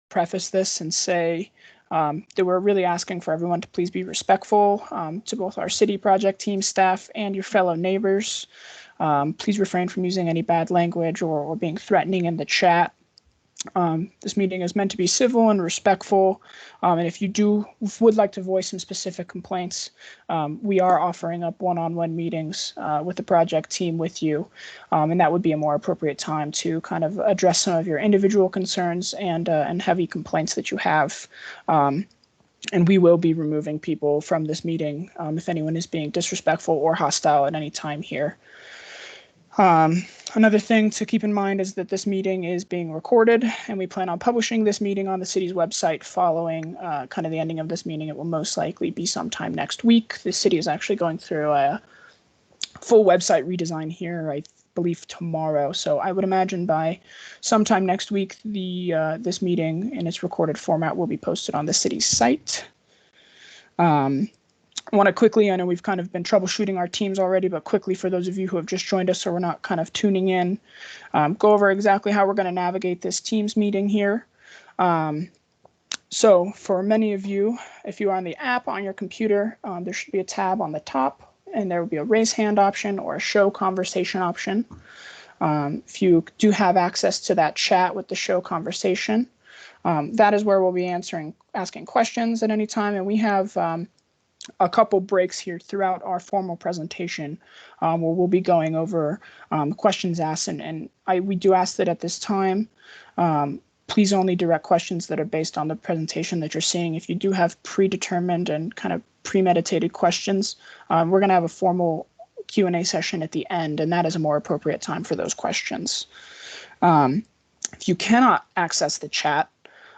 preface this and say that we're really asking for everyone to please be respectful to both our city project team staff and your fellow neighbors. Please refrain from using any bad language or being threatening in the chat. This meeting is meant to be civil and respectful, and if you would like to voice some specific complaints, we are offering up one-on-one meetings with the project team with you, and that would be a more appropriate time to kind of address some of your individual concerns and heavy complaints that you have. And we will be removing people from this meeting if anyone is being disrespectful or hostile at any time here. Another thing to keep in mind is that this meeting is being recorded, and we plan on publishing this meeting on the city's website following kind of the ending of this meeting. It will most likely be sometime next week. The city is actually going through a full website redesign here, I believe tomorrow. So I would imagine by sometime next week, this meeting in its recorded format will be posted on the city's site. I want to quickly, I know we've kind of been troubleshooting our teams already, but quickly for those of you who have just joined us so we're not kind of tuning in, go over exactly how we're going to navigate this Teams meeting here. So for many of you, if you are on the app on your computer, there should be a tab on the top, and there will be a raise hand option or a show conversation option. If you do have access to that chat with the show conversation, that is where we'll be asking questions at any time, and we have a couple breaks here throughout our formal presentation where we'll be going over questions asked. And we do ask that at this time, please only direct questions that are based on the presentation that you're seeing. If you do have predetermined and kind of premeditated questions, we're going to have a formal Q&A session at the end, and that is a more appropriate time for those questions. If you cannot access the chat,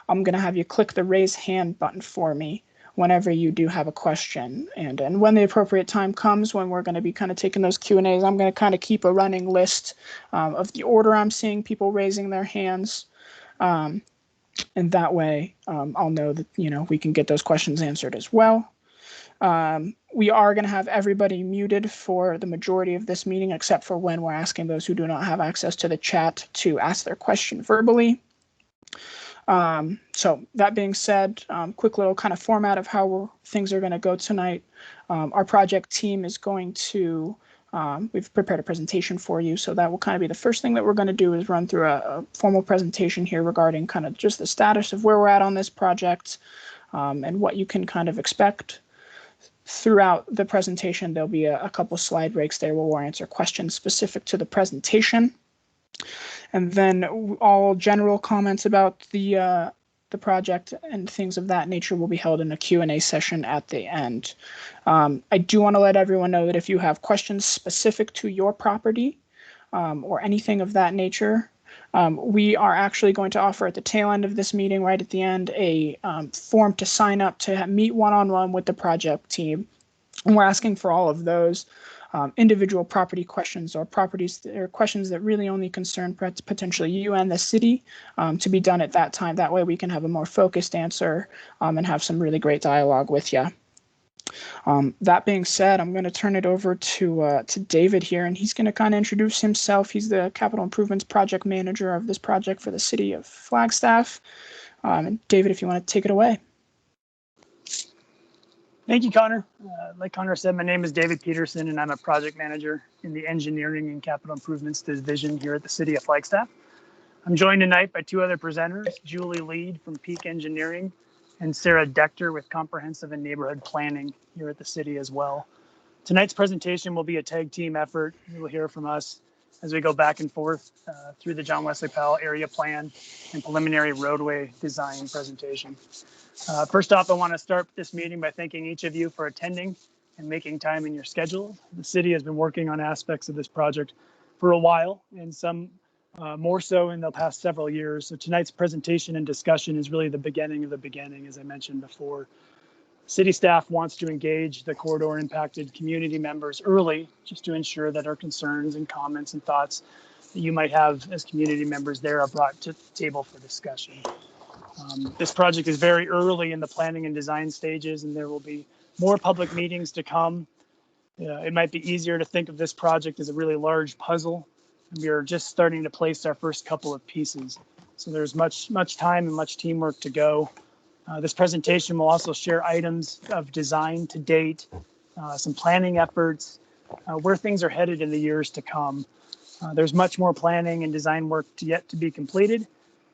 I'm going to have you click the raise hand button for me whenever you do have a question. And when the appropriate time comes, when we're going to be kind of taking those Q&As, I'm going to kind of keep a running list of the order I'm seeing people raising their hands. And that way I'll know that, we can get those questions answered as well. We are going to have everybody muted for the majority of this meeting, except for when we're asking those who do not have access to the chat to ask their question verbally. So that being said, quick little kind of format of how things are going to go tonight. Our project team is going to, we've prepared a presentation for you. So that will kind of be the first thing that we're going to do is run through a formal presentation here regarding kind of just the status of where we're at on this project and what you can kind of expect. Throughout the presentation, there'll be a couple slide breaks there where we'll answer questions specific to the presentation. And then all general comments about the project and things of that nature will be held in a Q&A session at the end. I do want to let everyone know that if you have questions specific to your property or anything of that nature, we are actually going to offer at the tail end of this meeting, right at the end, a form to sign up to meet one-on-one with the project team. And we're asking for all of those. Individual property questions or questions that really only concern potentially you and the city to be done at that time. That way we can have a more focused answer and have some really great dialogue with you. That being said, I'm going to turn it over to David here, and he's going to kind of introduce himself. He's the capital improvements project manager of this project for the city of Flagstaff. And David, if you want to take it away. Thank you, Connor. Like Connor said, my name is David Pederson, and I'm a project manager in the engineering and capital improvements division here at the city of Flagstaff. I'm joined tonight by two other presenters, Julie Leid from Peak Engineering and Sara Dechter with Comprehensive and Neighborhood Planning here at the city as well. Tonight's presentation will be a tag team effort. You will hear from us as we go back and forth through the John Wesley Powell area plan and preliminary roadway design presentation. First off, I want to start this meeting by thanking each of you for attending and making time in your schedule. The city has been working on aspects of this project for a while, and some more so in the past several years. So tonight's presentation and discussion is really the beginning of the beginning, as I mentioned before. City staff wants to engage the corridor impacted community members early, just to ensure that our concerns and comments and thoughts that you might have as community members there are brought to the table for discussion. This project is very early in the planning and design stages, and there will be more public meetings to come. It might be easier to think of this project as a really large puzzle, and we are just starting to place our first couple of pieces. So there's much time and much teamwork to go. This presentation will also share items of design to date, some planning efforts, where things are headed in the years to come. There's much more planning and design work yet to be completed.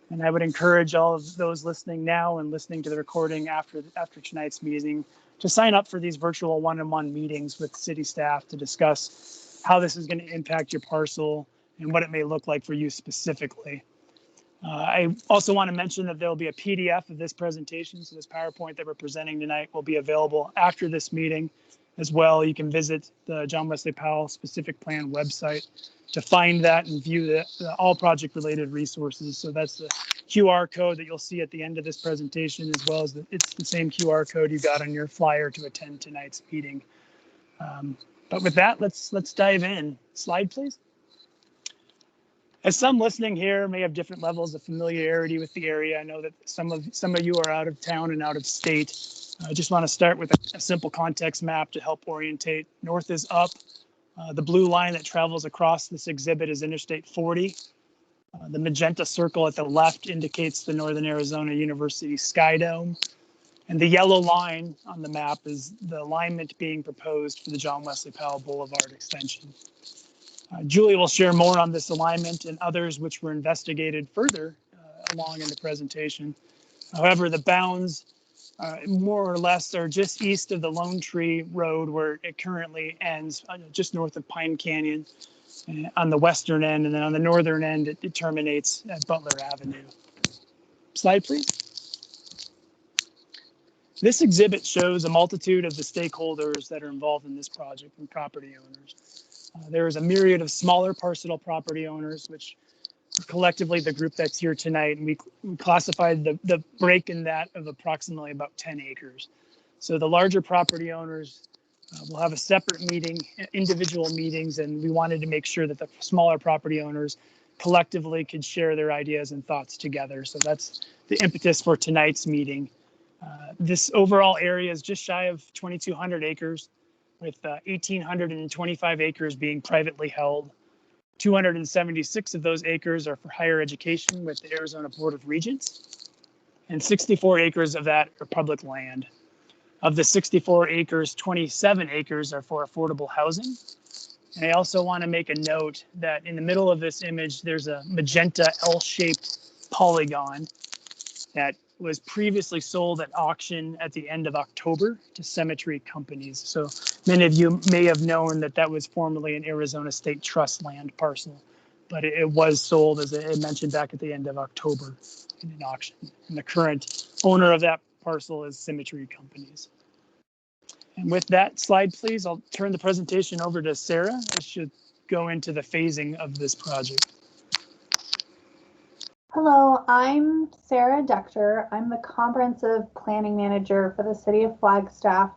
And I would encourage all of those listening now and listening to the recording after tonight's meeting to sign up for these virtual one-on-one meetings with city staff to discuss how this is going to impact your parcel and what it may look like for you specifically. I also want to mention that there will be a PDF of this presentation. So this PowerPoint that we're presenting tonight will be available after this meeting as well. You can visit the John Wesley Powell Specific Plan website to find that and view all project related resources. So that's the QR code that you'll see at the end of this presentation, as well as it's the same QR code you got on your flyer to attend tonight's meeting. But with that, let's dive in. Slide, please. As some listening here may have different levels of familiarity with the area, I know that some of you are out of town and out of state. I just want to start with a simple context map to help orientate. North is up. The blue line that travels across this exhibit is Interstate 40. The magenta circle at the left indicates the Northern Arizona University Sky Dome. And the yellow line on the map is the alignment being proposed for the John Wesley Powell Boulevard extension. Julie will share more on this alignment and others which were investigated further along in the presentation. However, the bounds more or less are just east of the Lone Tree Road, where it currently ends just north of Pine Canyon on the western end, and then on the northern end it terminates at Butler Avenue. Slide, please. This exhibit shows a multitude of the stakeholders that are involved in this project and property owners. There is a myriad of smaller parcel property owners, which are collectively the group that's here tonight, and we classified the break in that of approximately about 10 acres. So the larger property owners will have a separate meeting, individual meetings, and we wanted to make sure that the smaller property owners collectively could share their ideas and thoughts together. So that's the impetus for tonight's meeting. This overall area is just shy of 2,200 acres, with 1,825 acres being privately held. 276 of those acres are for higher education with the Arizona Board of Regents, and 64 acres of that are public land. Of the 64 acres, 27 acres are for affordable housing. And I also want to make a note that in the middle of this image, there's a magenta L-shaped polygon that was previously sold at auction at the end of October to cemetery companies. So many of you may have known that that was formerly an Arizona State Trust land parcel, but it was sold, as I mentioned, back at the end of October in an auction. And the current owner of that parcel is cemetery companies. And with that slide, please, I'll turn the presentation over to Sara, as she'll go into the phasing of this project. Hello, I'm Sara Dechter. I'm the Comprehensive Planning Manager for the City of Flagstaff.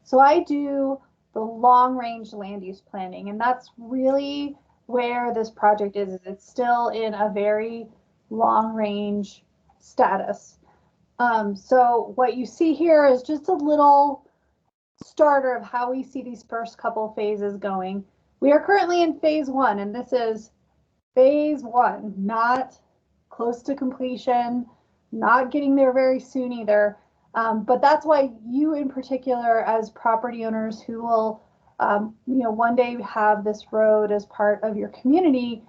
So I do the long-range land use planning, and that's really where this project is. It's still in a very long-range status. So what you see here is just a little starter of how we see these first couple phases going. We are currently in phase 1, and this is phase 1, not close to completion, not getting there very soon either. But that's why you in particular, as property owners who will, one day have this road as part of your community,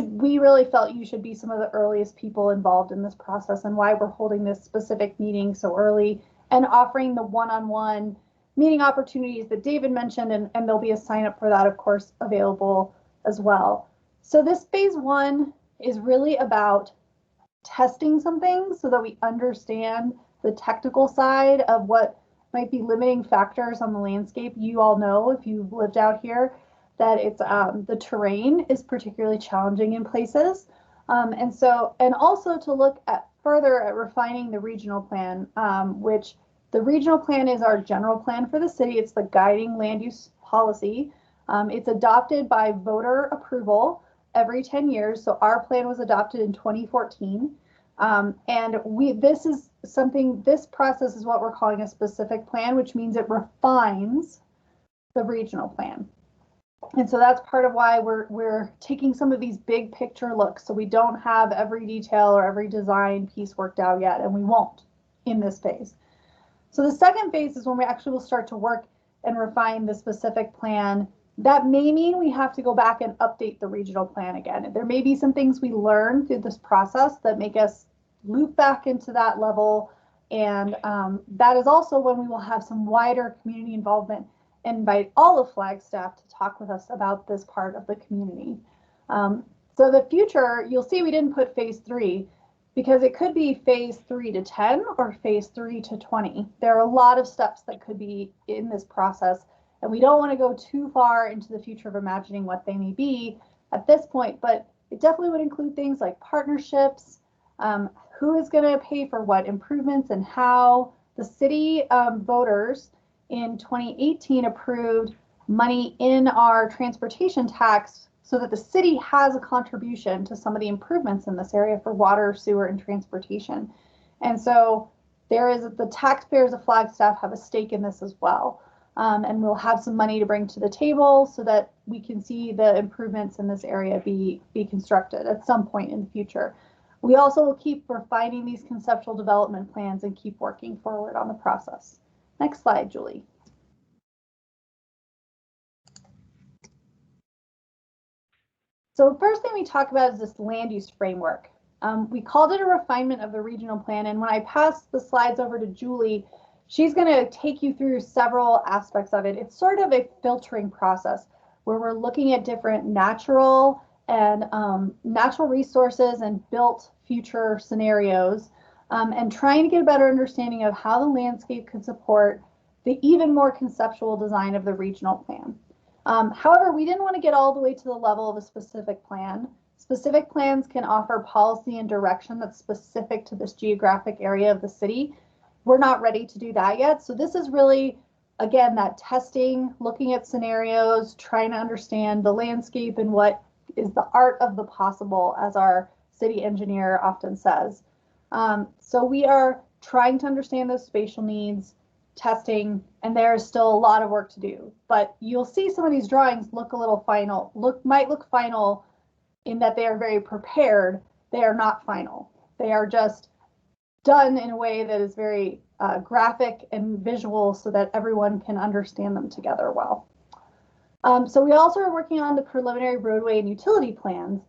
we really felt you should be some of the earliest people involved in this process, and why we're holding this specific meeting so early and offering the one-on-one meeting opportunities that David mentioned, and there'll be a sign up for that, of course, available as well. So this phase 1 is really about testing some things so that we understand the technical side of what might be limiting factors on the landscape. You all know, if you've lived out here, that it's the terrain is particularly challenging in places. And also to look at further at refining the regional plan, which the regional plan is our general plan for the city. It's the guiding land use policy. It's adopted by voter approval every 10 years. So our plan was adopted in 2014. This process is what we're calling a specific plan, which means it refines the regional plan. And so that's part of why we're taking some of these big picture looks. So we don't have every detail or every design piece worked out yet, and we won't in this phase. So the second phase is when we actually will start to work and refine the specific plan. That may mean we have to go back and update the regional plan again. There may be some things we learn through this process that make us loop back into that level. And that is also when we will have some wider community involvement and invite all of Flagstaff to talk with us about this part of the community. So the future, you'll see we didn't put phase 3 because it could be phase 3 to 10 or phase 3 to 20. There are a lot of steps that could be in this process, and we don't want to go too far into the future of imagining what they may be at this point, but it definitely would include things like partnerships, who is going to pay for what improvements, and how. The city voters in 2018 approved money in our transportation tax so that the city has a contribution to some of the improvements in this area for water, sewer, and transportation. And so the taxpayers of Flagstaff have a stake in this as well. And we'll have some money to bring to the table so that we can see the improvements in this area be constructed at some point in the future. We also will keep refining these conceptual development plans and keep working forward on the process. Next slide, Julie. So the first thing we talk about is this land use framework. We called it a refinement of the regional plan, and when I pass the slides over to Julie, she's going to take you through several aspects of it. It's sort of a filtering process where we're looking at different natural and natural resources and built future scenarios, and trying to get a better understanding of how the landscape could support the even more conceptual design of the regional plan. However, we didn't want to get all the way to the level of a specific plan. Specific plans can offer policy and direction that's specific to this geographic area of the city. We're not ready to do that yet. So this is really, again, that testing, looking at scenarios, trying to understand the landscape and what is the art of the possible, as our city engineer often says. So we are trying to understand those spatial needs, testing, and there is still a lot of work to do. But you'll see some of these drawings look a little final, might look final in that they are very prepared. They are not final. They are just done in a way that is very graphic and visual so that everyone can understand them together well. So we also are working on the preliminary roadway and utility plans.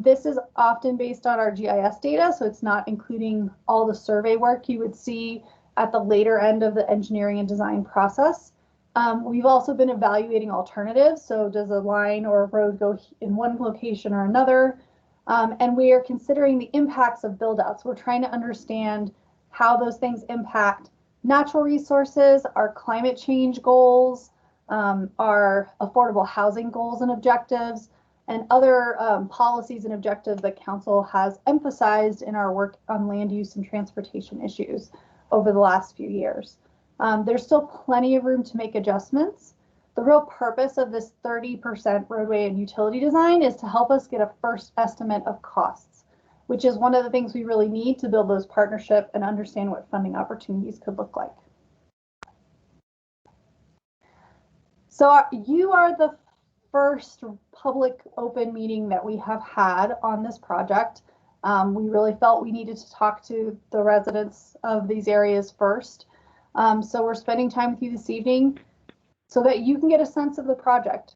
This is often based on our GIS data, so it's not including all the survey work you would see at the later end of the engineering and design process. We've also been evaluating alternatives. So does a line or a road go in one location or another? And we are considering the impacts of build-outs. We're trying to understand how those things impact natural resources, our climate change goals, our affordable housing goals and objectives, and other policies and objectives that Council has emphasized in our work on land use and transportation issues over the last few years. There's still plenty of room to make adjustments. The real purpose of this 30% roadway and utility design is to help us get a first estimate of costs, which is one of the things we really need to build those partnerships and understand what funding opportunities could look like. So you are the first public open meeting that we have had on this project. We really felt we needed to talk to the residents of these areas first. So we're spending time with you this evening so that you can get a sense of the project.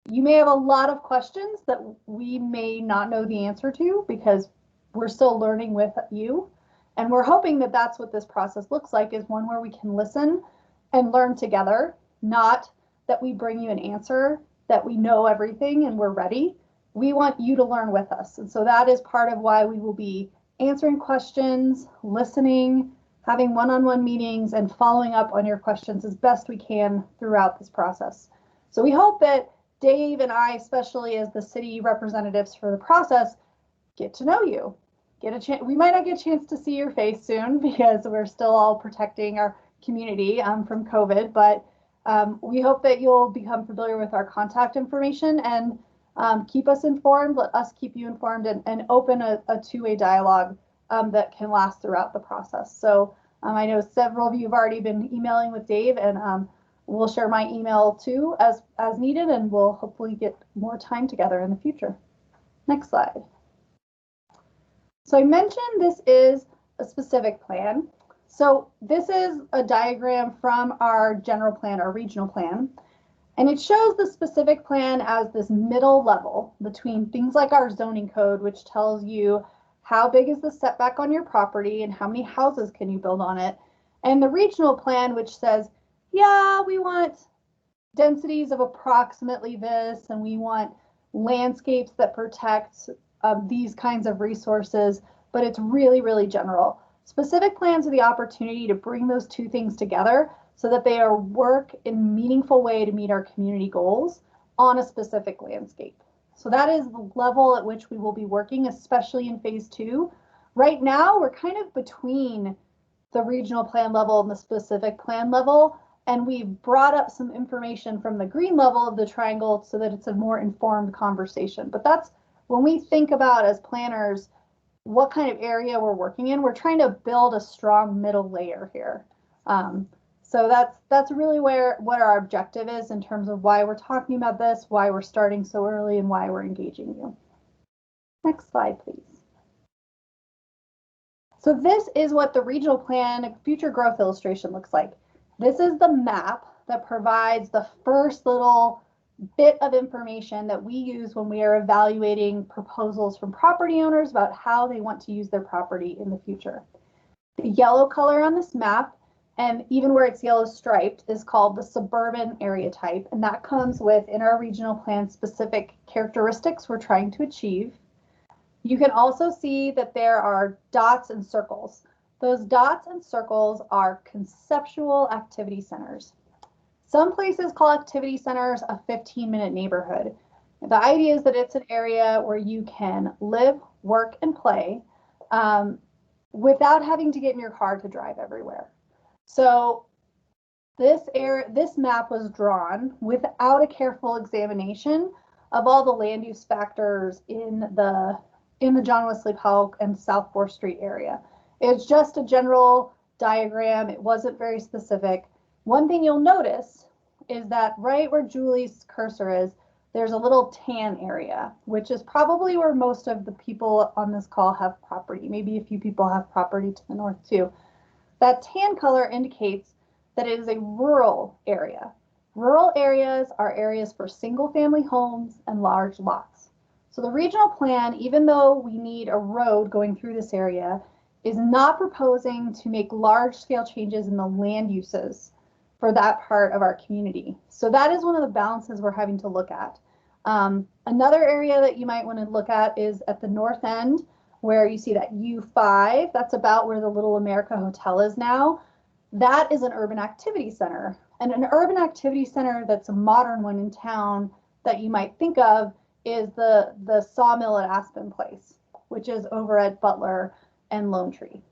You may have a lot of questions that we may not know the answer to because we're still learning with you. And we're hoping that that's what this process looks like, is one where we can listen and learn together, not that we bring you an answer, that we know everything and we're ready. We want you to learn with us. And so that is part of why we will be answering questions, listening, having one-on-one meetings, and following up on your questions as best we can throughout this process. So we hope that Dave and I, especially as the city representatives for the process, get to know you. Get a chance. We might not get a chance to see your face soon because we're still all protecting our community from COVID, but we hope that you'll become familiar with our contact information and keep us informed, let us keep you informed, and open a two-way dialogue that can last throughout the process. So I know several of you have already been emailing with Dave, and We'll share my email too as needed, and we'll hopefully get more time together in the future. Next slide. So I mentioned this is a specific plan. So this is a diagram from our general plan, our regional plan, and it shows the specific plan as this middle level between things like our zoning code, which tells you how big is the setback on your property and how many houses can you build on it, and the regional plan, which says, yeah, we want densities of approximately this, and we want landscapes that protect these kinds of resources, but it's really, really general. Specific plans are the opportunity to bring those two things together so that they are work in a meaningful way to meet our community goals on a specific landscape. So that is the level at which we will be working, especially in phase 2. Right now, we're kind of between the regional plan level and the specific plan level, and we've brought up some information from the green level of the triangle so that it's a more informed conversation. But that's when we think about as planners what kind of area we're working in, we're trying to build a strong middle layer here. So that's really what our objective is in terms of why we're talking about this, why we're starting so early, and why we're engaging you. Next slide, please. So this is what the regional plan future growth illustration looks like. This is the map that provides the first little bit of information that we use when we are evaluating proposals from property owners about how they want to use their property in the future. The yellow color on this map, and even where it's yellow striped, is called the suburban area type, and that comes with, in our regional plan, specific characteristics we're trying to achieve. You can also see that there are dots and circles. Those dots and circles are conceptual activity centers. Some places call activity centers a 15-minute neighborhood. The idea is that it's an area where you can live, work, and play without having to get in your car to drive everywhere. So this map was drawn without a careful examination of all the land use factors in the John Wesley Powell and South 4th Street area. It's just a general diagram. It wasn't very specific. One thing you'll notice is that right where Julie's cursor is, there's a little tan area, which is probably where most of the people on this call have property. Maybe a few people have property to the north too. That tan color indicates that it is a rural area. Rural areas are areas for single-family homes and large lots. So the regional plan, even though we need a road going through this area, is not proposing to make large-scale changes in the land uses for that part of our community. So that is one of the balances we're having to look at. Another area that you might want to look at is at the north end, where you see that U5, that's about where the Little America Hotel is now. That is an urban activity center. And an urban activity center that's a modern one in town that you might think of is the sawmill at Aspen Place, which is over at Butler and Lone Tree.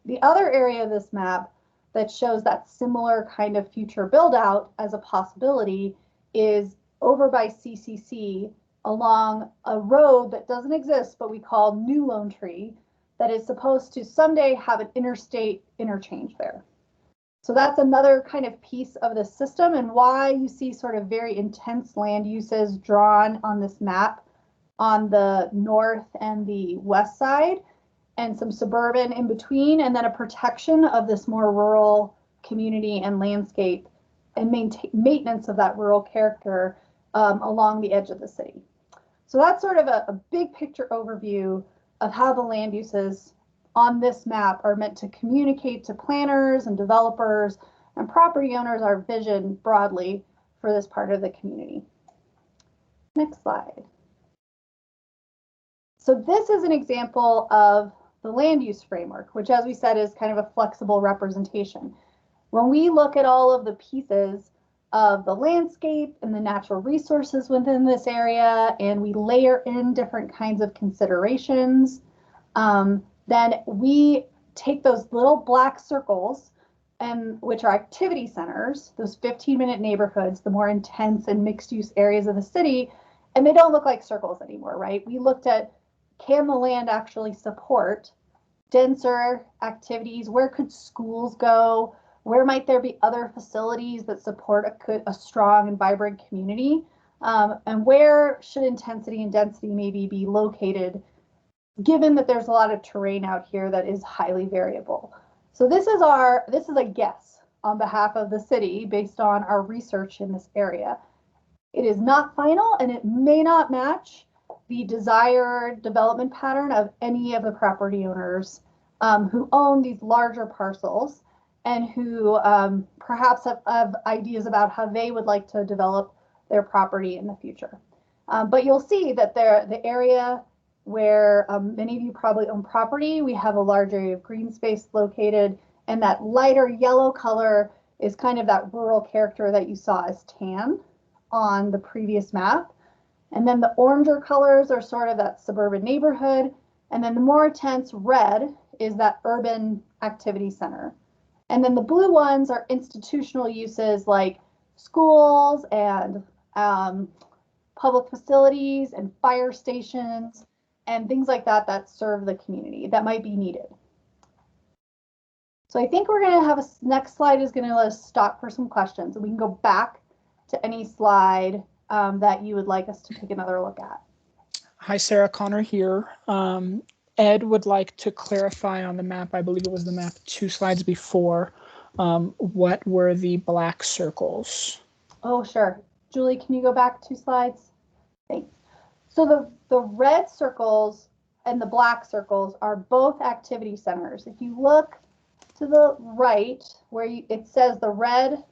The other area of this map that shows that similar kind of future build out as a possibility is over by CCC along a road that doesn't exist, but we call New Lone Tree, that is supposed to someday have an interstate interchange there. So that's another kind of piece of the system and why you see sort of very intense land uses drawn on this map on the north and the west side, and some suburban in between, and then a protection of this more rural community and landscape and maintenance of that rural character along the edge of the city. So that's sort of a big picture overview of how the land uses on this map are meant to communicate to planners and developers and property owners our vision broadly for this part of the community. Next slide. So this is an example of the land use framework, which, as we said, is kind of a flexible representation. When we look at all of the pieces of the landscape and the natural resources within this area, and we layer in different kinds of considerations, then we take those little black circles, and which are activity centers, those 15-minute neighborhoods, the more intense and mixed-use areas of the city, and they don't look like circles anymore, right? We looked at, can the land actually support denser activities? Where could schools go? Where might there be other facilities that support a strong and vibrant community? And where should intensity and density maybe be located, given that there's a lot of terrain out here that is highly variable? So this is a guess on behalf of the city based on our research in this area. It is not final, and it may not match the desired development pattern of any of the property owners who own these larger parcels and who perhaps have ideas about how they would like to develop their property in the future. But you'll see that the area where many of you probably own property, we have a large area of green space located, and that lighter yellow color is kind of that rural character that you saw as tan on the previous map. And then the oranger colors are sort of that suburban neighborhood. And then the more intense red is that urban activity center. And then the blue ones are institutional uses like schools and public facilities and fire stations and things like that that serve the community that might be needed. So I think we're going to have next slide is going to let us stop for some questions, and we can go back to any slide that you would like us to take another look at. Hi, Sarah, Connor here. Ed would like to clarify on the map, I believe it was the map 2 slides before, what were the black circles? Oh, sure. Julie, can you go back 2 slides? Thanks. So the red circles and the black circles are both activity centers. If you look to the right where it says the red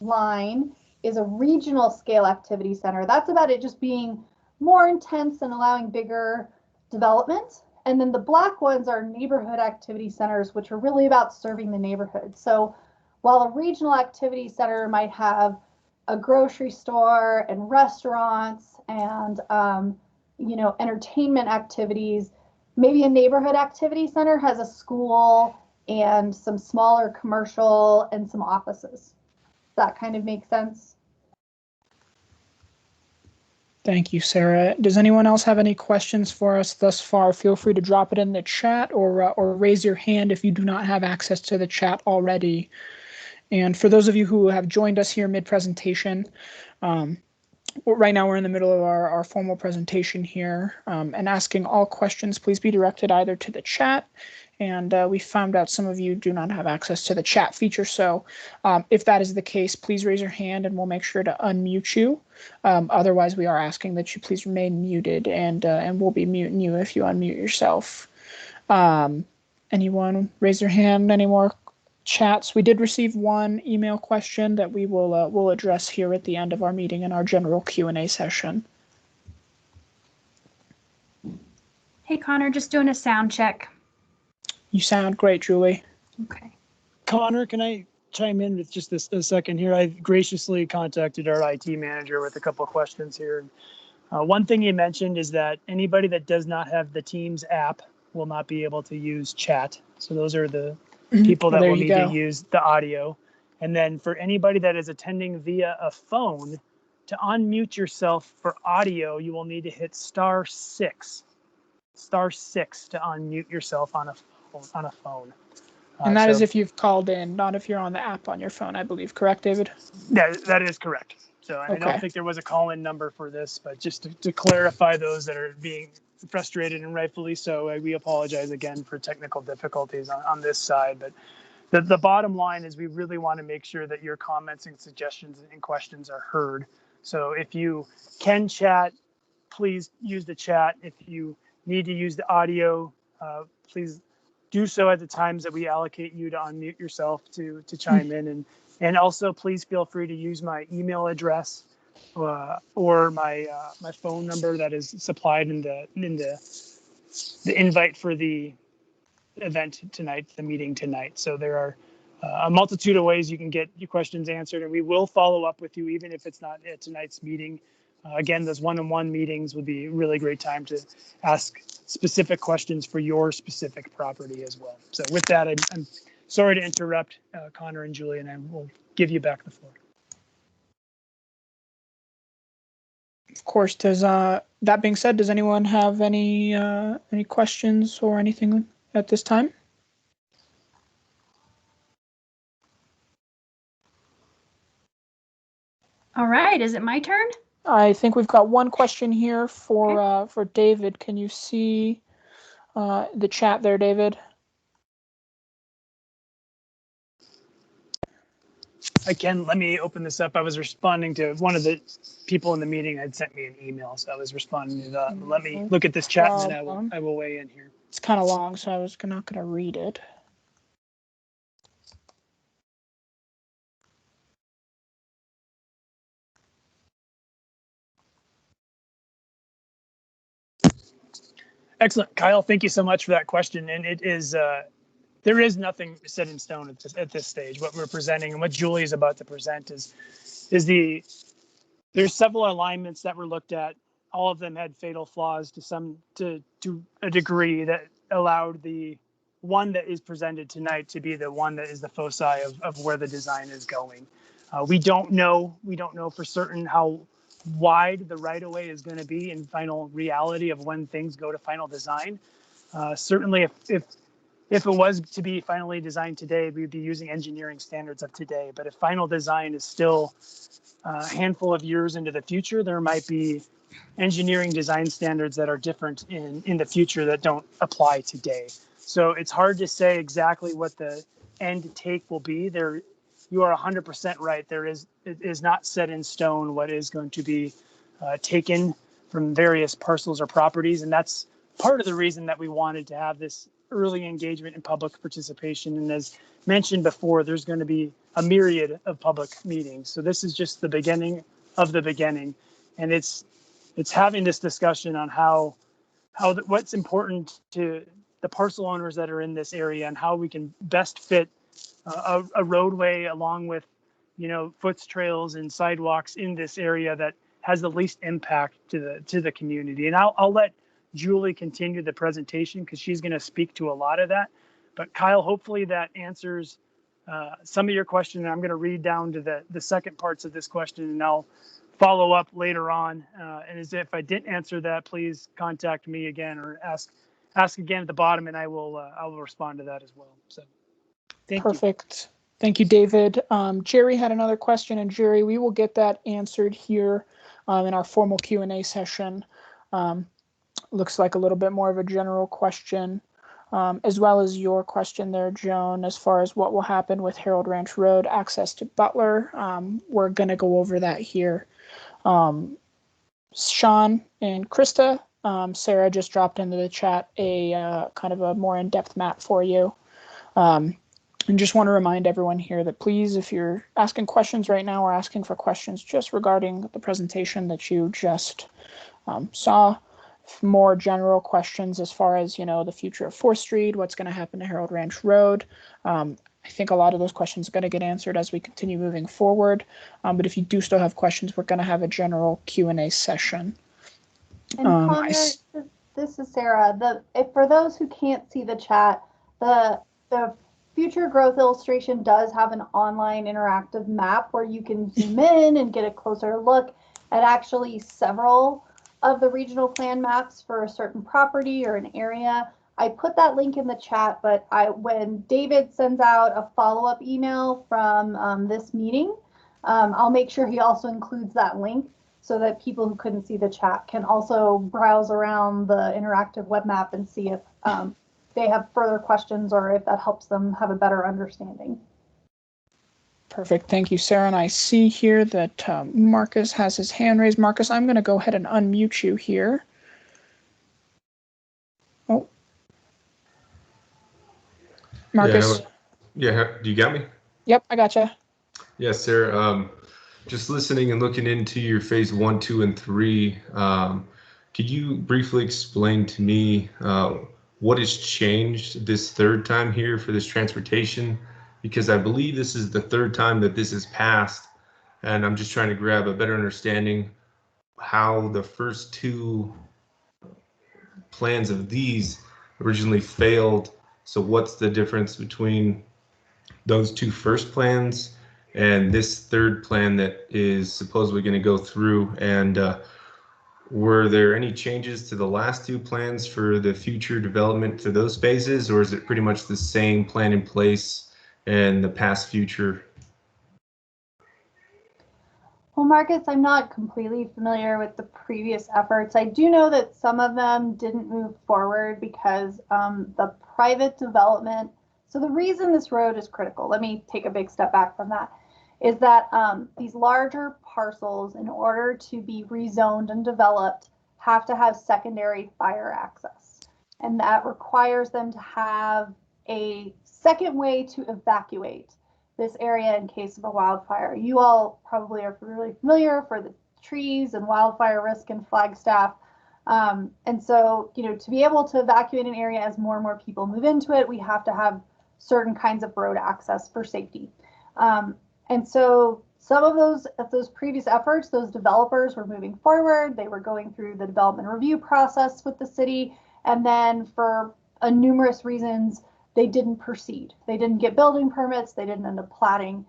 line is a regional scale activity center, that's about it just being more intense and allowing bigger development. And then the black ones are neighborhood activity centers, which are really about serving the neighborhood. So while a regional activity center might have a grocery store and restaurants and entertainment activities, maybe a neighborhood activity center has a school and some smaller commercial and some offices. Does that kind of make sense? Thank you, Sarah. Does anyone else have any questions for us thus far? Feel free to drop it in the chat or raise your hand if you do not have access to the chat already. And for those of you who have joined us here mid-presentation, right now we're in the middle of our formal presentation here, and asking all questions, please be directed either to the chat, and we found out some of you do not have access to the chat feature, so if that is the case, please raise your hand and we'll make sure to unmute you. Otherwise, we are asking that you please remain muted, and we'll be muting you if you unmute yourself. Anyone raise their hand? Any more chats? We did receive one email question that we will address here at the end of our meeting in our general Q&A session. Hey, Connor, just doing a sound check. You sound great, Julie. Okay. Connor, can I chime in with just a second here? I've graciously contacted our IT manager with a couple of questions here. One thing he mentioned is that anybody that does not have the Teams app will not be able to use chat. So those are the people that will need to use the audio. And then for anybody that is attending via a phone, to unmute yourself for audio, you will need to hit *6. *6 to unmute yourself on a phone. And that is if you've called in, not if you're on the app on your phone, I believe. Correct, David? That is correct. So I don't think there was a call-in number for this, but just to clarify those that are being frustrated, and rightfully so, we apologize again for technical difficulties on this side. But the bottom line is we really want to make sure that your comments and suggestions and questions are heard. So if you can chat, please use the chat. If you need to use the audio, please do so at the times that we allocate you to unmute yourself to chime in. And also please feel free to use my email address or my phone number that is supplied in the invite for the event tonight, the meeting tonight. So there are a multitude of ways you can get your questions answered, and we will follow up with you even if it's not at tonight's meeting. Again, those one-on-one meetings would be a really great time to ask specific questions for your specific property as well. So with that, I'm sorry to interrupt Connor and Julie, and I will give you back the floor. Of course. Does that being said, does anyone have any questions or anything at this time? All right, is it my turn? I think we've got one question here for David. Can you see the chat there, David? I can. Let me open this up. I was responding to one of the people in the meeting had sent me an email, so I was responding to that. Let me look at this chat and then I will weigh in here. It's kind of long, so I was not going to read it. Excellent, Kyle. Thank you so much for that question. And it is there is nothing set in stone at this stage. What we're presenting and what Julie is about to present is there's several alignments that were looked at. All of them had fatal flaws to a degree that allowed the one that is presented tonight to be the one that is the foci of where the design is going. We don't know for certain how wide the right-of-way is going to be in final reality of when things go to final design. Certainly, if it was to be finally designed today, we'd be using engineering standards of today. But if final design is still a handful of years into the future, there might be engineering design standards that are different in the future that don't apply today. So it's hard to say exactly what the end take will be. There, you are 100% right. It is not set in stone what is going to be taken from various parcels or properties, and that's part of the reason that we wanted to have this early engagement and public participation. And as mentioned before, there's going to be a myriad of public meetings. So this is just the beginning of the beginning, and it's having this discussion on what's important to the parcel owners that are in this area and how we can best fit a roadway along with, foot trails and sidewalks in this area that has the least impact to the community. And I'll let Julie continue the presentation because she's going to speak to a lot of that. But Kyle, hopefully that answers some of your question. And I'm going to read down to the second parts of this question, and I'll follow up later on. And as if I didn't answer that, please contact me again or ask again at the bottom, and I will respond to that as well. So thank you. Perfect. Thank you, David. Jerry had another question, and Jerry, we will get that answered here in our formal Q&A session. Looks like a little bit more of a general question, as well as your question there, Joan, as far as what will happen with Harold Ranch Road access to Butler. We're going to go over that here. Sean and Krista, Sara just dropped into the chat a kind of a more in-depth map for you. And just want to remind everyone here that please, if you're asking questions right now or asking for questions just regarding the presentation that you just saw, more general questions as far as, the future of 4th Street, what's going to happen to Harold Ranch Road. I think a lot of those questions are going to get answered as we continue moving forward. But if you do still have questions, we're going to have a general Q&A session. And Connor, this is Sara. For those who can't see the chat, the future growth illustration does have an online interactive map where you can zoom in and get a closer look at actually several of the regional plan maps for a certain property or an area. I put that link in the chat, but when David sends out a follow-up email from this meeting, I'll make sure he also includes that link so that people who couldn't see the chat can also browse around the interactive web map and see if they have further questions or if that helps them have a better understanding. Perfect. Thank you, Sara. And I see here that Marcus has his hand raised. Marcus, I'm going to go ahead and unmute you here. Oh. Marcus. Yeah, do you got me? Yep, I gotcha. Yes, Sara. Just listening and looking into your phase 1, 2, and 3, could you briefly explain to me what has changed this third time here for this transportation? Because I believe this is the third time that this has passed, and I'm just trying to grab a better understanding how the first two plans of these originally failed. So what's the difference between those two first plans and this third plan that is supposedly going to go through? And were there any changes to the last two plans for the future development to those phases, or is it pretty much the same plan in place and the past future? Well, Marcus, I'm not completely familiar with the previous efforts. I do know that some of them didn't move forward because the private development. So the reason this road is critical, let me take a big step back from that, is that these larger parcels, in order to be rezoned and developed, have to have secondary fire access. And that requires them to have a second way to evacuate this area in case of a wildfire. You all probably are really familiar for the trees and wildfire risk in Flagstaff. And so, to be able to evacuate an area as more and more people move into it, we have to have certain kinds of road access for safety. And so some of those previous efforts, those developers were moving forward. They were going through the development review process with the city. And then for numerous reasons, they didn't proceed. They didn't get building permits. They didn't end up platting.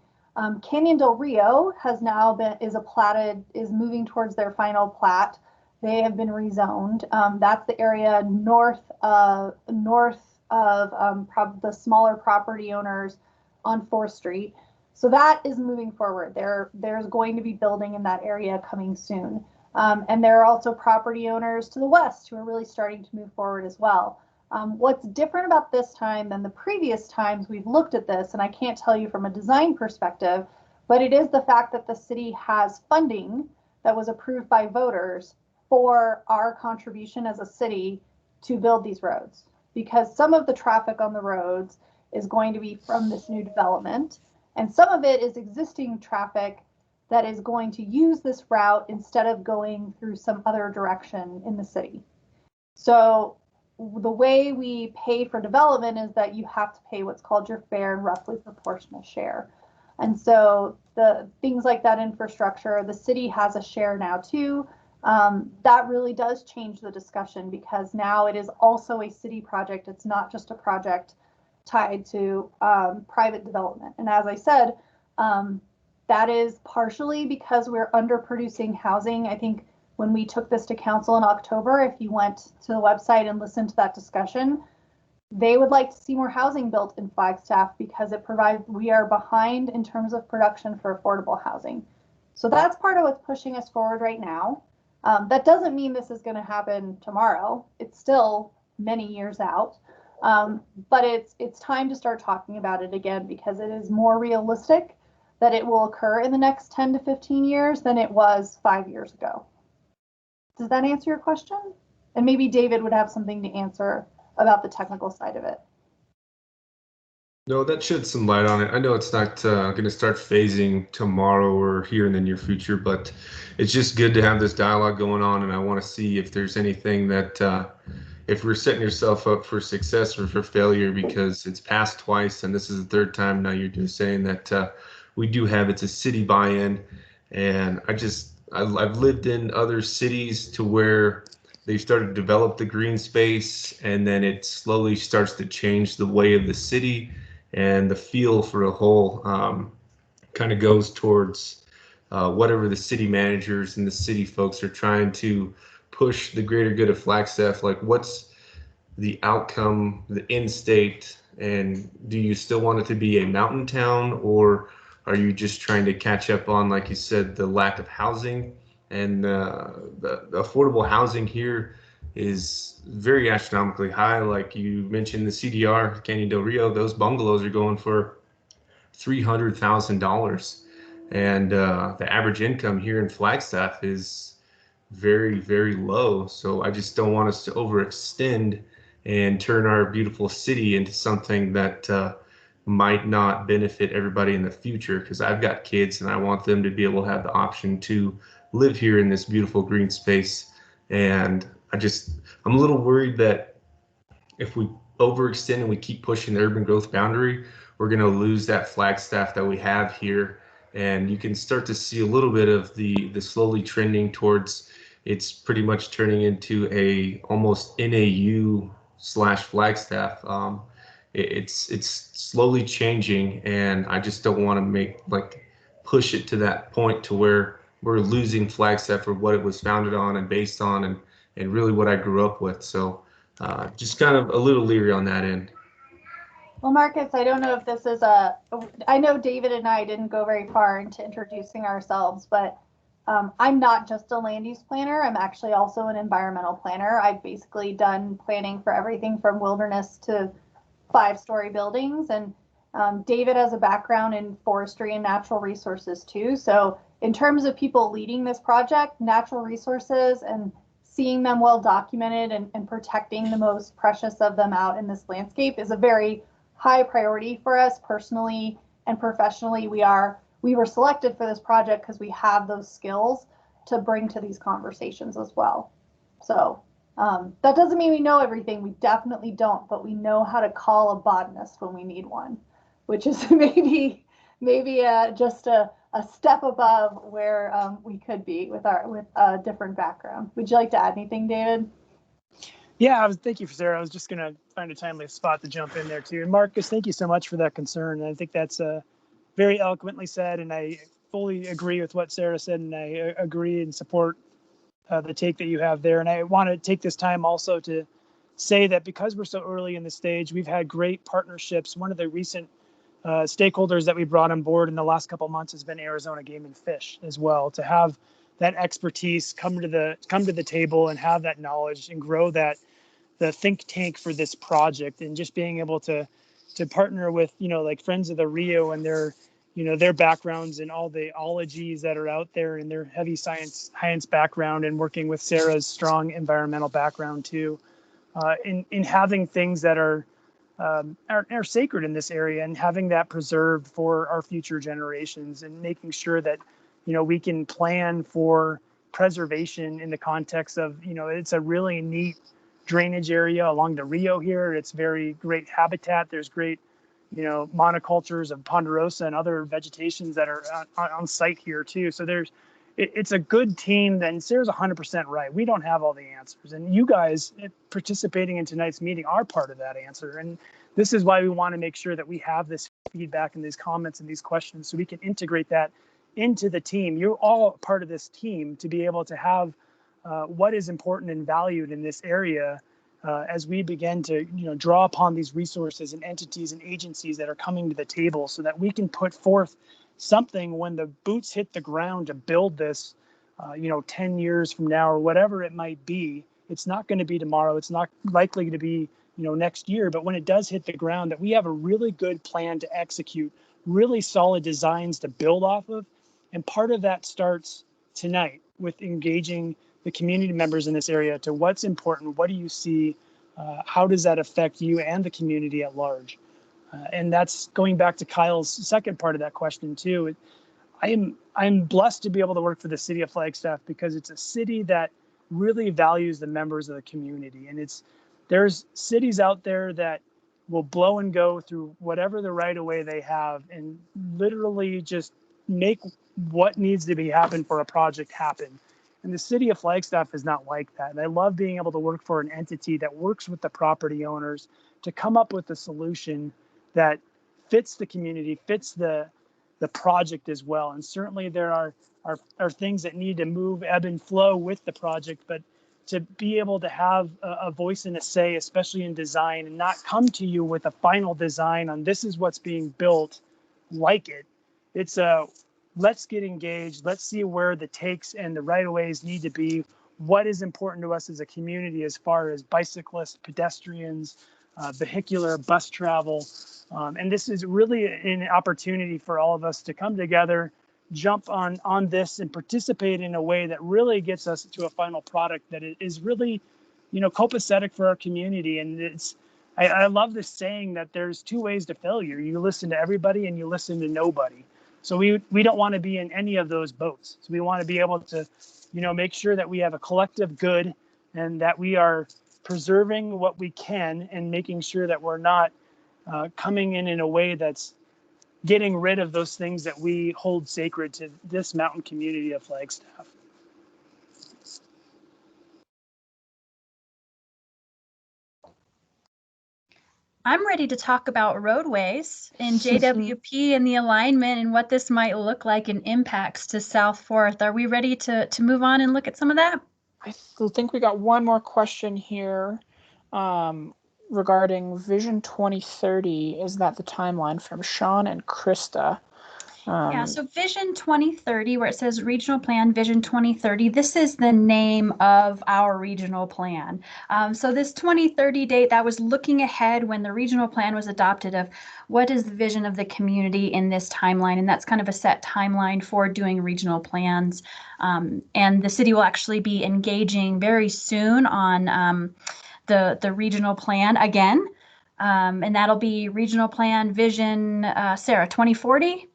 Canyon del Rio has now is moving towards their final plat. They have been rezoned. That's the area north of the smaller property owners on 4th Street. So that is moving forward. There's going to be building in that area coming soon. And there are also property owners to the west who are really starting to move forward as well. What's different about this time than the previous times we've looked at this, and I can't tell you from a design perspective, but it is the fact that the city has funding that was approved by voters for our contribution as a city to build these roads. Because some of the traffic on the roads is going to be from this new development, and some of it is existing traffic that is going to use this route instead of going through some other direction in the city. So the way we pay for development is that you have to pay what's called your fair and roughly proportional share. And so the things like that infrastructure, the city has a share now too. That really does change the discussion because now it is also a city project. It's not just a project tied to private development. And as I said, that is partially because we're underproducing housing. I think when we took this to council in October, if you went to the website and listened to that discussion, they would like to see more housing built in Flagstaff because we are behind in terms of production for affordable housing. So that's part of what's pushing us forward right now. That doesn't mean this is going to happen tomorrow. It's still many years out. But it's time to start talking about it again because it is more realistic that it will occur in the next 10 to 15 years than it was 5 years ago. Does that answer your question? And maybe David would have something to answer about the technical side of it. No, that sheds some light on it. I know it's not going to start phasing tomorrow or here in the near future, but it's just good to have this dialogue going on. And I want to see if there's anything that, if we're setting yourself up for success or for failure, because it's passed twice and this is the third time now you're just saying that we do have, it's a city buy-in. And I've lived in other cities to where they started to develop the green space and then it slowly starts to change the way of the city and the feel for a whole kind of goes towards whatever the city managers and the city folks are trying to push the greater good of Flagstaff. Like what's the outcome, the end state, and do you still want it to be a mountain town or are you just trying to catch up on, like you said, the lack of housing? And the affordable housing here is very astronomically high. Like you mentioned, the CDR, Canyon del Rio, those bungalows are going for $300,000. And the average income here in Flagstaff is very, very low. So I just don't want us to overextend and turn our beautiful city into something that might not benefit everybody in the future, because I've got kids and I want them to be able to have the option to live here in this beautiful green space. And I'm a little worried that if we overextend and we keep pushing the urban growth boundary, we're going to lose that Flagstaff that we have here. And you can start to see a little bit of the slowly trending towards, it's pretty much turning into a almost NAU / Flagstaff. It's slowly changing, and I just don't want to push it to that point to where we're losing Flagstaff for what it was founded on and based on and really what I grew up with. So just kind of a little leery on that end. Well, Marcus, I don't know if this is I know David and I didn't go very far into introducing ourselves, but I'm not just a land use planner. I'm actually also an environmental planner. I've basically done planning for everything from wilderness to 5-story buildings. And David has a background in forestry and natural resources too. So in terms of people leading this project, natural resources and seeing them well documented and protecting the most precious of them out in this landscape is a very high priority for us personally and professionally. We were selected for this project because we have those skills to bring to these conversations as well. So that doesn't mean we know everything. We definitely don't, but we know how to call a botanist when we need one, which is maybe just a step above where we could be with a different background. Would you like to add anything, David? Yeah, thank you, Sarah. I was just going to find a timely spot to jump in there too. And Marcus, thank you so much for that concern. And I think that's very eloquently said, and I fully agree with what Sara said, and I agree and support the take that you have there. And I want to take this time also to say that because we're so early in the stage, we've had great partnerships. One of the recent stakeholders that we brought on board in the last couple of months has been Arizona Game and Fish as well, to have that expertise come to the table and have that knowledge and grow the think tank for this project, and just being able to partner with, like Friends of the Rio and their backgrounds and all the ologies that are out there and their heavy science background, and working with Sarah's strong environmental background too, in having things that are sacred in this area and having that preserved for our future generations, and making sure that we can plan for preservation in the context of it's a really neat drainage area along the Rio here. It's very great habitat. There's great monocultures of ponderosa and other vegetations that are on site here too. So it's a good team. Then Sarah's 100% right. We don't have all the answers, and you guys participating in tonight's meeting are part of that answer. And this is why we want to make sure that we have this feedback and these comments and these questions, so we can integrate that into the team. You're all part of this team to be able to have what is important and valued in this area as we begin to draw upon these resources and entities and agencies that are coming to the table, so that we can put forth something when the boots hit the ground to build this 10 years from now or whatever it might be. It's not going to be tomorrow. It's not likely to be next year, but when it does hit the ground, that we have a really good plan to execute, really solid designs to build off of. And part of that starts tonight with engaging the community members in this area to what's important, what do you see, how does that affect you and the community at large. And that's going back to Kyle's second part of that question too. I'm blessed to be able to work for the city of Flagstaff, because it's a city that really values the members of the community. And there's cities out there that will blow and go through whatever the right of way they have and literally just make what needs to be happen for a project happen. And the city of Flagstaff is not like that. And I love being able to work for an entity that works with the property owners to come up with a solution that fits the community, fits the project as well. And certainly there are things that need to move, ebb and flow with the project, but to be able to have a voice and a say, especially in design, and not come to you with a final design on this is what's being built, like it. It's let's get engaged. Let's see where the takes and the right-of-ways need to be. What is important to us as a community as far as bicyclists, pedestrians, vehicular, bus travel. And this is really an opportunity for all of us to come together, jump on this, and participate in a way that really gets us to a final product that is really, copacetic for our community. And I love this saying that there's two ways to failure. You listen to everybody and you listen to nobody. So we don't want to be in any of those boats. So we want to be able to, make sure that we have a collective good and that we are preserving what we can and making sure that we're not coming in a way that's getting rid of those things that we hold sacred to this mountain community of Flagstaff. I'm ready to talk about roadways and JWP and the alignment and what this might look like and impacts to South Fourth. Are we ready to move on and look at some of that? I think we got one more question here regarding Vision 2030. Is that the timeline from Sean and Krista? Yeah, so Vision 2030, where it says Regional Plan Vision 2030, this is the name of our regional plan. So this 2030 date, that was looking ahead when the regional plan was adopted of what is the vision of the community in this timeline, and that's kind of a set timeline for doing regional plans. And the city will actually be engaging very soon on the regional plan again. And that'll be Regional Plan Vision, Sara, 2040.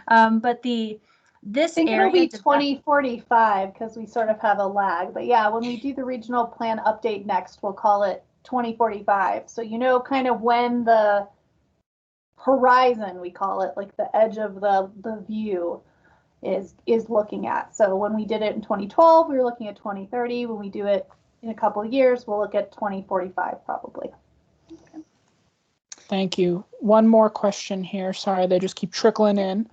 But this I think area it'll be 2045 because we sort of have a lag. But yeah, when we do the regional plan update next, we'll call it 2045. So you know kind of when the horizon, we call it, like the edge of the view is looking at. So when we did it in 2012, we were looking at 2030. When we do it in a couple of years, we'll look at 2045 probably. Okay. Thank you. One more question here. Sorry, they just keep trickling in.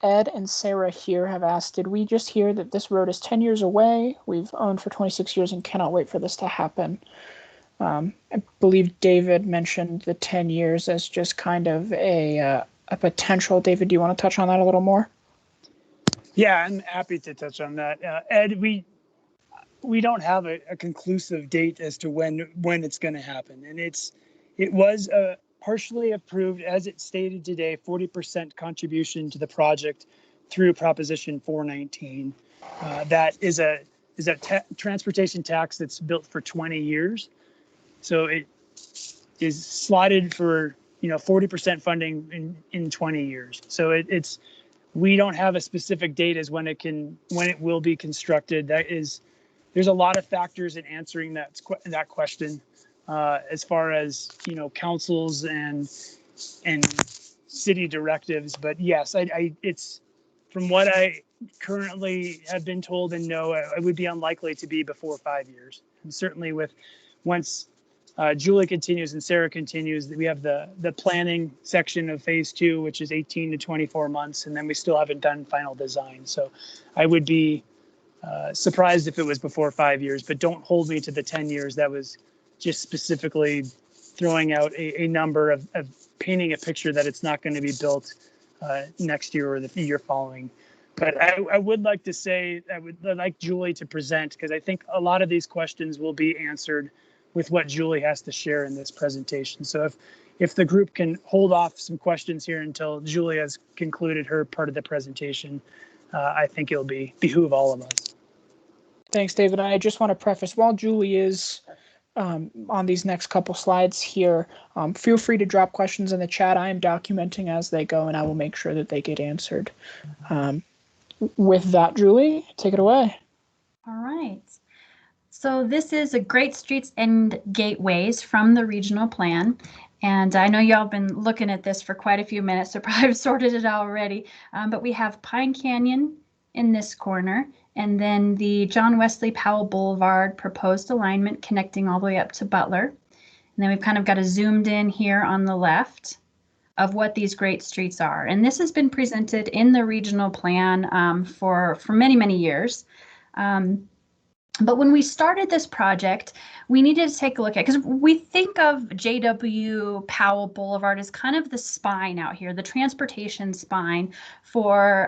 Ed and Sara here have asked, did we just hear that this road is 10 years away? We've owned for 26 years and cannot wait for this to happen. I believe David mentioned the 10 years as just kind of a potential. David, do you want to touch on that a little more? Yeah, I'm happy to touch on that. Ed, we don't have a conclusive date as to when it's going to happen, and it was partially approved as it stated today, 40% contribution to the project through Proposition 419. That is a transportation tax that's built for 20 years, so it is slotted for 40% funding in 20 years. So we don't have a specific date as when it will be constructed. There's a lot of factors in answering that question, as far as councils and city directives. But yes, it's from what I currently have been told and know, it would be unlikely to be before 5 years. And certainly once Julie continues and Sara continues, we have the planning section of phase 2, which is 18 to 24 months, and then we still haven't done final design. So I would be surprised if it was before 5 years, but don't hold me to the 10 years. That was just specifically throwing out a number of painting a picture that it's not going to be built next year or the year following. But I would like to say, I would like Julie to present, because I think a lot of these questions will be answered with what Julie has to share in this presentation. So if the group can hold off some questions here until Julie has concluded her part of the presentation, I think it'll behoove all of us. Thanks, David. I just want to preface, while Julie is on these next couple slides here, feel free to drop questions in the chat. I am documenting as they go, and I will make sure that they get answered. With that, Julie, take it away. All right. So this is a Great Streets and Gateways from the regional plan. And I know y'all been looking at this for quite a few minutes, so probably have sorted it out already. But we have Pine Canyon in this corner, and then the John Wesley Powell Boulevard proposed alignment connecting all the way up to Butler. And then we've kind of got a zoomed in here on the left of what these great streets are. And this has been presented in the regional plan for many, many years. But when we started this project, we needed to take a look at, because we think of JW Powell Boulevard as kind of the spine out here, the transportation spine for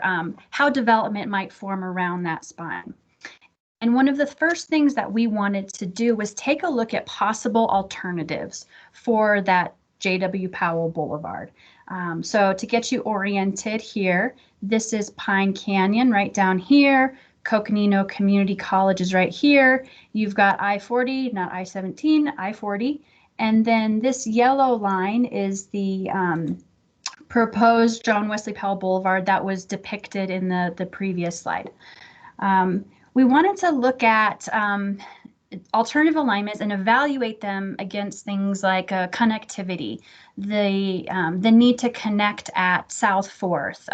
how development might form around that spine. And one of the first things that we wanted to do was take a look at possible alternatives for that JW Powell Boulevard. So to get you oriented here, this is Pine Canyon right down here. Coconino Community College is right here. You've got I-40, not I-17, I-40. And then this yellow line is the proposed John Wesley Powell Boulevard that was depicted in the previous slide. We wanted to look at alternative alignments and evaluate them against things like connectivity, the need to connect at South 4th,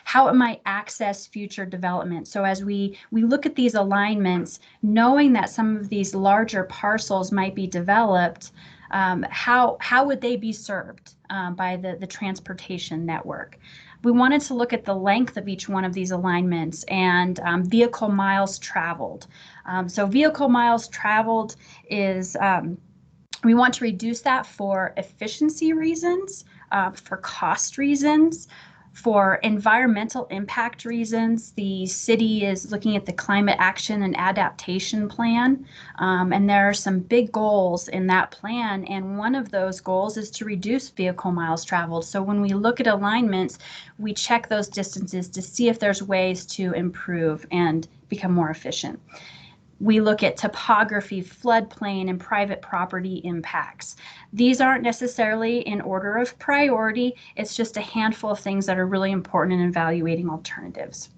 how it might access future development. So as we look at these alignments, knowing that some of these larger parcels might be developed, how would they be served by the transportation network? We wanted to look at the length of each one of these alignments and vehicle miles traveled. So vehicle miles traveled is, we want to reduce that for efficiency reasons, for cost reasons. For environmental impact reasons, the city is looking at the Climate Action and Adaptation Plan, and there are some big goals in that plan, and one of those goals is to reduce vehicle miles traveled. So when we look at alignments, we check those distances to see if there's ways to improve and become more efficient. We look at topography, floodplain, and private property impacts. These aren't necessarily in order of priority. It's just a handful of things that are really important in evaluating alternatives.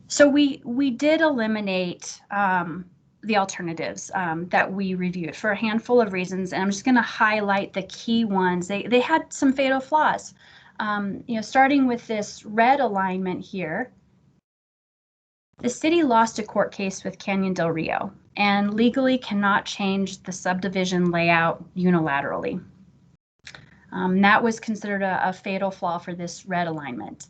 So we did eliminate the alternatives that we reviewed for a handful of reasons, and I'm just going to highlight the key ones. They had some fatal flaws. Starting with this red alignment here. The city lost a court case with Canyon del Rio and legally cannot change the subdivision layout unilaterally. That was considered a fatal flaw for this red alignment.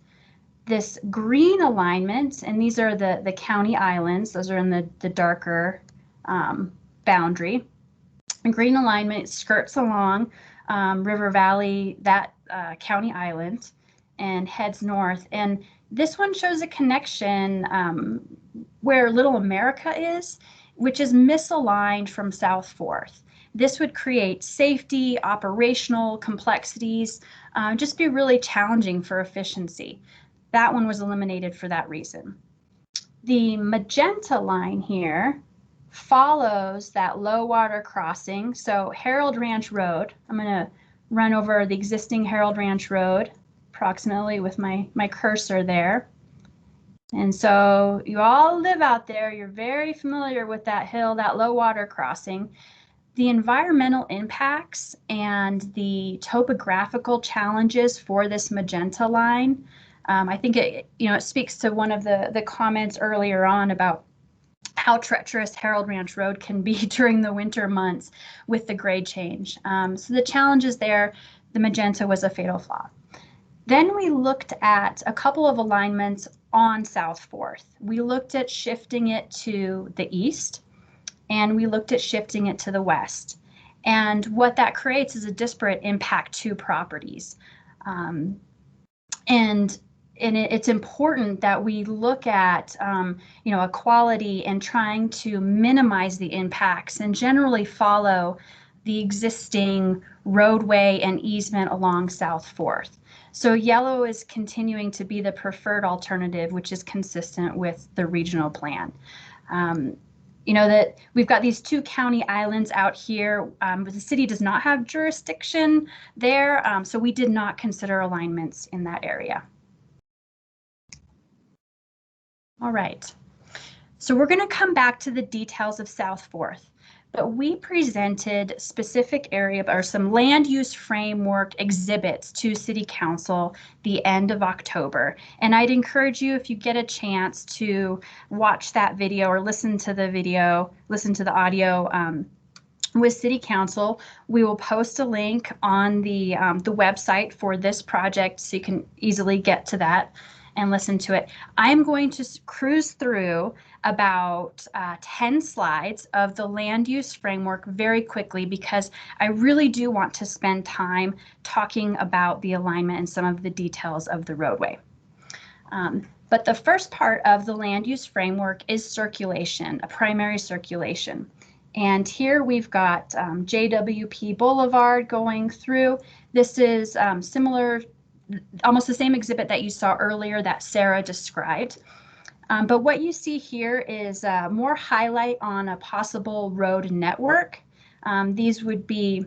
This green alignment, and these are the county islands, those are in the darker boundary. And green alignment skirts along River Valley, that county island, and heads north. And this one shows a connection where Little America is, which is misaligned from South 4th. This would create safety, operational complexities, just be really challenging for efficiency. That one was eliminated for that reason. The magenta line here follows that low water crossing. So Harold Ranch Road, I'm going to run over the existing Harold Ranch Road approximately with my cursor there. And so you all live out there, you're very familiar with that hill, that low water crossing. The environmental impacts and the topographical challenges for this magenta line, I think it speaks to one of the comments earlier on about how treacherous Harold Ranch Road can be during the winter months with the grade change. So the challenges there, the magenta was a fatal flaw. Then we looked at a couple of alignments on South 4th. We looked at shifting it to the east, and we looked at shifting it to the west. And what that creates is a disparate impact to properties. And it's important that we look at equality and trying to minimize the impacts and generally follow the existing roadway and easement along South 4th. So yellow is continuing to be the preferred alternative, which is consistent with the regional plan. That we've got these two county islands out here, but the city does not have jurisdiction there, so we did not consider alignments in that area. All right, so we're going to come back to the details of South 4th. But we presented specific area or some land use framework exhibits to City Council the end of October. And I'd encourage you, if you get a chance, to watch that video or listen to the audio with City Council. We will post a link on the website for this project so you can easily get to that and listen to it. I'm going to cruise through about 10 slides of the land use framework very quickly because I really do want to spend time talking about the alignment and some of the details of the roadway. But the first part of the land use framework is circulation, a primary circulation. And here we've got JWP Boulevard going through. This is similar, almost the same exhibit that you saw earlier that Sara described. But what you see here is more highlight on a possible road network. These would be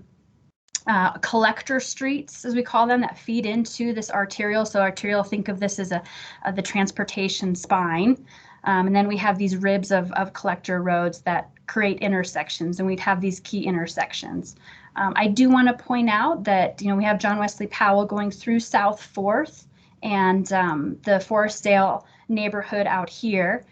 collector streets, as we call them, that feed into this arterial. So arterial, think of this as the transportation spine. And then we have these ribs of collector roads that create intersections, and we'd have these key intersections. I do want to point out that we have John Wesley Powell going through South 4th and the Forestdale neighborhood out here.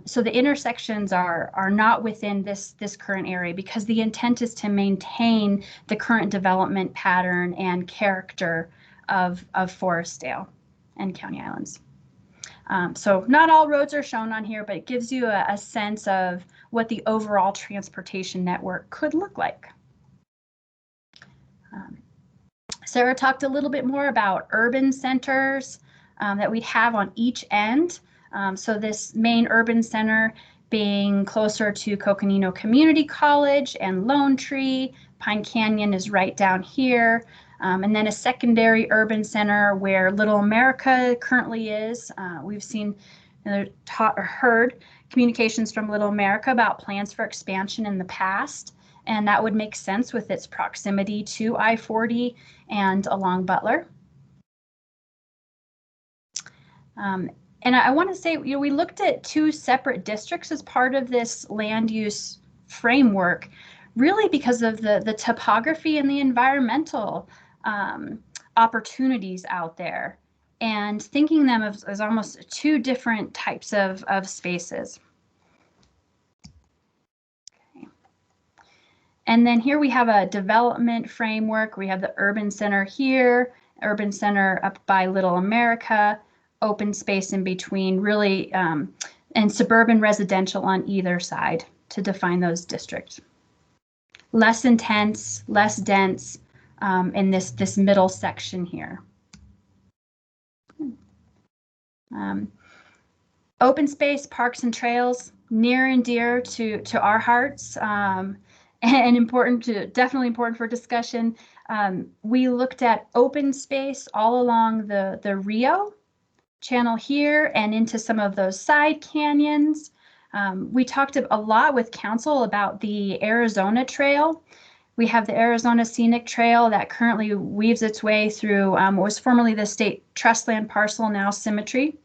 So the intersections are not within this current area because the intent is to maintain the current development pattern and character of Forestdale and County Islands. So not all roads are shown on here, but it gives you a sense of what the overall transportation network could look like. Sara talked a little bit more about urban centers that we'd have on each end. So this main urban center being closer to Coconino Community College and Lone Tree. Pine Canyon is right down here. And then a secondary urban center where Little America currently is. We've seen or heard communications from Little America about plans for expansion in the past, and that would make sense with its proximity to I-40 and along Butler. And I want to say, we looked at 2 separate districts as part of this land use framework, really because of the topography and the environmental opportunities out there, and thinking them as almost 2 different types of spaces. Okay. And then here we have a development framework. We have the urban center here, urban center up by Little America, open space in between, really, and suburban residential on either side to define those districts. Less intense, less dense in this middle section here. Open space, parks and trails, near and dear to our hearts, and definitely important for discussion. We looked at open space all along the Rio Channel here and into some of those side canyons. We talked a lot with council about the Arizona Trail. We have the Arizona Scenic Trail that currently weaves its way through what was formerly the state trust land parcel, now Symmetry.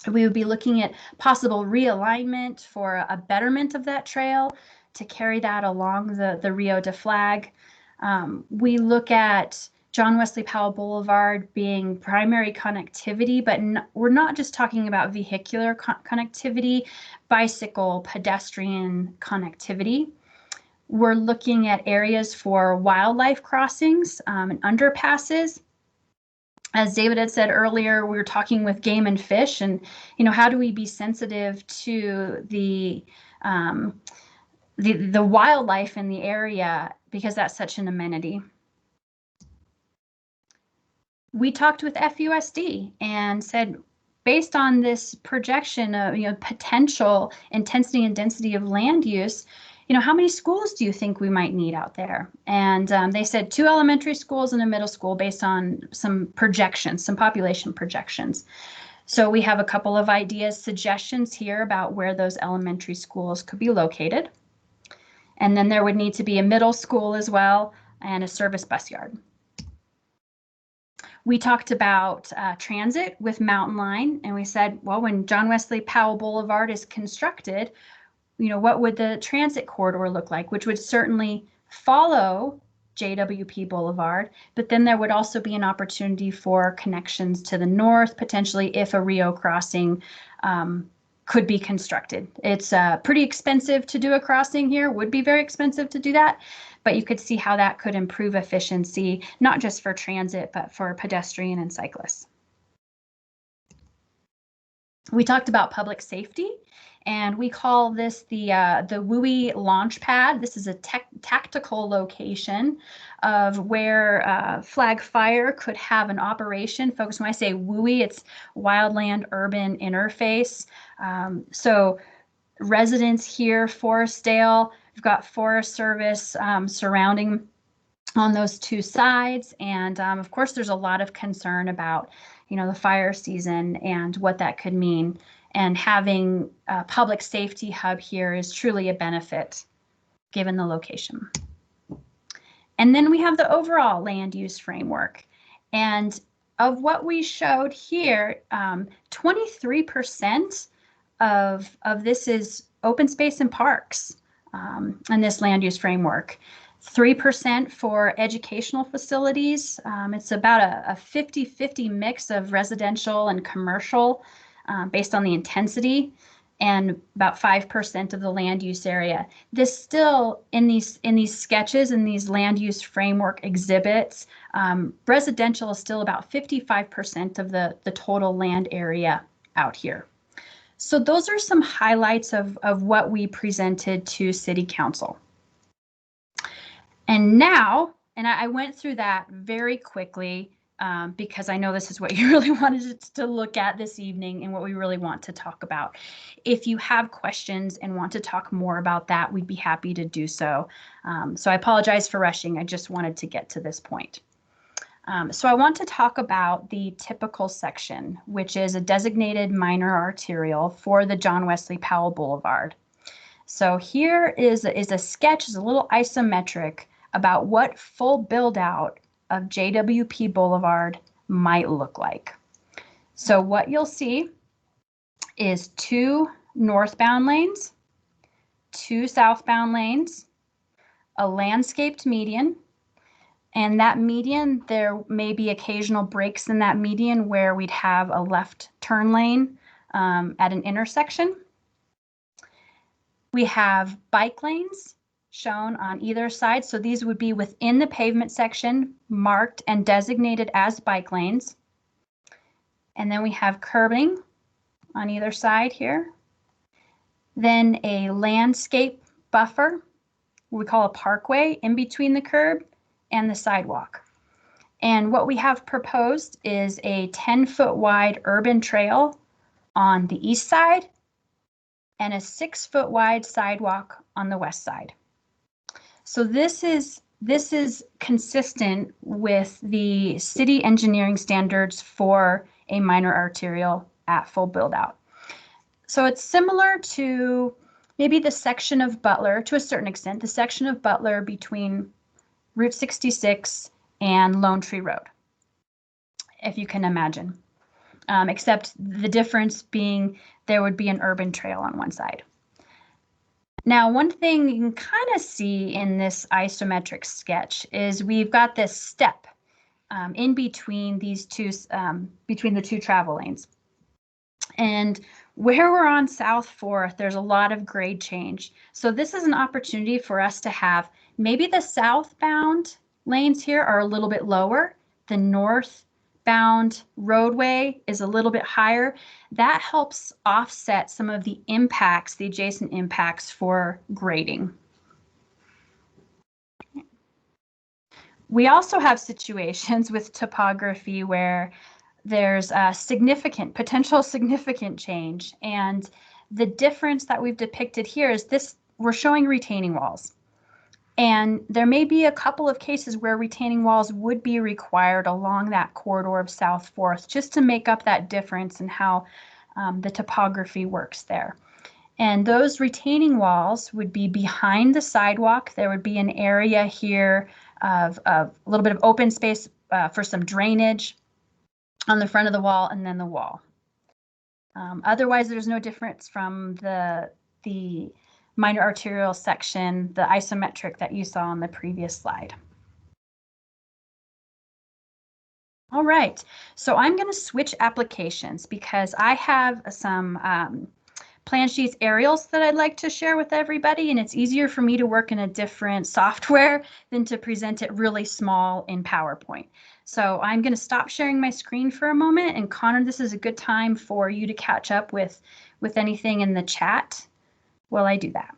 We would be looking at possible realignment for a betterment of that trail to carry that along the Rio de Flag. We look at John Wesley Powell Boulevard being primary connectivity, but we're not just talking about vehicular connectivity, bicycle, pedestrian connectivity. We're looking at areas for wildlife crossings and underpasses. As David had said earlier, we were talking with Game and Fish, and how do we be sensitive to the wildlife in the area, because that's such an amenity. We talked with FUSD and said, based on this projection of potential intensity and density of land use, how many schools do you think we might need out there? And they said 2 elementary schools and a middle school based on some projections, some population projections. So we have a couple of ideas, suggestions here about where those elementary schools could be located. And then there would need to be a middle school as well and a service bus yard. We talked about transit with Mountain Line, and we said, well, when John Wesley Powell Boulevard is constructed, what would the transit corridor look like, which would certainly follow JWP Boulevard, but then there would also be an opportunity for connections to the north, potentially if a Rio crossing could be constructed. It's pretty expensive to do a crossing here, would be very expensive to do that, but you could see how that could improve efficiency, not just for transit, but for pedestrian and cyclists. We talked about public safety, and we call this the WUI launch pad. This is a tactical location of where Flag Fire could have an operation focused. When I say WUI, it's Wildland Urban Interface. So residents here, Forestdale, we've got Forest Service surrounding on those 2 sides. And of course, there's a lot of concern about, the fire season and what that could mean. And having a public safety hub here is truly a benefit given the location. And then we have the overall land use framework. And of what we showed here, 23% of this is open space and parks in this land use framework. 3% for educational facilities. It's about a 50-50 mix of residential and commercial based on the intensity, and about 5% of the land use area. This still, in these sketches, in these land use framework exhibits, residential is still about 55% of the total land area out here. So those are some highlights of what we presented to City Council. And now, And I went through that very quickly because I know this is what you really wanted to look at this evening and what we really want to talk about. If you have questions and want to talk more about that, we'd be happy to do so. So I apologize for rushing. I just wanted to get to this point. So I want to talk about the typical section, which is a designated minor arterial for the John Wesley Powell Boulevard. So here is a sketch, is a little isometric about what full build out of JWP Boulevard might look like. So what you'll see is 2 northbound lanes, 2 southbound lanes, a landscaped median, and that median, there may be occasional breaks in that median where we'd have a left turn lane at an intersection. We have bike lanes shown on either side. So these would be within the pavement section, marked and designated as bike lanes. And then we have curbing on either side here. Then a landscape buffer, we call a parkway, in between the curb and the sidewalk. And what we have proposed is a 10-foot wide urban trail on the east side and a 6-foot wide sidewalk on the west side. So this is consistent with the city engineering standards for a minor arterial at full build out. So it's similar to maybe the section of Butler, to a certain extent, the section of Butler between Route 66 and Lone Tree Road, if you can imagine, except the difference being there would be an urban trail on one side. Now, one thing you can kind of see in this isometric sketch is we've got this step in between these two, between the 2 travel lanes. And where we're on South 4th, there's a lot of grade change. So this is an opportunity for us to have maybe the southbound lanes here are a little bit lower. The northbound roadway is a little bit higher. That helps offset some of the impacts, the adjacent impacts for grading. We also have situations with topography where there's a potential significant change. And the difference that we've depicted here is this, we're showing retaining walls. And there may be a couple of cases where retaining walls would be required along that corridor of South 4th, just to make up that difference in how the topography works there. And those retaining walls would be behind the sidewalk. There would be an area here of a little bit of open space for some drainage on the front of the wall, and then the wall. Otherwise, there's no difference from the minor arterial section, the isometric that you saw on the previous slide. All right, so I'm going to switch applications because I have some plan sheets aerials that I'd like to share with everybody, and it's easier for me to work in a different software than to present it really small in PowerPoint. So I'm going to stop sharing my screen for a moment, and Connor, this is a good time for you to catch up with anything in the chat while I do that.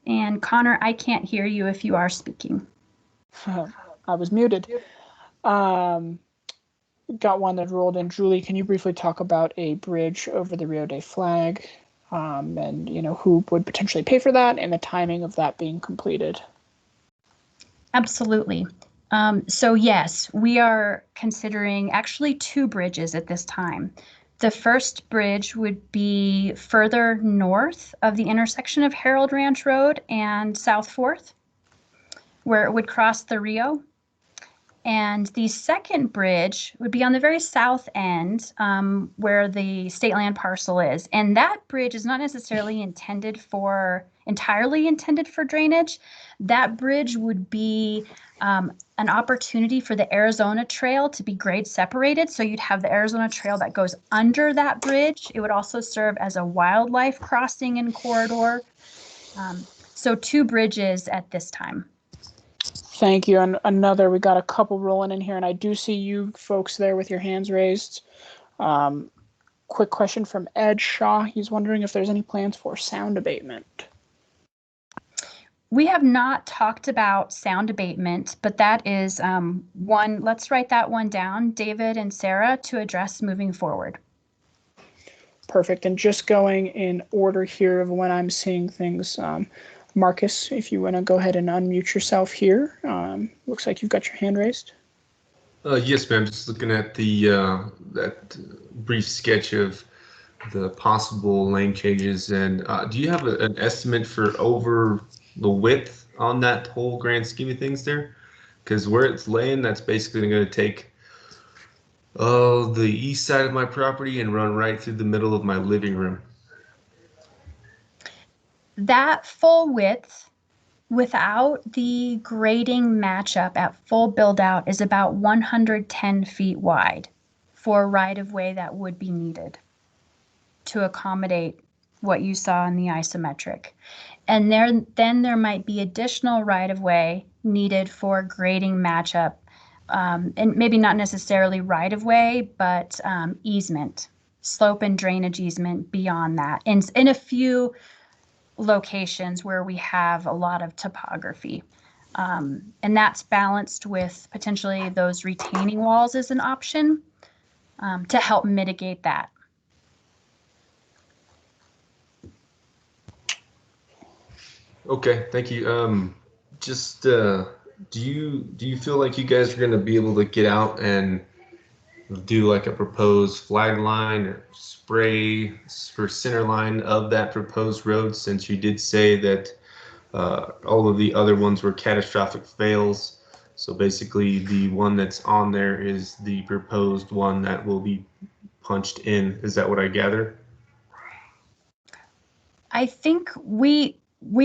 And Connor, I can't hear you if you are speaking. I was muted. Got one that rolled in. Julie, can you briefly talk about a bridge over the Rio de Flag, and who would potentially pay for that and the timing of that being completed? Absolutely. So yes, we are considering actually 2 bridges at this time. The first bridge would be further north of the intersection of Harold Ranch Road and South 4th, where it would cross the Rio. And the second bridge would be on the very south end, where the state land parcel is. And that bridge is not necessarily entirely intended for drainage. That bridge would be an opportunity for the Arizona Trail to be grade separated. So you'd have the Arizona Trail that goes under that bridge. It would also serve as a wildlife crossing and corridor. So 2 bridges at this time. Thank you. And we got a couple rolling in here, and I do see you folks there with your hands raised. Quick question from Ed Shaw. He's wondering if there's any plans for sound abatement. We have not talked about sound abatement, but that is one. Let's write that one down, David and Sara, to address moving forward. Perfect. And just going in order here of when I'm seeing things, Marcus, if you want to go ahead and unmute yourself here. Looks like you've got your hand raised. Yes, ma'am. Just looking at the that brief sketch of the possible lane changes, and do you have an estimate for over the width on that whole grand scheme of things there? Because where it's laying, that's basically going to take the east side of my property and run right through the middle of my living room. That full width without the grading matchup at full build out is about 110 feet wide for right of way that would be needed to accommodate what you saw in the isometric. And then there might be additional right of way needed for grading matchup, and maybe not necessarily right of way, but easement, slope and drainage easement beyond that. In a few locations where we have a lot of topography. And that's balanced with potentially those retaining walls as an option to help mitigate that. Okay, thank you. Just do you feel like you guys are going to be able to get out and do like a proposed flag line or spray for center line of that proposed road, since you did say that all of the other ones were catastrophic fails? So basically the one that's on there is the proposed one that will be punched in. Is that what I gather? I think we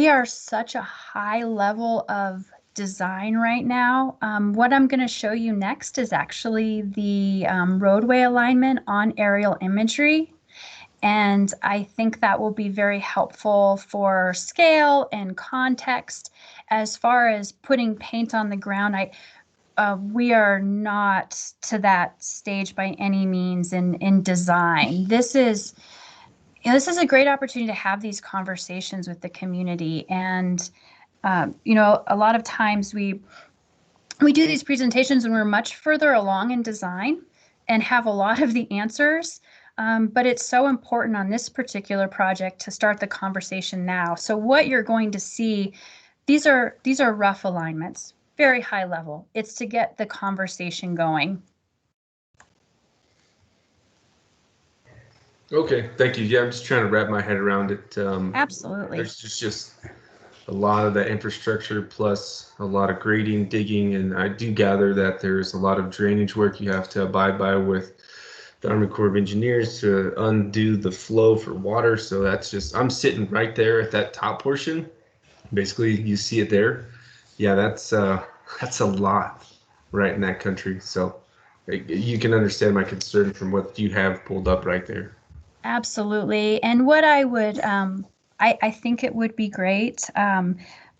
are such a high level of design right now. What I'm going to show you next is actually the roadway alignment on aerial imagery. And I think that will be very helpful for scale and context. As far as putting paint on the ground, we are not to that stage by any means in design. This is a great opportunity to have these conversations with the community. And, a lot of times we do these presentations when we're much further along in design and have a lot of the answers. But it's so important on this particular project to start the conversation now. So what you're going to see, these are rough alignments, very high level. It's to get the conversation going. Okay, thank you. Yeah, I'm just trying to wrap my head around it. Absolutely. There's just a lot of that infrastructure plus a lot of grading, digging, and I do gather that there's a lot of drainage work you have to abide by with the Army Corps of Engineers to undo the flow for water. So that's just, I'm sitting right there at that top portion. Basically, you see it there. Yeah, that's a lot right in that country. So you can understand my concern from what you have pulled up right there. Absolutely. And what I would, I think it would be great.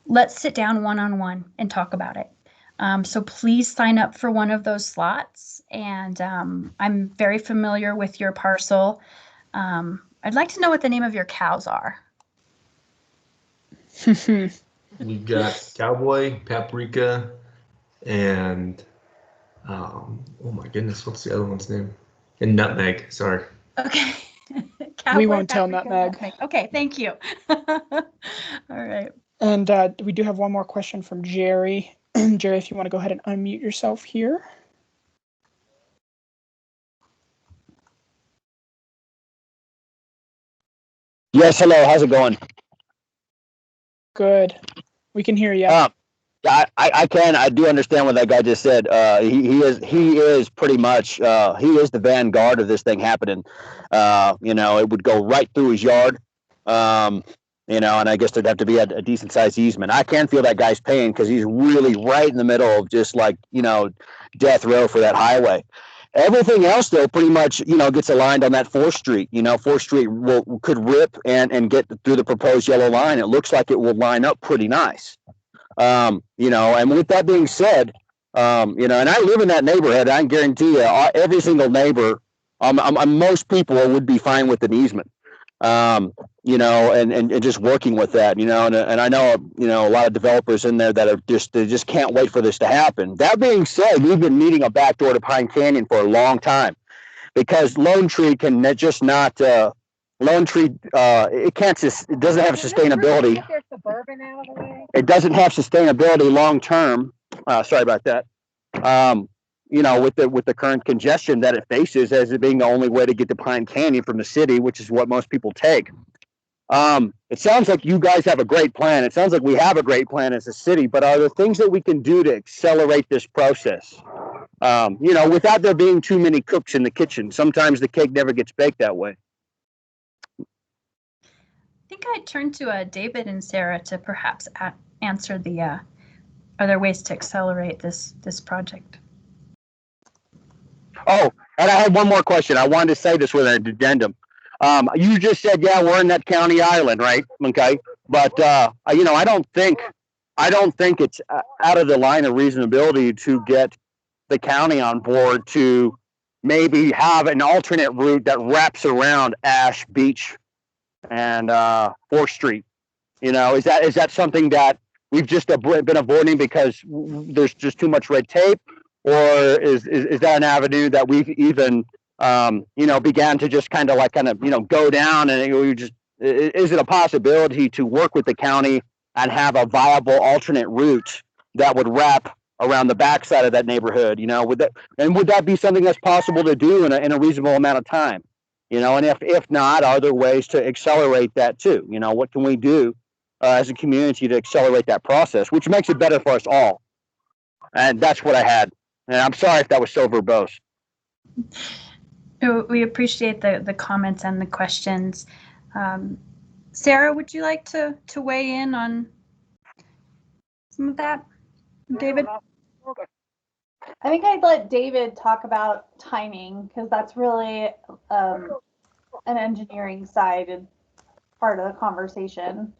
Let's sit down one-on-one and talk about it. So please sign up for one of those slots. And I'm very familiar with your parcel. I'd like to know what the name of your cows are. We've got Cowboy, Paprika, and oh my goodness, what's the other one's name? And Nutmeg, sorry. Okay. We won't tell Nutmeg. Okay, thank you. All right. And we do have one more question from Jerry. Jerry, if you want to go ahead and unmute yourself here. Yes, hello. How's it going? Good. We can hear you. I can. I do understand what that guy just said. He is pretty much he is the vanguard of this thing happening. It would go right through his yard. And I guess there'd have to be a decent sized easement. I can feel that guy's pain because he's really right in the middle of just like, death row for that highway. Everything else, though, pretty much, gets aligned on that 4th Street. 4th Street could rip and get through the proposed yellow line. It looks like it will line up pretty nice. And with that being said, and I live in that neighborhood. I can guarantee you every single neighbor Most people would be fine with an easement. And just working with that, and I know, a lot of developers in there that they just can't wait for this to happen. That being said, we've been needing a back door to Pine Canyon for a long time because Lone Tree can just not, Lone Tree, it doesn't have sustainability. Get their Suburban out of the way. It doesn't have sustainability long term. Sorry about that. With the current congestion that it faces as it being the only way to get to Pine Canyon from the city, which is what most people take. It sounds like you guys have a great plan. It sounds like we have a great plan as a city, but are there things that we can do to accelerate this process? Without there being too many cooks in the kitchen. Sometimes the cake never gets baked that way. I think I'd turn to David and Sara to perhaps answer are there ways to accelerate this project? Oh, and I had one more question. I wanted to say this with an addendum. You just said, yeah, we're in that county island, right? Okay. But, I don't think it's out of the line of reasonability to get the county on board to maybe have an alternate route that wraps around Ash Beach and 4th Street. Is that something that we've just been avoiding because there's just too much red tape? Or is that an avenue that we've even, began to just kind of go down, and is it a possibility to work with the county and have a viable alternate route that would wrap around the backside of that neighborhood? Would that be something that's possible to do in a reasonable amount of time? And if not, are there ways to accelerate that too? What can we do as a community to accelerate that process, which makes it better for us all? And that's what I had. And I'm sorry if that was so verbose. We appreciate the comments and the questions. Sara, would you like to weigh in on some of that? David? I think I'd let David talk about timing because that's really an engineering side and part of the conversation.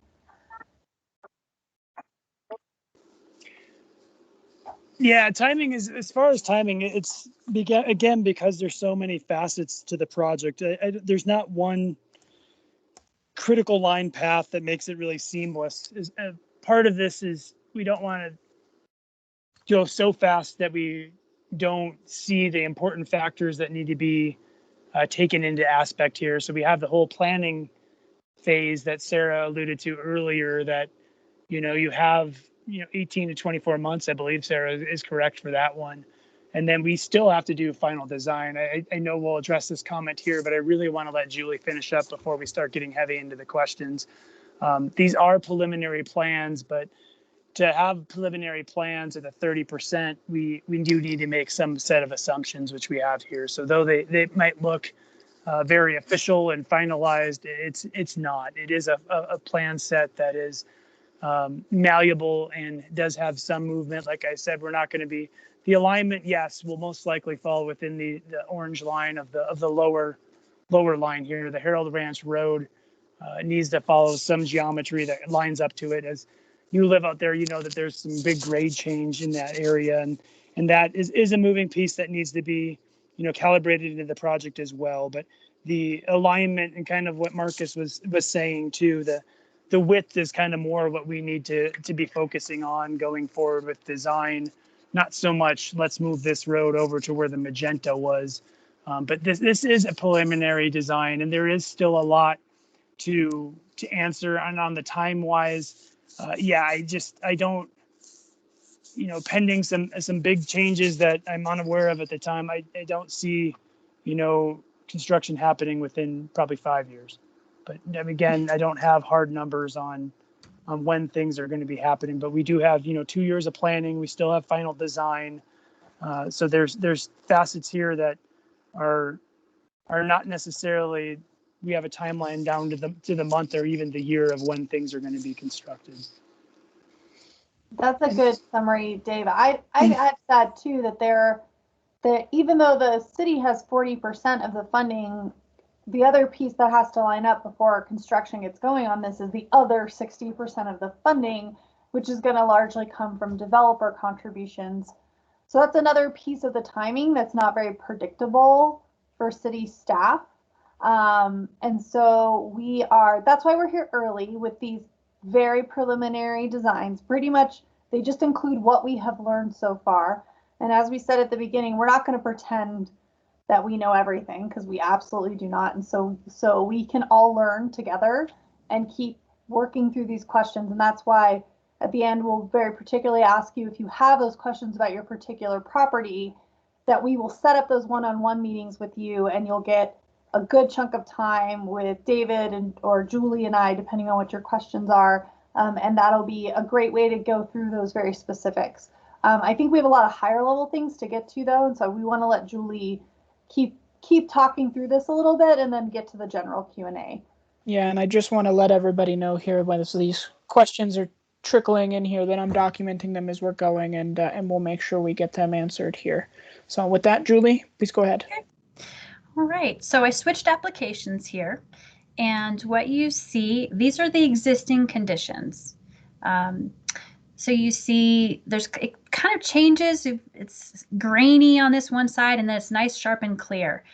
Yeah, timing is, as far as timing, it's again because there's so many facets to the project. There's not one critical line path that makes it really seamless. Part of this is we don't want to go so fast that we don't see the important factors that need to be taken into aspect here. So we have the whole planning phase that Sara alluded to earlier that, you have 18 to 24 months, I believe Sara is correct for that one. And then we still have to do final design. I know we'll address this comment here, but I really want to let Julie finish up before we start getting heavy into the questions. These are preliminary plans, but to have preliminary plans at the 30%, we do need to make some set of assumptions, which we have here. So though they might look very official and finalized, it's not. It is a plan set that is malleable and does have some movement. Like I said, we're not going to be the alignment. Yes, will most likely fall within the orange line of the lower line here. The Harold Ranch Road needs to follow some geometry that lines up to it. As you live out there, you know that there's some big grade change in that area, and that is a moving piece that needs to be calibrated into the project as well. But the alignment and kind of what Marcus was saying too, the width is kind of more what we need to be focusing on going forward with design. Not so much let's move this road over to where the magenta was, but this is a preliminary design, and there is still a lot to answer. And on the time wise, I don't, pending some big changes that I'm unaware of at the time, I don't see, construction happening within probably 5 years. But again, I don't have hard numbers on when things are going to be happening, but we do have 2 years of planning. We still have final design, so there's facets here that are not necessarily. We have a timeline down to the month or even the year of when things are going to be constructed. That's a good summary, Dave. I'd add to that too that even though the city has 40% of the funding, the other piece that has to line up before construction gets going on this is the other 60% of the funding, which is going to largely come from developer contributions. So that's another piece of the timing that's not very predictable for city staff. And so that's why we're here early with these very preliminary designs. Pretty much they just include what we have learned so far. And as we said at the beginning, we're not going to pretend that we know everything, because we absolutely do not. And so we can all learn together and keep working through these questions. And that's why at the end, we'll very particularly ask you, if you have those questions about your particular property, that we will set up those one-on-one meetings with you, and you'll get a good chunk of time with David or Julie and I, depending on what your questions are. And that'll be a great way to go through those very specifics. I think we have a lot of higher level things to get to, though, and so we want to let Julie keep talking through this a little bit and then get to the general Q&A. Yeah, and I just want to let everybody know here, when these questions are trickling in here, that I'm documenting them as we're going, and we'll make sure we get them answered here. So with that, Julie, please go ahead. Okay. All right, so I switched applications here, and what you see, these are the existing conditions. So you see it kind of changes. It's grainy on this one side, and then it's nice, sharp, and clear.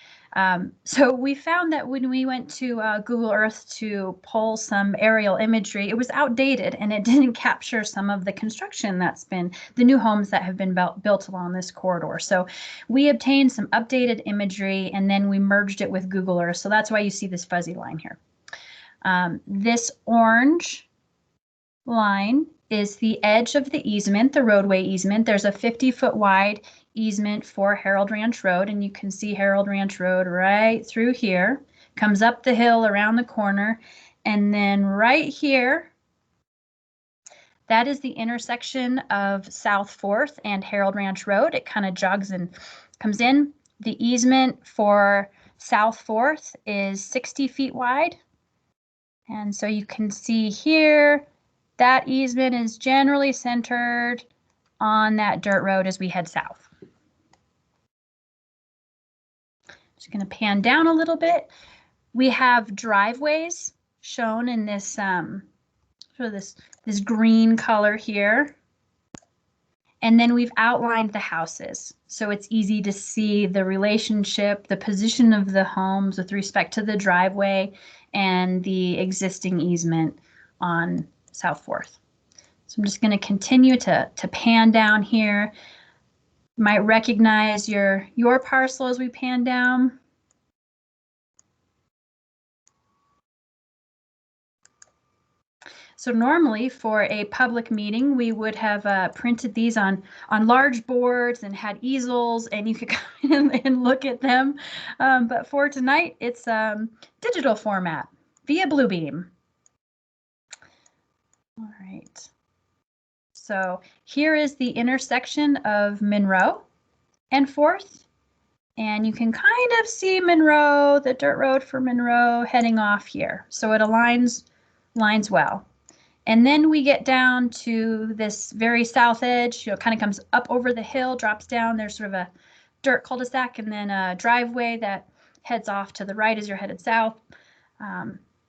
So we found that when we went to Google Earth to pull some aerial imagery, it was outdated, and it didn't capture some of the construction the new homes that have been built along this corridor. So we obtained some updated imagery, and then we merged it with Google Earth. So that's why you see this fuzzy line here. This orange line is the edge of the easement, the roadway easement. There's a 50-foot wide easement for Harold Ranch Road, and you can see Harold Ranch Road right through here, comes up the hill around the corner, and then right here, that is the intersection of South 4th and Harold Ranch Road. It kind of jogs and comes in. The easement for South 4th is 60 feet wide, and so you can see here, that easement is generally centered on that dirt road as we head south. Just going to pan down a little bit. We have driveways shown in this sort of this green color here. And then we've outlined the houses, so it's easy to see the relationship, the position of the homes with respect to the driveway and the existing easement on South 4th. So I'm just going to continue to pan down here. You might recognize your parcel as we pan down. So normally for a public meeting, we would have printed these on large boards and had easels, and you could come in and look at them. But for tonight, it's digital format via Bluebeam. All right. So here is the intersection of Monroe and 4th. And you can kind of see Monroe, the dirt road for Monroe, heading off here. So it lines well. And then we get down to this very south edge, kind of comes up over the hill, drops down. There's sort of a dirt cul-de-sac and then a driveway that heads off to the right as you're headed south.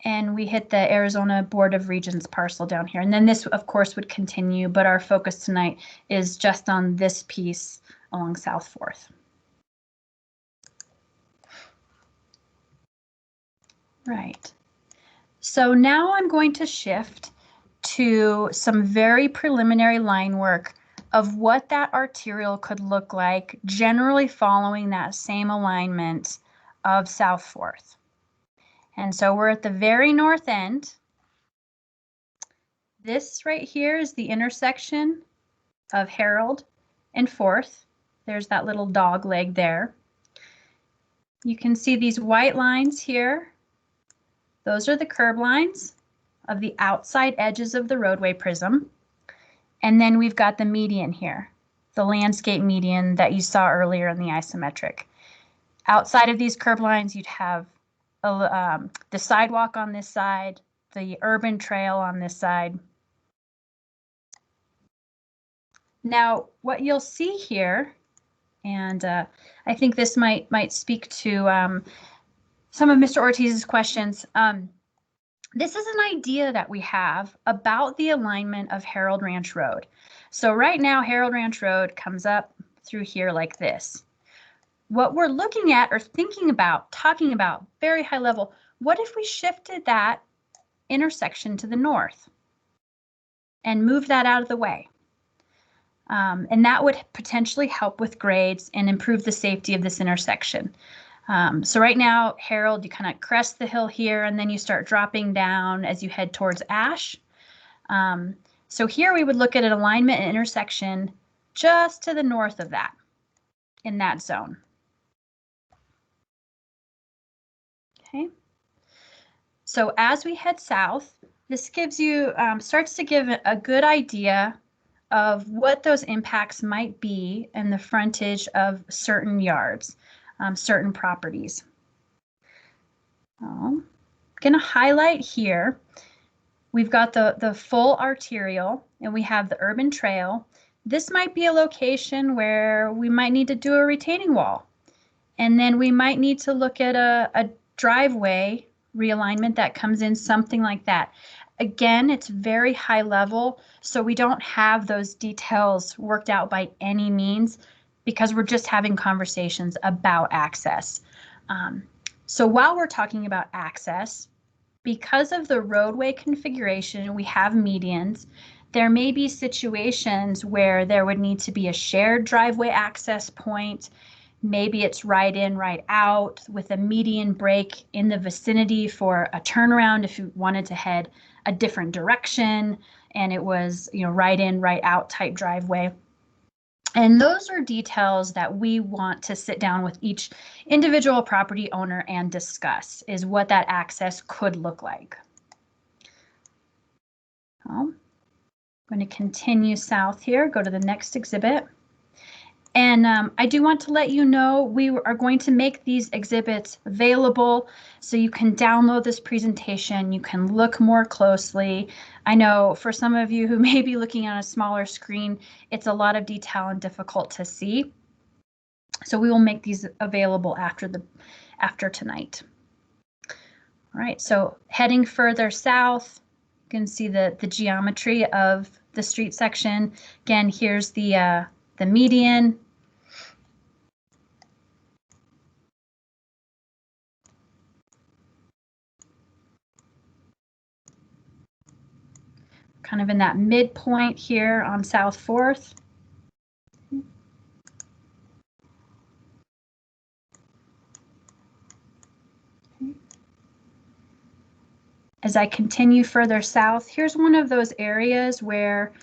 And we hit the Arizona Board of Regents parcel down here. And then this, of course, would continue, but our focus tonight is just on this piece along South 4th. Right. So now I'm going to shift to some very preliminary line work of what that arterial could look like, generally following that same alignment of South 4th. And so we're at the very north end. This right here is the intersection of Harold and 4th. There's that little dog leg there. You can see these white lines here. Those are the curb lines of the outside edges of the roadway prism. And then we've got the median here, the landscape median that you saw earlier in the isometric. Outside of these curb lines, you'd have the sidewalk on this side, the urban trail on this side. Now, what you'll see here, and I think this might speak to some of Mr. Ortiz's questions. This is an idea that we have about the alignment of Harold Ranch Road. So right now, Harold Ranch Road comes up through here like this. what we're looking at or thinking about, talking about, very high level, what if we shifted that intersection to the north and moved that out of the way? And that would potentially help with grades and improve the safety of this intersection. So right now, Harold, you kind of crest the hill here, and then you start dropping down as you head towards Ash. So here we would look at an alignment and intersection just to the north of that, in that zone. Okay. So as we head south, this gives you, starts to give a good idea of what those impacts might be in the frontage of certain yards, certain properties. I'm going to highlight here, we've got the full arterial and we have the urban trail. This might be a location where we might need to do a retaining wall. And then we might need to look at a driveway realignment that comes in, something like that. Again, it's very high level, so we don't have those details worked out by any means because we're just having conversations about access. So while we're talking about access, because of the roadway configuration, we have medians. There may be situations where there would need to be a shared driveway access point. Maybe it's right in, right out with a median break in the vicinity for a turnaround if you wanted to head a different direction and it was, you know, right in, right out type driveway. And those are details that we want to sit down with each individual property owner and discuss, is what that access could look like. I'm going to continue south here, go to the next exhibit. And I do want to let you know we are going to make these exhibits available so you can download this presentation, you can look more closely. I know for some of you who may be looking on a smaller screen, it's a lot of detail and difficult to see. So we will make these available after tonight. All right, so heading further south, you can see the geometry of the street section. Again, here's the median. Kind of in that midpoint here on South 4th. As I continue further south, here's one of those areas where,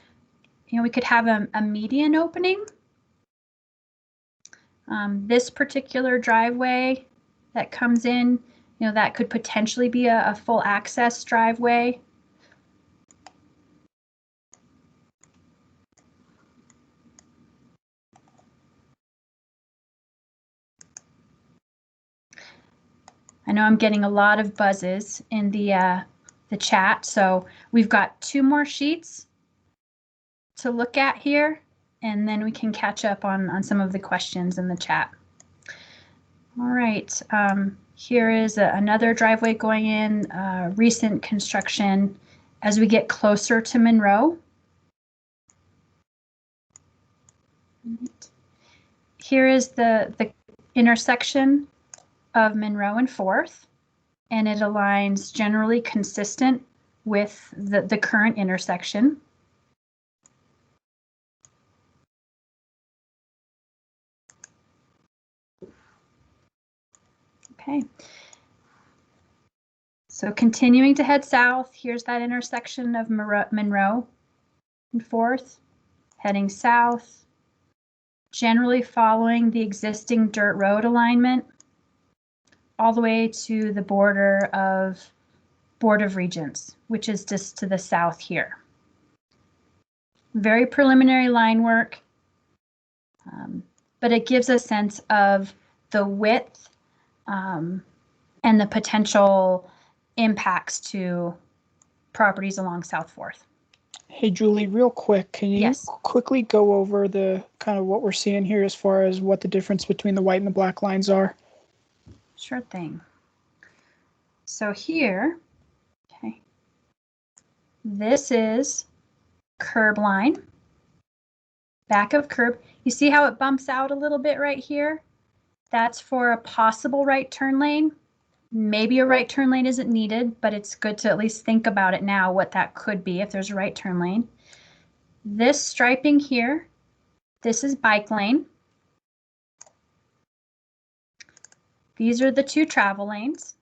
you know, we could have a median opening. This particular driveway that comes in, you know, that could potentially be a full access driveway. I know I'm getting a lot of buzzes in the chat, so we've got 2 more sheets to look at here, and then we can catch up on some of the questions in the chat. All right, here is another driveway going in, recent construction as we get closer to Monroe. Here is the intersection of Monroe and 4th, and it aligns generally consistent with the current intersection. Okay. So continuing to head south, here's that intersection of Monroe and 4th, heading south, generally following the existing dirt road alignment, all the way to the border of Board of Regents, which is just to the south here. Very preliminary line work, but it gives a sense of the width and the potential impacts to properties along South 4th. Hey, Julie, real quick, can you quickly go over the kind of what we're seeing here as far as what the difference between the white and the black lines are? Sure thing. So here, okay, this is curb line, back of curb. You see how it bumps out a little bit right here? That's for a possible right turn lane. Maybe a right turn lane isn't needed, but it's good to at least think about it now, what that could be if there's a right turn lane. This striping here, this is bike lane. These are the 2 travel lanes.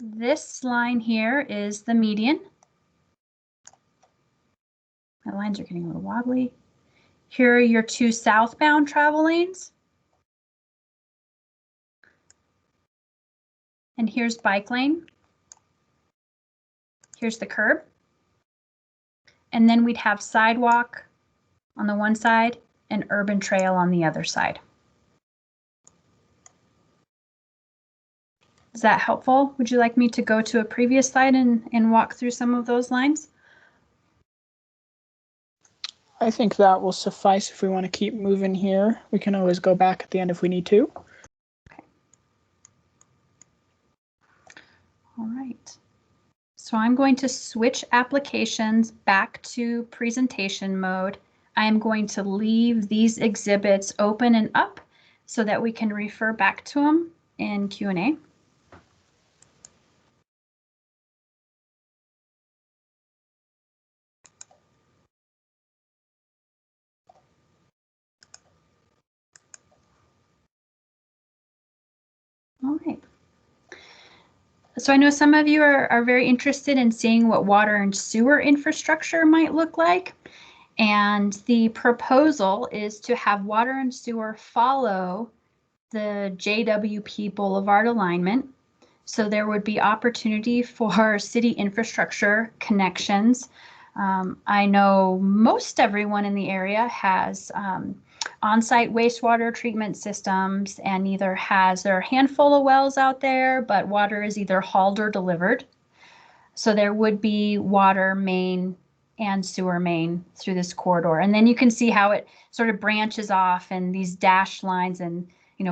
This line here is the median. My lines are getting a little wobbly. Here are your 2 southbound travel lanes. And here's bike lane. Here's the curb. And then we'd have sidewalk on the one side and urban trail on the other side. Is that helpful? Would you like me to go to a previous slide and walk through some of those lines? I think that will suffice if we want to keep moving here. We can always go back at the end if we need to. Okay. All right. So I'm going to switch applications back to presentation mode. I am going to leave these exhibits open and up so that we can refer back to them in Q&A. All right. So I know some of you are very interested in seeing what water and sewer infrastructure might look like. And the proposal is to have water and sewer follow the JWP Boulevard alignment. So there would be opportunity for city infrastructure connections. I know most everyone in the area has on-site wastewater treatment systems and there are a handful of wells out there, but water is either hauled or delivered. So there would be water main and sewer main through this corridor. And then you can see how it sort of branches off and these dashed lines and,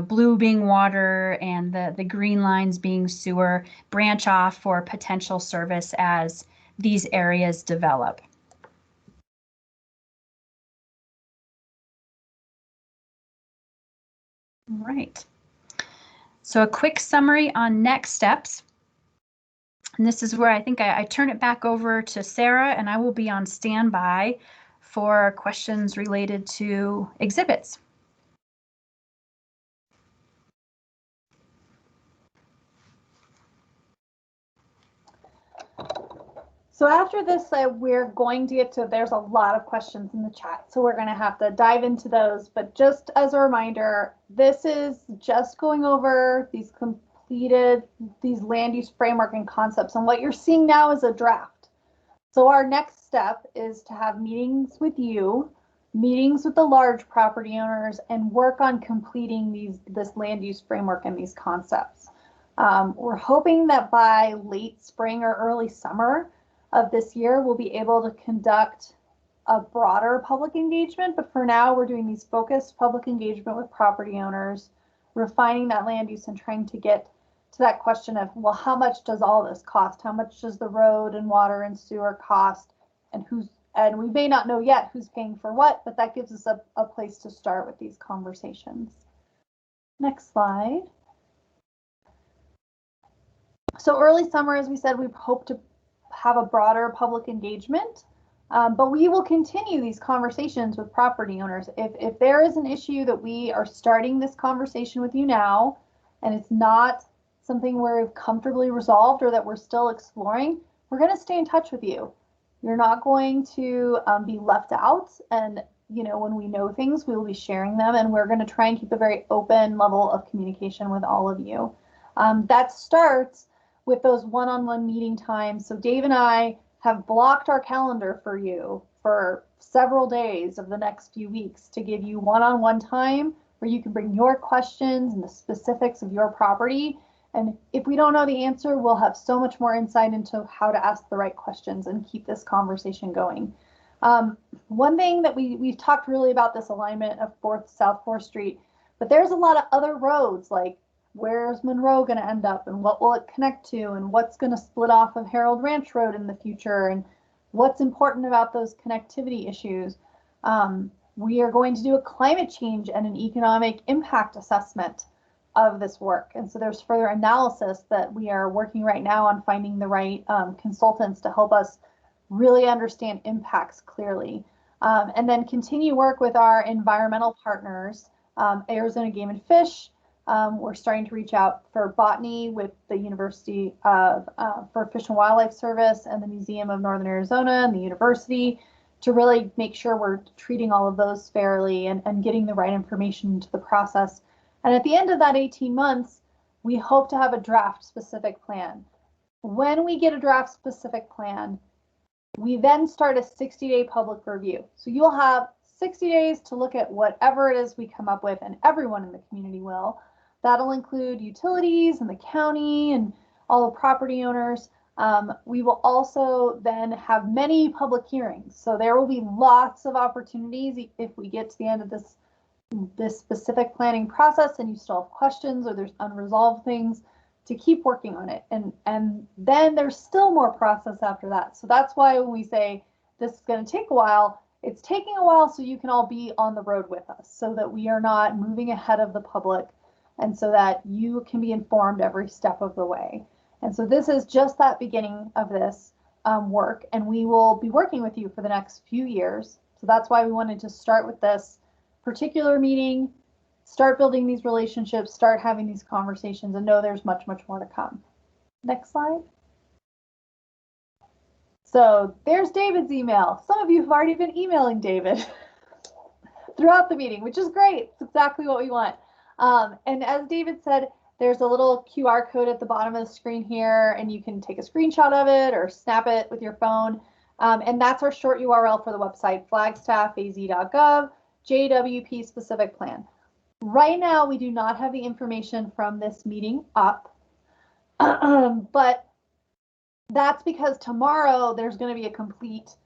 blue being water and the green lines being sewer branch off for potential service as these areas develop. All right. So a quick summary on next steps. And this is where I think I turn it back over to Sara, and I will be on standby for questions related to exhibits. So after this, we're going to get to, there's a lot of questions in the chat, so we're going to have to dive into those. But just as a reminder, this is just going over these land use framework and concepts. And what you're seeing now is a draft. So our next step is to have meetings with you, meetings with the large property owners, and work on completing this land use framework and these concepts. We're hoping that by late spring or early summer of this year, we'll be able to conduct a broader public engagement. But for now, we're doing these focused public engagement with property owners, refining that land use and trying to get to that question of, well, how much does all this cost? How much does the road and water and sewer cost? And we may not know yet who's paying for what, but that gives us a place to start with these conversations. Next slide. So early summer, as we said, we hope to have a broader public engagement, but we will continue these conversations with property owners. If there is an issue that we are starting this conversation with you now, and it's not something we've comfortably resolved or that we're still exploring, we're going to stay in touch with you. You're not going to be left out. And, when we know things, we will be sharing them, and we're going to try and keep a very open level of communication with all of you. That starts with those one-on-one meeting times. So Dave and I have blocked our calendar for you for several days of the next few weeks to give you one-on-one time where you can bring your questions and the specifics of your property. And if we don't know the answer, we'll have so much more insight into how to ask the right questions and keep this conversation going. One thing that we've talked really about this alignment of South 4th Street, but there's a lot of other roads, like where's Monroe going to end up and what will it connect to and what's going to split off of Harold Ranch Road in the future and what's important about those connectivity issues. We are going to do a climate change and an economic impact assessment of this work. And so there's further analysis that we are working right now on finding the right consultants to help us really understand impacts clearly. And then continue work with our environmental partners, Arizona Game and Fish. We're starting to reach out for botany with the University of, for Fish and Wildlife Service and the Museum of Northern Arizona and the university to really make sure we're treating all of those fairly and getting the right information into the process. And at the end of that 18 months, we hope to have a draft specific plan. When we get a draft specific plan, we then start a 60-day public review. So you'll have 60 days to look at whatever it is we come up with, and everyone in the community will. That'll include utilities and the county and all the property owners. We will also then have many public hearings. So there will be lots of opportunities if we get to the end of this specific planning process and you still have questions or there's unresolved things, to keep working on it. And then there's still more process after that. So that's why when we say this is going to take a while, it's taking a while so you can all be on the road with us, so that we are not moving ahead of the public and so that you can be informed every step of the way. And so this is just that beginning of this work, and we will be working with you for the next few years. So that's why we wanted to start with this particular meeting, start building these relationships, start having these conversations, and know there's much, much more to come. Next slide. So there's David's email. Some of you have already been emailing David throughout the meeting, which is great. It's exactly what we want. And as David said, there's a little QR code at the bottom of the screen here, and you can take a screenshot of it or snap it with your phone. And that's our short URL for the website, flagstaffaz.gov, JWP specific plan. Right now, we do not have the information from this meeting up, but that's because tomorrow there's going to be a complete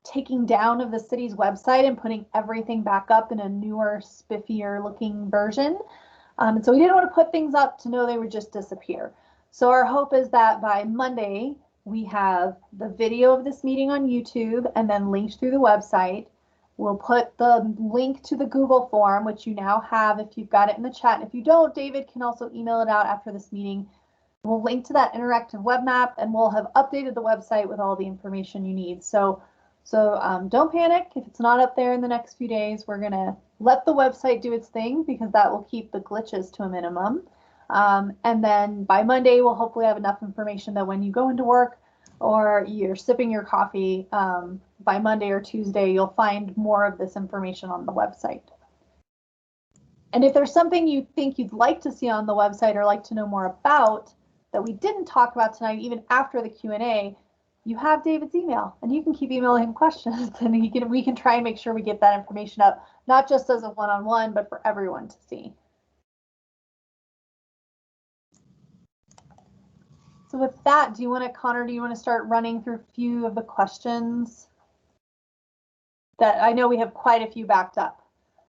taking down of the city's website and putting everything back up in a newer, spiffier looking version. And so we didn't want to put things up to know they would just disappear. So our hope is that by Monday, we have the video of this meeting on YouTube and then linked through the website. We'll put the link to the Google form, which you now have if you've got it in the chat. And if you don't, David can also email it out after this meeting. We'll link to that interactive web map, and we'll have updated the website with all the information you need. So don't panic if it's not up there in the next few days. We're going to let the website do its thing because that will keep the glitches to a minimum. And then by Monday, we'll hopefully have enough information that when you go into work or you're sipping your coffee, by Monday or Tuesday, you'll find more of this information on the website. And if there's something you think you'd like to see on the website or like to know more about that we didn't talk about tonight, even after the Q&A, you have David's email and you can keep emailing him questions and we can try and make sure we get that information up, not just as a one-on-one, but for everyone to see. So with that, Connor, do you want to start running through a few of the questions? That I know we have quite a few backed up.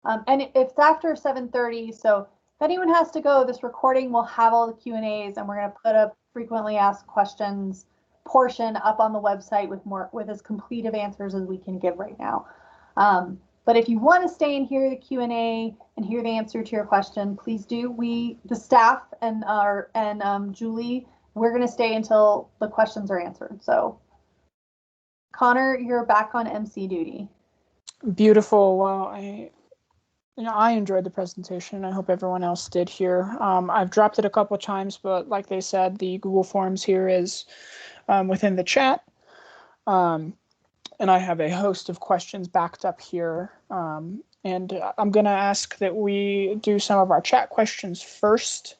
And it's after 7:30, so if anyone has to go, this recording will have all the Q&As, and we're going to put a frequently asked questions portion up on the website with as complete of answers as we can give right now. But if you want to stay and hear the Q&A and hear the answer to your question, please do. The staff and Julie, we're going to stay until the questions are answered. So Connor, you're back on MC duty. Beautiful. Well, I enjoyed the presentation. I hope everyone else did here. I've dropped it a couple of times, but like they said, the Google Forms here is within the chat. And I have a host of questions backed up here. And I'm going to ask that we do some of our chat questions first.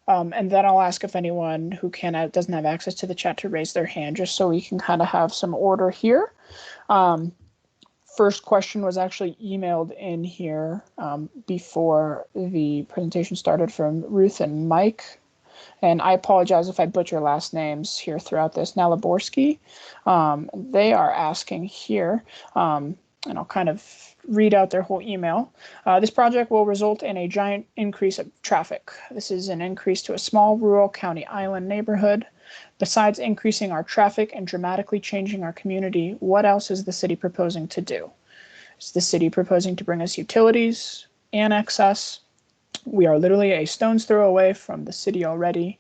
And then I'll ask if anyone who doesn't have access to the chat to raise their hand, just so we can kind of have some order here. First question was actually emailed in here before the presentation started from Ruth and Mike. And I apologize if I butcher last names here throughout this. Nalaborsky. They are asking here, and I'll kind of read out their whole email. This project will result in a giant increase of traffic. This is an increase to a small rural county island neighborhood. Besides increasing our traffic and dramatically changing our community, what else is the city proposing to do? Is the city proposing to bring us utilities and access? We are literally a stone's throw away from the city already.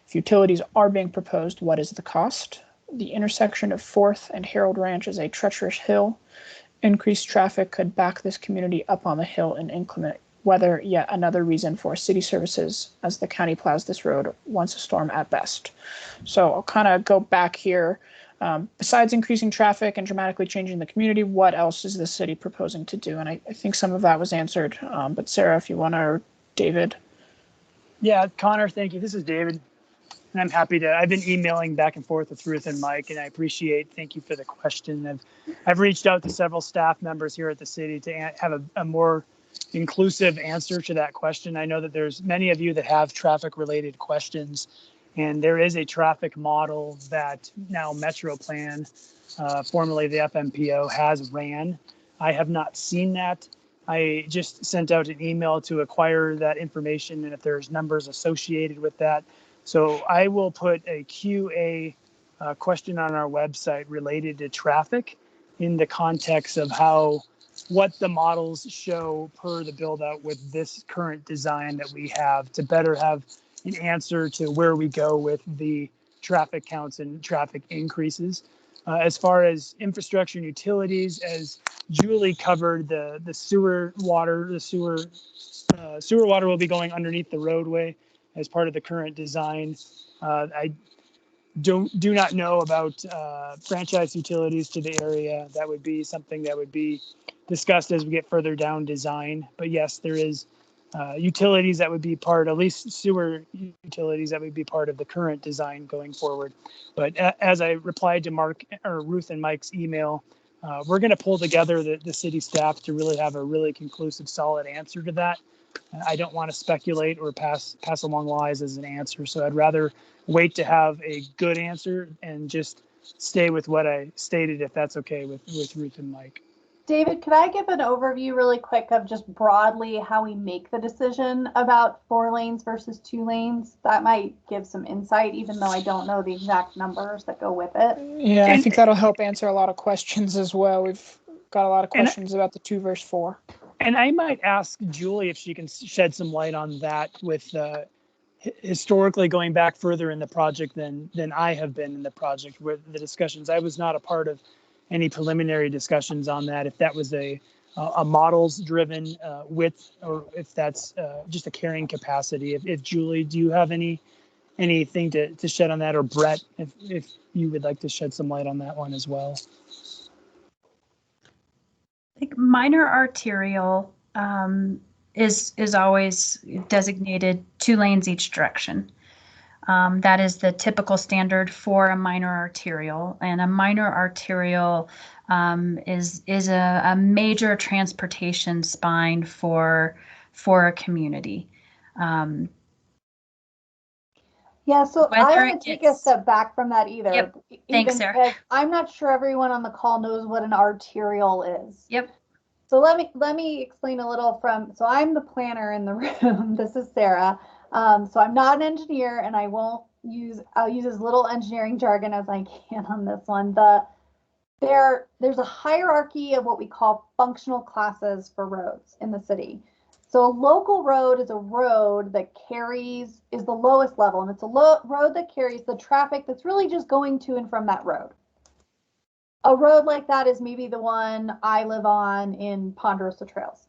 If utilities are being proposed, what is the cost? The intersection of 4th and Harold Ranch is a treacherous hill. Increased traffic could back this community up on the hill in inclement weather, yet another reason for city services as the county plows this road once a storm at best. So I'll kind of go back here. Besides increasing traffic and dramatically changing the community, what else is the city proposing to do? And I think some of that was answered. But Sarah, if you want to, or David. Yeah, Connor, thank you. This is David. And I'm happy to, I've been emailing back and forth with Ruth and Mike, and I thank you for the question. I've reached out to several staff members here at the city to have a more inclusive answer to that question. I know that there's many of you that have traffic related questions, and there is a traffic model that now Metro Plan, formerly the FMPO, has ran. I have not seen that. I just sent out an email to acquire that information, and if there's numbers associated with that. So I will put a QA question on our website related to traffic in the context of what the models show per the build out with this current design that we have, to better have an answer to where we go with the traffic counts and traffic increases. As far as infrastructure and utilities, as Julie covered, the sewer water will be going underneath the roadway as part of the current design. I do not know about franchise utilities to the area. That would be something that would be discussed as we get further down design. But yes, there is utilities that would be part, at least sewer utilities that would be part of the current design going forward. But as I replied to Ruth and Mike's email, we're going to pull together the city staff to really have a really conclusive, solid answer to that. I don't want to speculate or pass along lies as an answer. So I'd rather wait to have a good answer and just stay with what I stated, if that's okay with Ruth and Mike. David, could I give an overview really quick of just broadly how we make the decision about 4 lanes versus 2 lanes? That might give some insight, even though I don't know the exact numbers that go with it. Yeah, I think that'll help answer a lot of questions as well. We've got a lot of questions about the 2 versus 4. And I might ask Julie if she can shed some light on that, with historically going back further in the project than I have been in the project, where the discussions, I was not a part of any preliminary discussions on that, if that was a models driven width, or if that's just a carrying capacity. If Julie, do you have anything to shed on that, or Brett, if you would like to shed some light on that one as well? I think minor arterial is always designated 2 lanes each direction. That is the typical standard for a minor arterial, and a minor arterial is a major transportation spine for a community. Yeah, so I want to take a step back from that either. Yep. Thanks, Sarah. I'm not sure everyone on the call knows what an arterial is. Yep. So let me explain a little so I'm the planner in the room. This is Sarah. So I'm not an engineer, and I'll use as little engineering jargon as I can on this one. There's a hierarchy of what we call functional classes for roads in the city. So a local road is a road that is the lowest level, and it's a road that carries the traffic that's really just going to and from that road. A road like that is maybe the one I live on in Ponderosa Trails.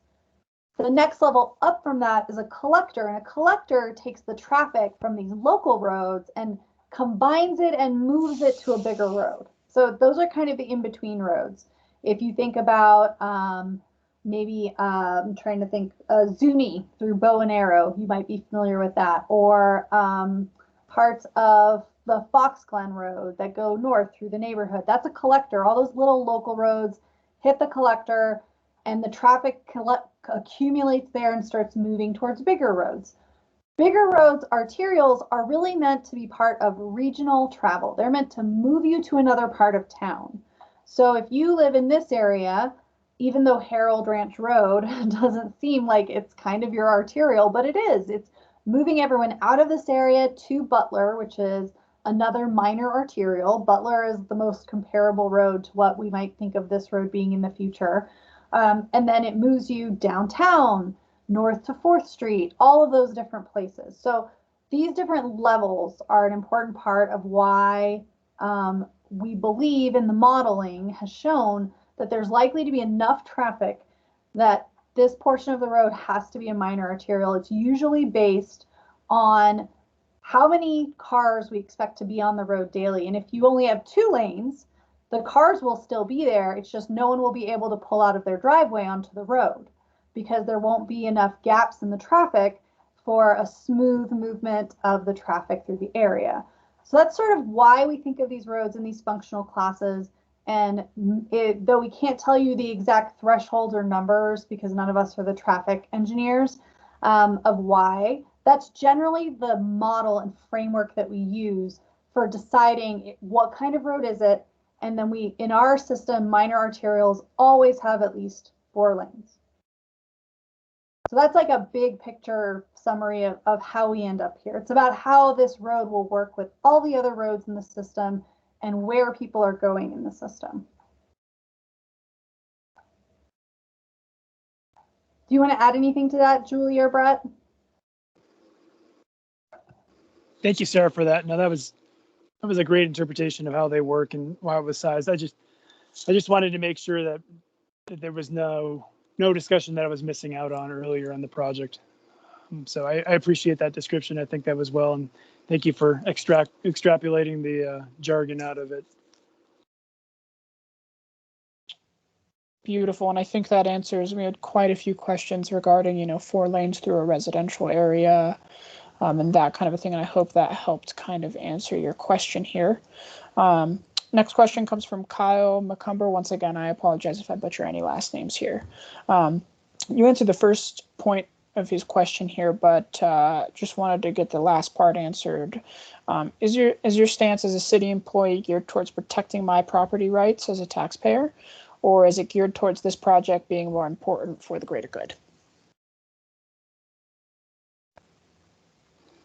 The next level up from that is a collector, and a collector takes the traffic from these local roads and combines it and moves it to a bigger road. So those are kind of the in-between roads. If you think about maybe I'm trying to think, Zuni through Bow and Arrow, you might be familiar with that, or parts of the Fox Glen Road that go north through the neighborhood. That's a collector. All those little local roads hit the collector, and the traffic accumulates there and starts moving towards bigger roads. Bigger roads, arterials, are really meant to be part of regional travel. They're meant to move you to another part of town. So if you live in this area, even though Harold Ranch Road doesn't seem like it's kind of your arterial, but it is. It's moving everyone out of this area to Butler, which is another minor arterial. Butler is the most comparable road to what we might think of this road being in the future. And then it moves you downtown, north to 4th Street, all of those different places. So these different levels are an important part of why we believe in the modeling has shown that there's likely to be enough traffic that this portion of the road has to be a minor arterial. It's usually based on how many cars we expect to be on the road daily. And if you only have 2 lanes, the cars will still be there. It's just no one will be able to pull out of their driveway onto the road because there won't be enough gaps in the traffic for a smooth movement of the traffic through the area. So that's sort of why we think of these roads in these functional classes. And though we can't tell you the exact thresholds or numbers because none of us are the traffic engineers of why, that's generally the model and framework that we use for deciding what kind of road is it. And then we, in our system, minor arterials always have at least 4 lanes. So that's like a big picture summary of how we end up here. It's about how this road will work with all the other roads in the system and where people are going in the system. Do you want to add anything to that, Julie or Brett? Thank you, Sarah, for that. No, that was a great interpretation of how they work and why it was sized. I just wanted to make sure that there was no discussion that I was missing out on earlier on the project. So I appreciate that description. I think that was well, and thank you for extrapolating the jargon out of it. Beautiful, and I think that answers. We had quite a few questions regarding 4 lanes through a residential area, and that kind of a thing. And I hope that helped kind of answer your question here. Next question comes from Kyle McCumber. Once again, I apologize if I butcher any last names here. You answered the first point of his question here, but just wanted to get the last part answered. Is your stance as a city employee geared towards protecting my property rights as a taxpayer, or is it geared towards this project being more important for the greater good?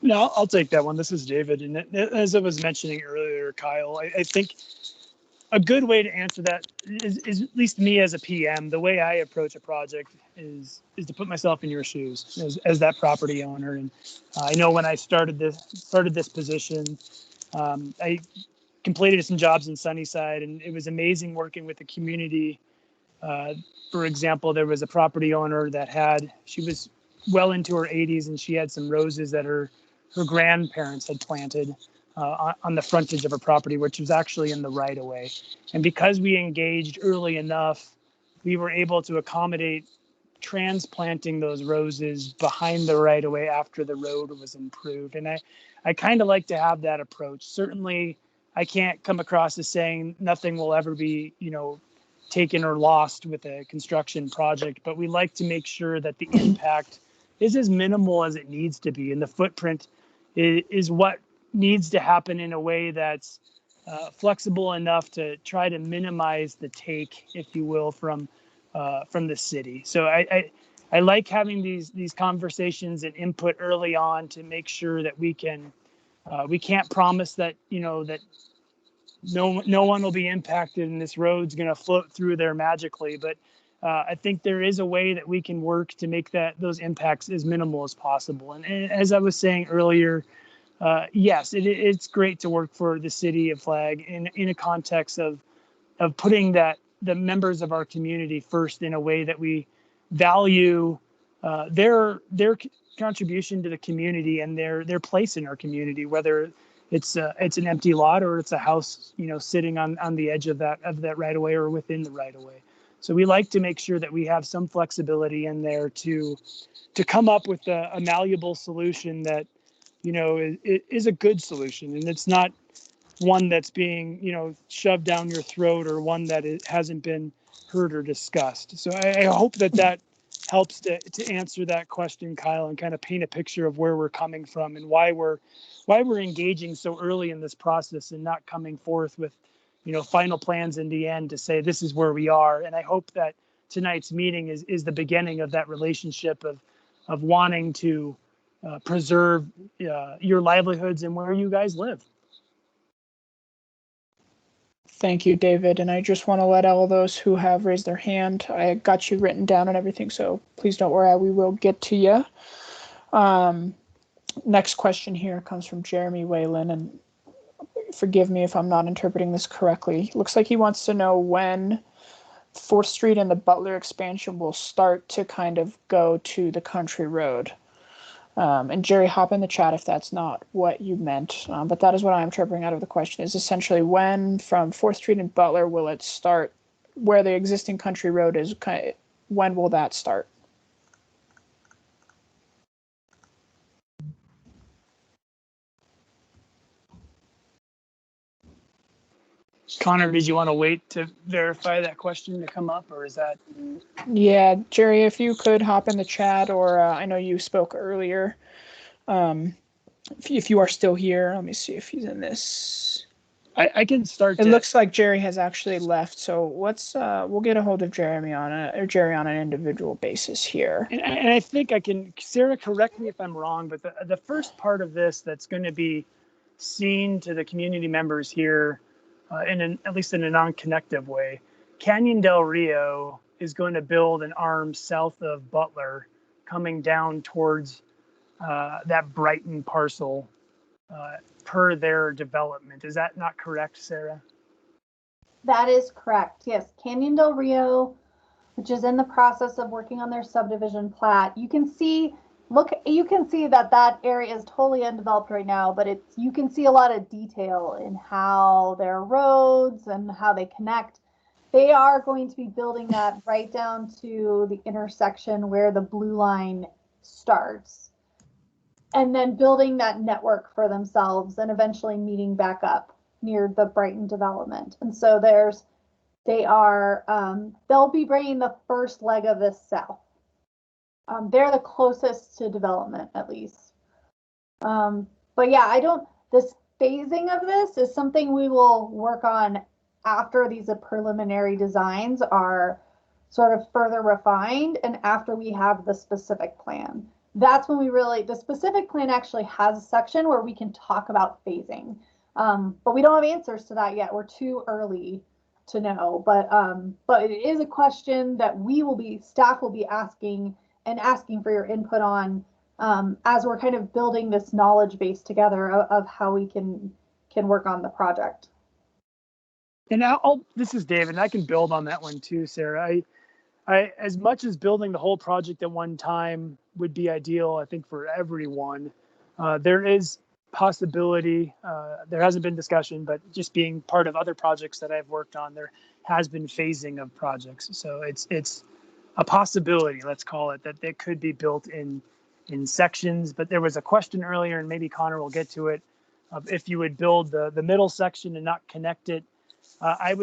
No, I'll take that one. This is David. And as I was mentioning earlier, Kyle, I think a good way to answer that is at least me as a PM, the way I approach a project is to put myself in your shoes as that property owner. And I know when I started this position, I completed some jobs in Sunnyside, and it was amazing working with the community. For example, there was a property owner she was well into her 80s, and she had some roses that her grandparents had planted on the frontage of her property, which was actually in the right of way. And because we engaged early enough, we were able to accommodate transplanting those roses behind the right of way after the road was improved. And I kind of like to have that approach. Certainly, I can't come across as saying nothing will ever be, taken or lost with a construction project, but we like to make sure that the impact is as minimal as it needs to be. And the footprint is what needs to happen in a way that's flexible enough to try to minimize the take, if you will, from the city. So I like having these conversations and input early on to make sure that we can't promise that that no one will be impacted and this road's going to float through there magically. But I think there is a way that we can work to make those impacts as minimal as possible. And as I was saying earlier, yes, it's great to work for the city of Flag in a context of putting the members of our community first in a way that we value their contribution to the community and their place in our community, whether it's an empty lot or it's a house sitting on the edge of that right of way or within the right of way. So we like to make sure that we have some flexibility in there to come up with a malleable solution that is a good solution, and it's not one that's being shoved down your throat or one that hasn't been heard or discussed. So I hope that helps to answer that question, Kyle, and kind of paint a picture of where we're coming from and why we're engaging so early in this process and not coming forth with final plans in the end to say this is where we are. And I hope that tonight's meeting is the beginning of that relationship of wanting to preserve your livelihoods and where you guys live. Thank you, David. And I just want to let all those who have raised their hand, I got you written down and everything, so please don't worry, we will get to you. Next question here comes from Jeremy Whalen, and forgive me if I'm not interpreting this correctly. Looks like he wants to know when 4th Street and the Butler expansion will start to kind of go to the country road. And Jerry, hop in the chat if that's not what you meant. But that is what I'm interpreting out of the question, is essentially when from 4th Street and Butler will it start, where the existing country road is, when will that start? Connor, did you want to wait to verify that question to come up, or is that? Yeah, Jerry, if you could hop in the chat, or I know you spoke earlier. If you are still here, let me see if he's in this. I can start. It looks like Jerry has actually left, so let's we'll get a hold of Jerry on an individual basis here. And I think I can. Sara, correct me if I'm wrong, but the first part of this that's going to be seen to the community members here, at least in a non-connective way, Canyon del Rio is going to build an arm south of Butler, coming down towards that Brighton parcel per their development. Is that not correct, Sara? That is correct. Yes, Canyon del Rio, which is in the process of working on their subdivision plat. You can see that area is totally undeveloped right now, but you can see a lot of detail in how their roads and how they connect. They are going to be building that right down to the intersection where the blue line starts, and then building that network for themselves and eventually meeting back up near the Brighton development. And so they'll be bringing the first leg of this south. They're the closest to development, at least. But yeah, this phasing of this is something we will work on after these preliminary designs are sort of further refined and after we have the specific plan. That's when the specific plan actually has a section where we can talk about phasing. But we don't have answers to that yet. We're too early to know. But it is a question that staff will be asking for your input on as we're kind of building this knowledge base together of how we can work on the project. And this is David, and I can build on that one too, Sara. I as much as building the whole project at one time would be ideal, I think, for everyone, there is possibility, there hasn't been discussion, but just being part of other projects that I've worked on, there has been phasing of projects. So it's a possibility, let's call it, that they could be built in sections. But there was a question earlier, and maybe Connor will get to it, of if you would build the middle section and not connect it. I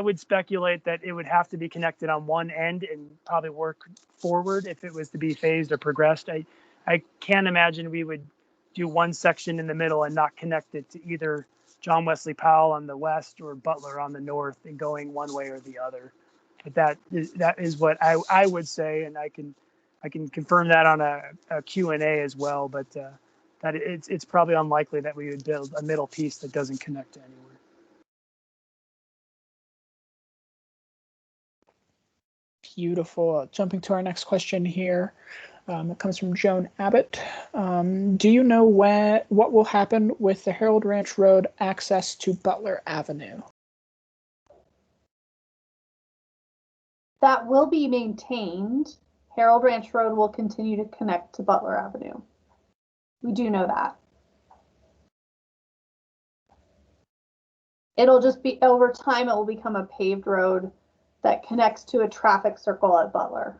would speculate that it would have to be connected on one end and probably work forward if it was to be phased or progressed. I can't imagine we would do one section in the middle and not connect it to either John Wesley Powell on the west or Butler on the north and going one way or the other. But that is what I would say, and I can confirm that on a Q&A as well. But that it's probably unlikely that we would build a middle piece that doesn't connect to anywhere. Beautiful. Jumping to our next question here. It comes from Joan Abbott. Do you know what will happen with the Harold Ranch Road access to Butler Avenue? That will be maintained. Harold Ranch Road will continue to connect to Butler Avenue. We do know that. It'll just be, over time, it will become a paved road that connects to a traffic circle at Butler.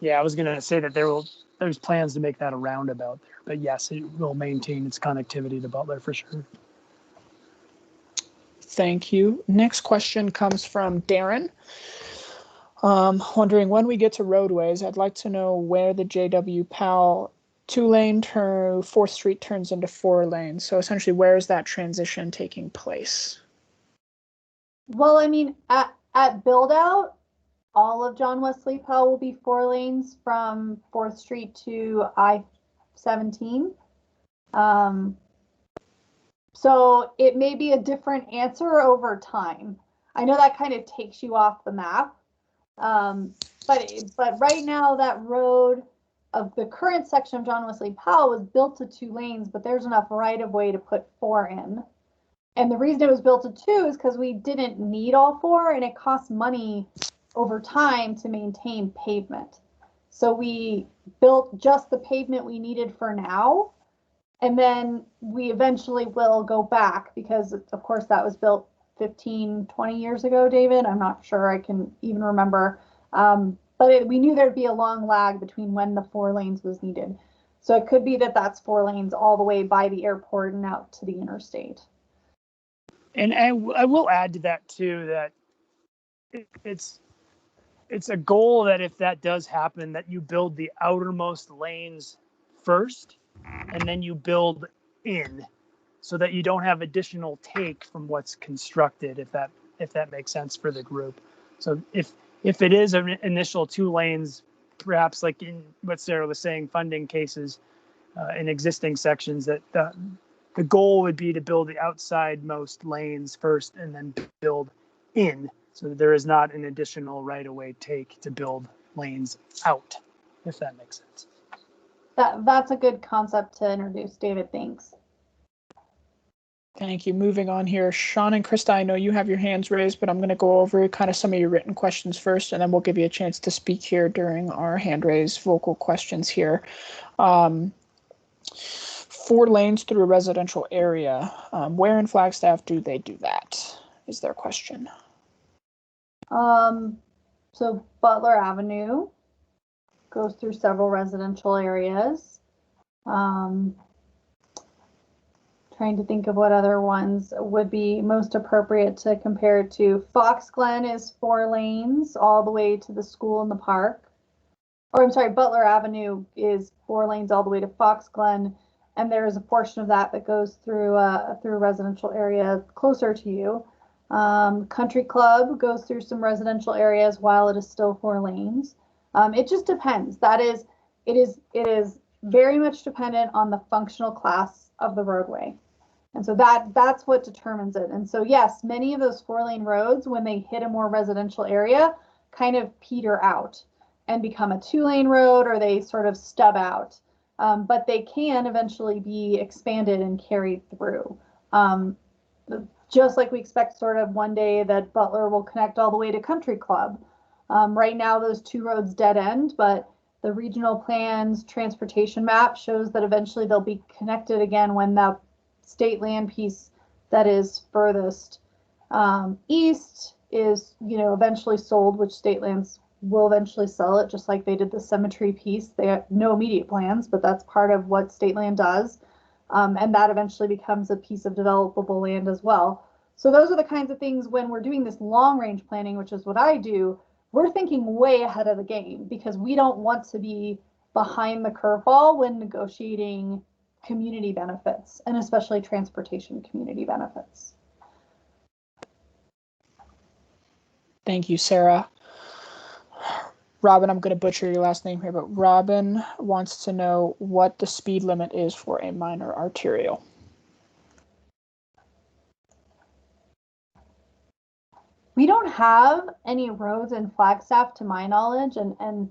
Yeah, I was going to say that there's plans to make that a roundabout there, but yes, it will maintain its connectivity to Butler for sure. Thank you. Next question comes from Darren. Wondering when we get to roadways, I'd like to know where the J.W. Powell 2-lane 4th Street turns into 4 lanes. So essentially, where is that transition taking place? Well, I mean, at build out, all of John Wesley Powell will be 4 lanes from 4th Street to I-17. So it may be a different answer over time. I know that kind of takes you off the map. But right now that road of the current section of John Wesley Powell was built to 2 lanes, but there's enough right of way to put 4 in. And the reason it was built to 2 is because we didn't need all 4, and it costs money over time to maintain pavement. So we built just the pavement we needed for now. And then we eventually will go back because, of course, that was built 15, 20 years ago, David. I'm not sure I can even remember. But we knew there'd be a long lag between when the 4 lanes was needed. So it could be that that's 4 lanes all the way by the airport and out to the interstate. And I will add to that, too, that it's a goal that if that does happen, that you build the outermost lanes first, and then you build in, so that you don't have additional take from what's constructed, if that makes sense for the group. So if it is an initial 2 lanes, perhaps like in what Sara was saying, funding cases in existing sections, that the goal would be to build the outside most lanes first and then build in, so that there is not an additional right-of-way take to build lanes out, if that makes sense. That's a good concept to introduce, David. Thanks. Thank you. Moving on here, Sean and Krista, I know you have your hands raised, but I'm going to go over kind of some of your written questions first, and then we'll give you a chance to speak here during our hand raised vocal questions here. 4 lanes through a residential area. Where in Flagstaff do they do that? Is their question. So Butler Avenue goes through several residential areas. Trying to think of what other ones would be most appropriate to compare it to. Fox Glen is 4 lanes all the way to the school and the park. Or I'm sorry, Butler Avenue is 4 lanes all the way to Fox Glen, and there is a portion of that that goes through a residential area closer to you. Country Club goes through some residential areas while it is still 4 lanes. It just depends. It is very much dependent on the functional class of the roadway. And so that's what determines it. And so, yes, many of those 4-lane roads, when they hit a more residential area, kind of peter out and become a 2-lane road, or they sort of stub out. But they can eventually be expanded and carried through. Just like we expect sort of one day that Butler will connect all the way to Country Club. Right now, those 2 roads dead end, but the regional plan's transportation map shows that eventually they'll be connected again when the state land piece that is furthest east is, eventually sold, which state lands will eventually sell it, just like they did the cemetery piece. They have no immediate plans, but that's part of what state land does. And that eventually becomes a piece of developable land as well. So those are the kinds of things when we're doing this long range planning, which is what I do, we're thinking way ahead of the game because we don't want to be behind the curveball when negotiating community benefits, and especially transportation community benefits. Thank you, Sara. Robin, I'm going to butcher your last name here, but Robin wants to know what the speed limit is for a minor arterial. We don't have any roads in Flagstaff to my knowledge, and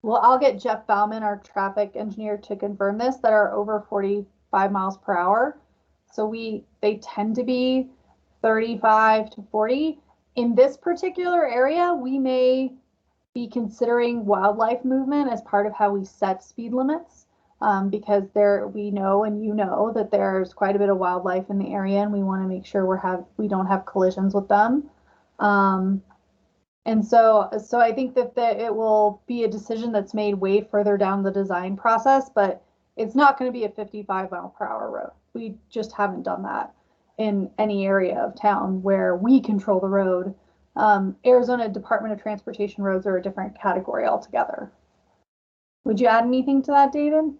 well, I'll get Jeff Bauman, our traffic engineer, to confirm this, that are over 45 miles per hour. So they tend to be 35 to 40. In this particular area, we may be considering wildlife movement as part of how we set speed limits, because we know, and you know, that there's quite a bit of wildlife in the area, and we want to make sure we don't have collisions with them. And so I think that it will be a decision that's made way further down the design process, but it's not going to be a 55 mile per hour road. We just haven't done that in any area of town where we control the road. Arizona Department of Transportation roads are a different category altogether. Would you add anything to that, David?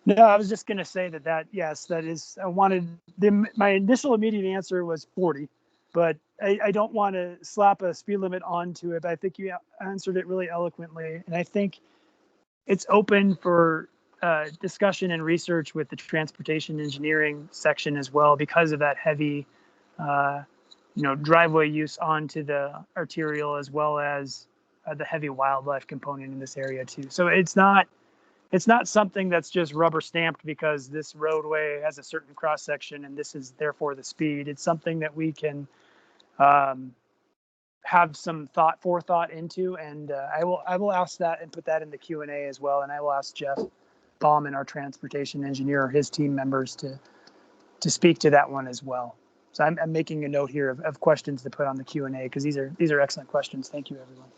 No, I was just going to say that yes, that is, my initial immediate answer was 40, but I don't want to slap a speed limit onto it, but I think you answered it really eloquently. And I think it's open for discussion and research with the transportation engineering section as well, because of that heavy, driveway use onto the arterial, as well as the heavy wildlife component in this area too. So it's not something that's just rubber stamped because this roadway has a certain cross section and this is therefore the speed. It's something that we can have some forethought into, and I will ask that and put that in the Q&A as well. And I will ask Jeff Bauman, our transportation engineer, his team members to speak to that one as well. So I'm making a note here of questions to put on the Q&A, because these are excellent questions. Thank you, everyone.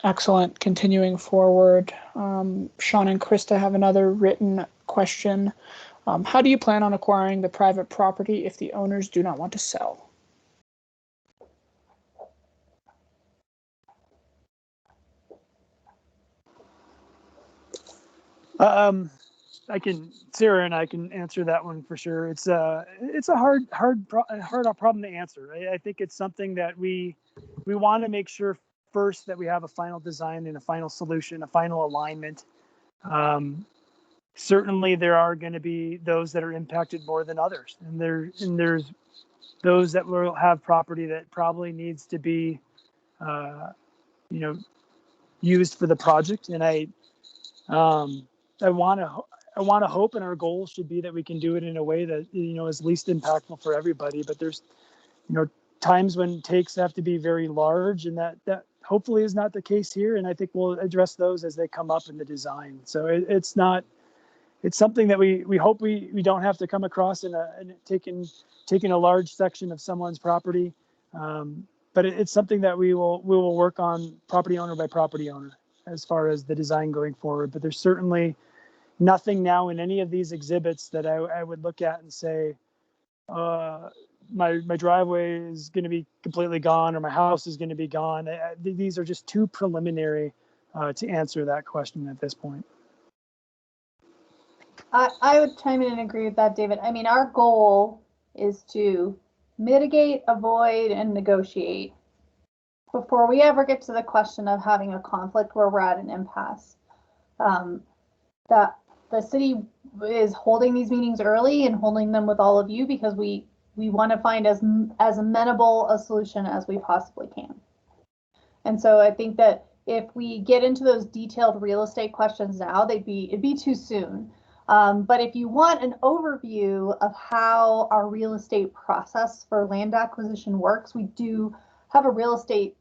Excellent. Continuing forward, Sean and Krista have another written question. How do you plan on acquiring the private property if the owners do not want to sell? Sara and I can answer that one for sure. It's a hard problem to answer. I think it's something that we want to make sure first that we have a final design and a final solution, a final alignment. Certainly there are going to be those that are impacted more than others, and there's those that will have property that probably needs to be used for the project. And I want to hope, and our goal should be that we can do it in a way that is least impactful for everybody. But there's times when takes have to be very large, and that hopefully is not the case here. And I think we'll address those as they come up in the design. So it's something that we hope we don't have to come across in taking a large section of someone's property. But it's something that we will work on property owner by property owner as far as the design going forward. But there's certainly nothing now in any of these exhibits that I would look at and say, my driveway is going to be completely gone, or my house is going to be gone. These are just too preliminary to answer that question at this point. I would chime in and agree with that, David. I mean, our goal is to mitigate, avoid, and negotiate before we ever get to the question of having a conflict where we're at an impasse. That the city is holding these meetings early and holding them with all of you because we want to find as amenable a solution as we possibly can. And so I think that if we get into those detailed real estate questions now, it'd be too soon. But if you want an overview of how our real estate process for land acquisition works, we do have a real estate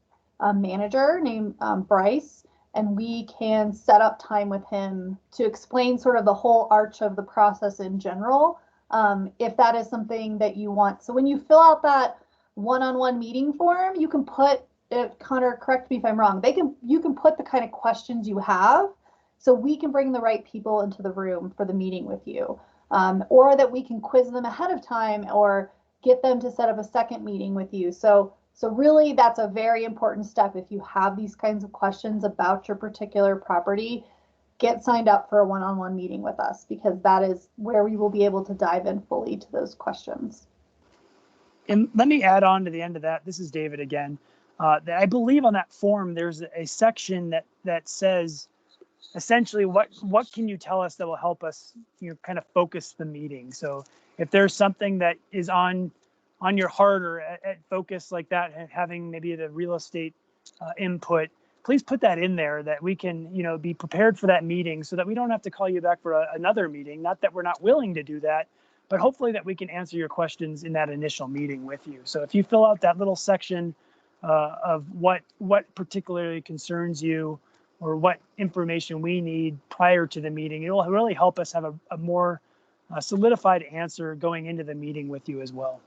manager named Bryce, and we can set up time with him to explain sort of the whole arch of the process in general, if that is something that you want. So when you fill out that one-on-one meeting form, you can put, Connor, correct me if I'm wrong, you can put the kind of questions you have, so we can bring the right people into the room for the meeting with you, or that we can quiz them ahead of time or get them to set up a second meeting with you. So really, that's a very important step. If you have these kinds of questions about your particular property, get signed up for a one-on-one meeting with us, because that is where we will be able to dive in fully to those questions. And let me add on to the end of that. This is David again. I believe on that form, there's a section that says, essentially, what can you tell us that will help us kind of focus the meeting. So if there's something that is on your heart or at focus like that, and having maybe the real estate input, please put that in there, that we can be prepared for that meeting, so that we don't have to call you back for another meeting. Not that we're not willing to do that, but hopefully that we can answer your questions in that initial meeting with you. So if you fill out that little section of what particularly concerns you, or what information we need prior to the meeting, it will really help us have a more solidified answer going into the meeting with you as well.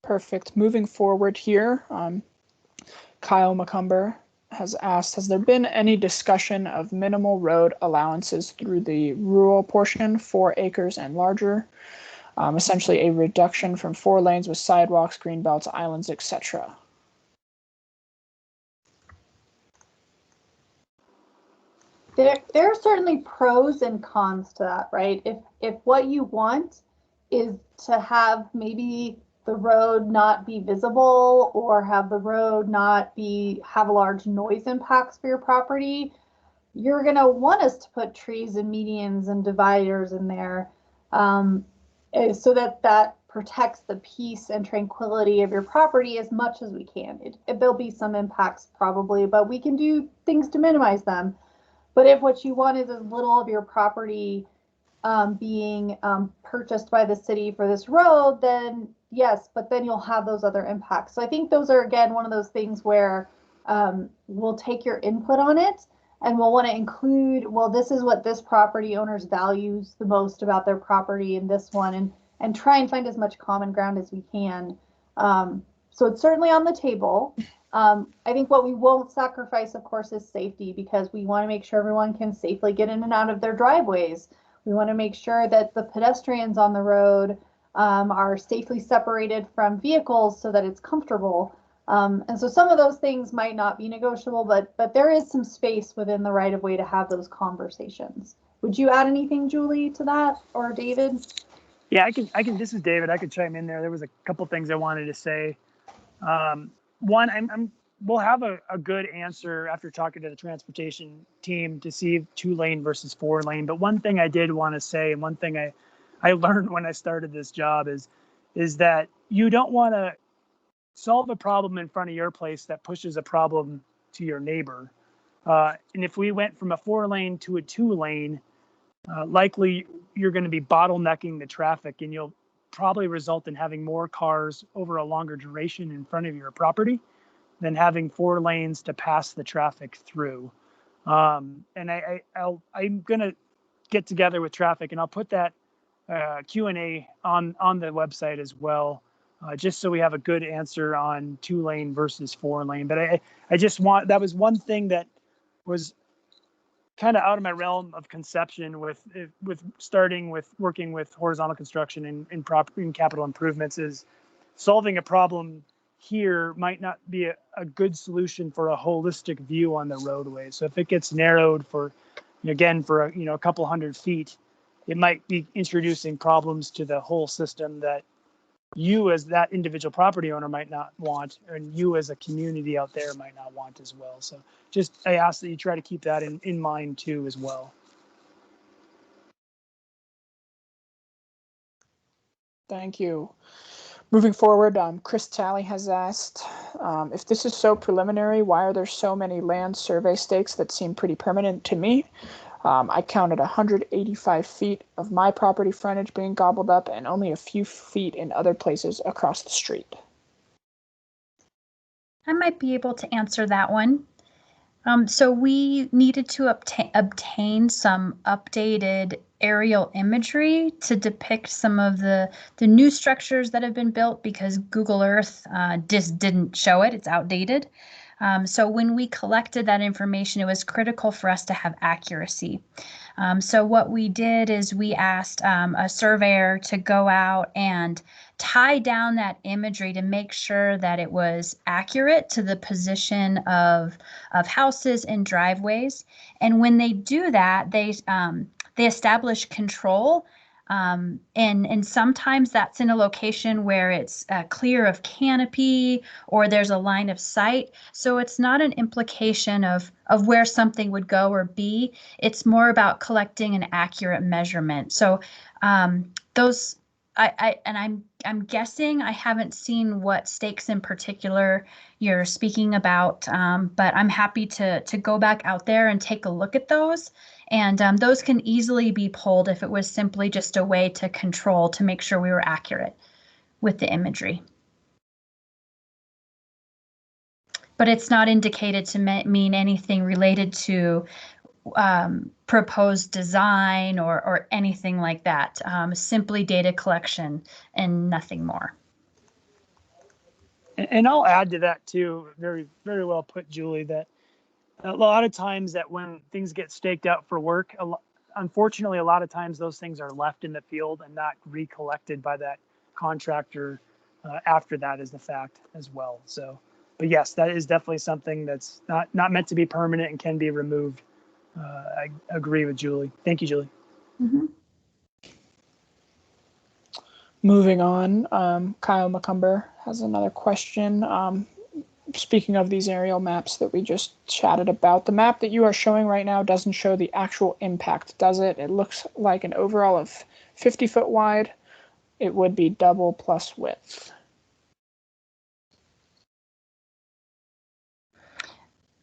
Perfect. Moving forward here, Kyle McCumber has asked, has there been any discussion of minimal road allowances through the rural portion, 4 acres and larger? Essentially a reduction from 4 lanes with sidewalks, green belts, islands, etc. There are certainly pros and cons to that, right? If what you want is to have maybe the road not be visible or have the road not have large noise impacts for your property, you're going to want us to put trees and medians and dividers in there, so that protects the peace and tranquility of your property as much as we can. There'll be some impacts probably, but we can do things to minimize them. But if what you want is as little of your property being purchased by the city for this road, then yes, but then you'll have those other impacts. So I think those are, again, one of those things where we'll take your input on it, and we'll want to include, well, this is what this property owner's values the most about their property in this one, and try and find as much common ground as we can. So it's certainly on the table. I think what we won't sacrifice, of course, is safety, because we want to make sure everyone can safely get in and out of their driveways. We want to make sure that the pedestrians on the road are safely separated from vehicles so that it's comfortable. And so some of those things might not be negotiable, but there is some space within the right of way to have those conversations. Would you add anything, Julie, to that, or David? Yeah, I can. This is David. I could chime in there. There was a couple things I wanted to say. One, we'll have a good answer after talking to the transportation team to see 2-lane versus 4-lane. But one thing I did want to say, and one thing I learned when I started this job is that you don't want to solve a problem in front of your place that pushes a problem to your neighbor. And if we went from a 4-lane to a 2-lane, likely you're going to be bottlenecking the traffic, and you'll probably result in having more cars over a longer duration in front of your property than having 4 lanes to pass the traffic through. And I'm going to get together with traffic, and I'll put that Q&A on the website as well, just so we have a good answer on 2-lane versus 4-lane. But I just want, that was one thing that was kind of out of my realm of conception with starting with working with horizontal construction in capital improvements, is solving a problem here might not be a good solution for a holistic view on the roadway. So if it gets narrowed for a couple hundred feet, it might be introducing problems to the whole system that you as that individual property owner might not want, and you as a community out there might not want as well. So just, I ask that you try to keep that in mind too as well. Thank you. Moving forward, Chris Talley has asked, if this is so preliminary, why are there so many land survey stakes that seem pretty permanent to me? I counted 185 feet of my property frontage being gobbled up and only a few feet in other places across the street. I might be able to answer that one. So we needed to obtain some updated aerial imagery to depict some of the new structures that have been built, because Google Earth just didn't show it. It's outdated. So when we collected that information, it was critical for us to have accuracy. So what we did is we asked a surveyor to go out and tie down that imagery to make sure that it was accurate to the position of houses and driveways. And when they do that, they establish control. And sometimes that's in a location where it's clear of canopy or there's a line of sight. So it's not an implication of where something would go or be. It's more about collecting an accurate measurement. So those, I'm guessing, I haven't seen what stakes in particular you're speaking about, but I'm happy to go back out there and take a look at those. And those can easily be pulled if it was simply just a way to control, to make sure we were accurate with the imagery. But it's not indicated to mean anything related to proposed design or anything like that. Simply data collection and nothing more. And I'll add to that too, very, very well put, Julie, that a lot of times that when things get staked out for work, unfortunately, a lot of times those things are left in the field and not recollected by that contractor after that is the fact as well. So, but yes, that is definitely something that's not meant to be permanent and can be removed. I agree with Julie. Thank you, Julie. Mm-hmm. Moving on, Kyle McCumber has another question. Speaking of these aerial maps that we just chatted about, the map that you are showing right now doesn't show the actual impact, does it? It looks like an overall of 50 foot wide. It would be double plus width.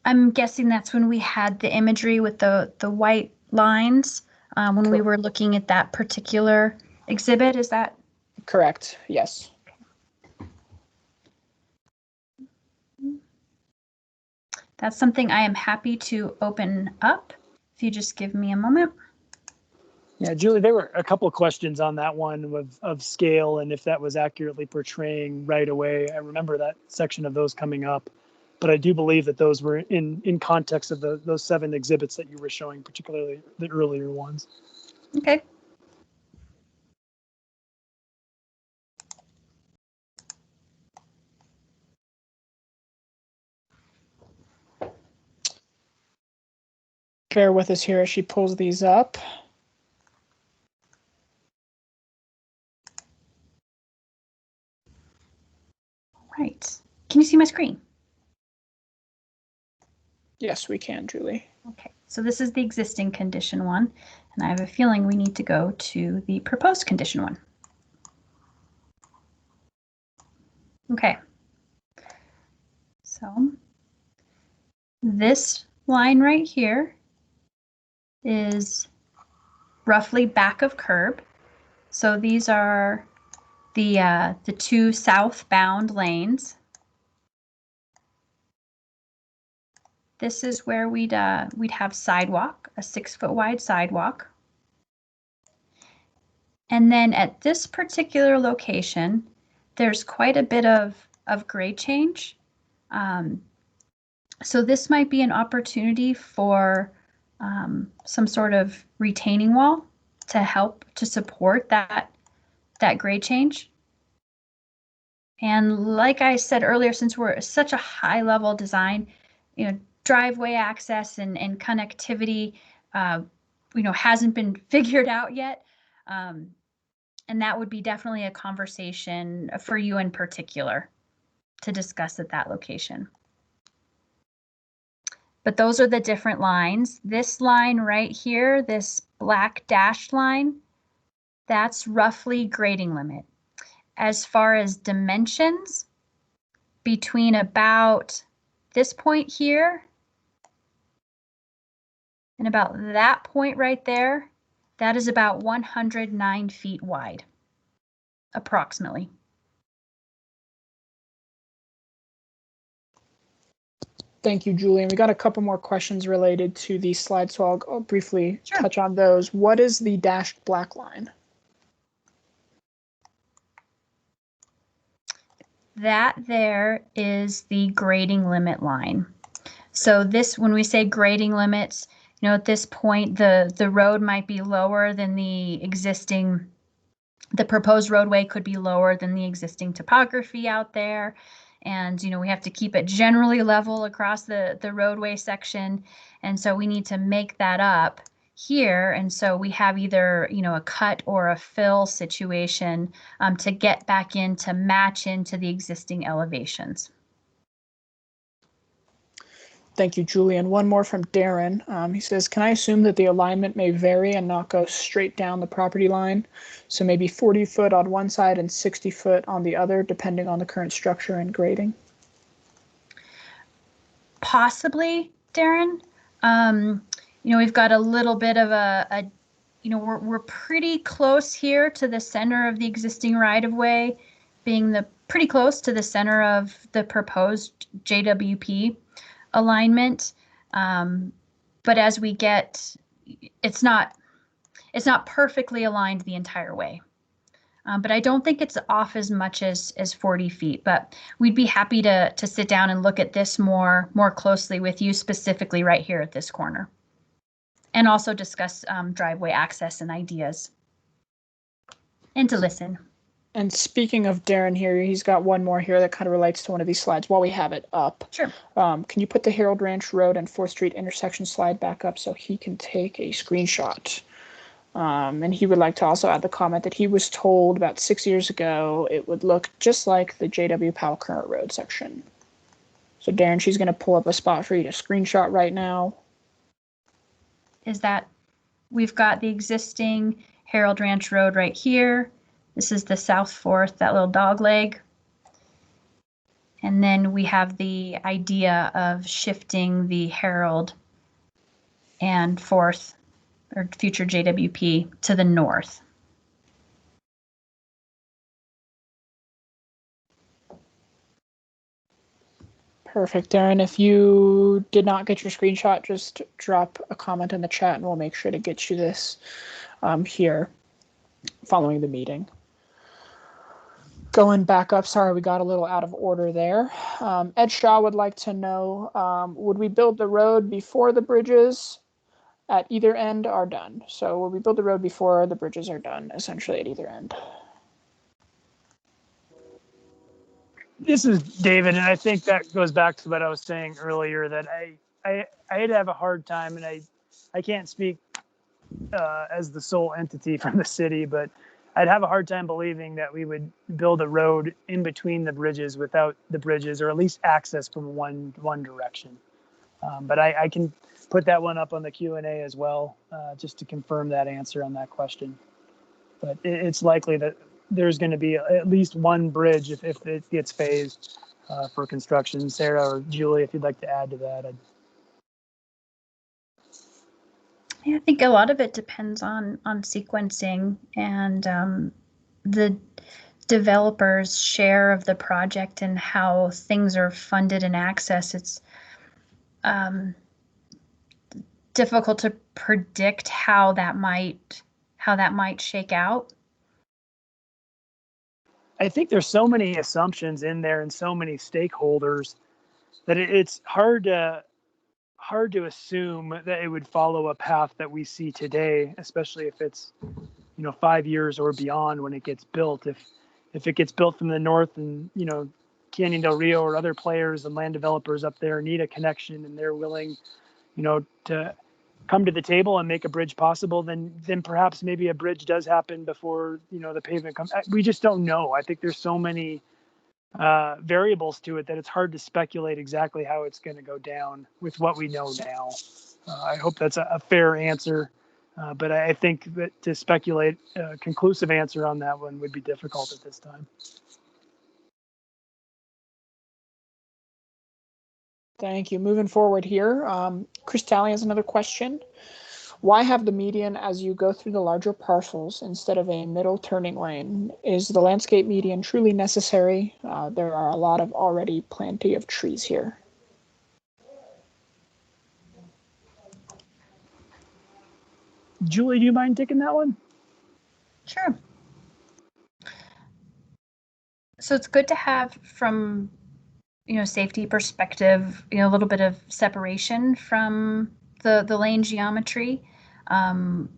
I'm guessing that's when we had the imagery with the white lines when we were looking at that particular exhibit. Is that correct? Yes. That's something I am happy to open up. If you just give me a moment. Yeah, Julie, there were a couple of questions on that one of scale and if that was accurately portraying right away. I remember that section of those coming up, but I do believe that those were in context of those 7 exhibits that you were showing, particularly the earlier ones. Okay. Bear with us here as she pulls these up. Right. Can you see my screen? Yes, we can, Julie. Okay, so this is the existing condition one, and I have a feeling we need to go to the proposed condition one. Okay. So this line right here is roughly back of curb. So these are the 2 southbound lanes. This is where we'd have sidewalk, a 6 foot wide sidewalk. And then at this particular location, there's quite a bit of grade change. So this might be an opportunity for some sort of retaining wall to help to support that grade change. And like I said earlier, since we're such a high level design, driveway access and connectivity, hasn't been figured out yet. And that would be definitely a conversation for you in particular to discuss at that location. But those are the different lines. This line right here, this black dashed line, that's roughly grading limit. As far as dimensions, between about this point here and about that point right there, that is about 109 feet wide, approximately. Thank you, Julie. And we got a couple more questions related to these slides, so I'll briefly touch on those. What is the dashed black line? That there is the grading limit line. So this, when we say grading limits, at this point, the road might be lower than the proposed roadway could be lower than the existing topography out there. And, we have to keep it generally level across the roadway section. And so we need to make that up here. And so we have either, a cut or a fill situation to get back in to match into the existing elevations. Thank you, Julie. And one more from Darren. He says, can I assume that the alignment may vary and not go straight down the property line? So maybe 40 foot on one side and 60 foot on the other, depending on the current structure and grading? Possibly, Darren. We've got a little bit of we're pretty close here to the center of the existing right-of-way, being pretty close to the center of the proposed JWP alignment. But as we get, it's not perfectly aligned the entire way. But I don't think it's off as much as 40 feet, but we'd be happy to sit down and look at this more closely with you, specifically right here at this corner. And also discuss driveway access and ideas. And to listen. And speaking of Darren here, he's got one more here that kind of relates to one of these slides while we have it up. Sure. Can you put the Harold Ranch Road and 4th Street intersection slide back up so he can take a screenshot? And he would like to also add the comment that he was told about 6 years ago it would look just like the J.W. Powell Current Road section. So Darren, she's going to pull up a spot for you to screenshot right now. Is that we've got the existing Harold Ranch Road right here. This is the South Fourth, that little dog leg. And then we have the idea of shifting the Harold and Fourth or future JWP to the north. Perfect, Darren. If you did not get your screenshot, just drop a comment in the chat and we'll make sure to get you this here following the meeting. Going back up, sorry, we got a little out of order there. Ed Shaw would like to know, would we build the road before the bridges at either end are done? So will we build the road before the bridges are done, essentially at either end? This is David, and I think that goes back to what I was saying earlier, that I'd have a hard time, and I can't speak as the sole entity from the city, but I'd have a hard time believing that we would build a road in between the bridges without the bridges, or at least access from one direction. But I can put that one up on the Q&A as well, just to confirm that answer on that question. But it's likely that there's going to be at least one bridge if it gets phased for construction. Sara or Julie, if you'd like to add to that. Yeah, I think a lot of it depends on sequencing and the developer's share of the project and how things are funded and accessed. It's difficult to predict how that might shake out. I think there's so many assumptions in there and so many stakeholders that it's hard to assume that it would follow a path that we see today, especially if it's 5 years or beyond when it gets built. If it gets built from the north, and Canyon del Rio or other players and land developers up there need a connection and they're willing to come to the table and make a bridge possible, then perhaps maybe a bridge does happen before the pavement comes. We just don't know. I think there's so many variables to it that it's hard to speculate exactly how it's going to go down with what we know now. I hope that's a fair answer, but I think that to speculate a conclusive answer on that one would be difficult at this time. Thank you. Moving forward here, Chris Talley has another question. Why have the median as you go through the larger parcels instead of a middle turning lane? Is the landscape median truly necessary? There are a lot of already plenty of trees here. Julie, do you mind taking that one? Sure. So it's good to have, from safety perspective, a little bit of separation from the lane geometry. And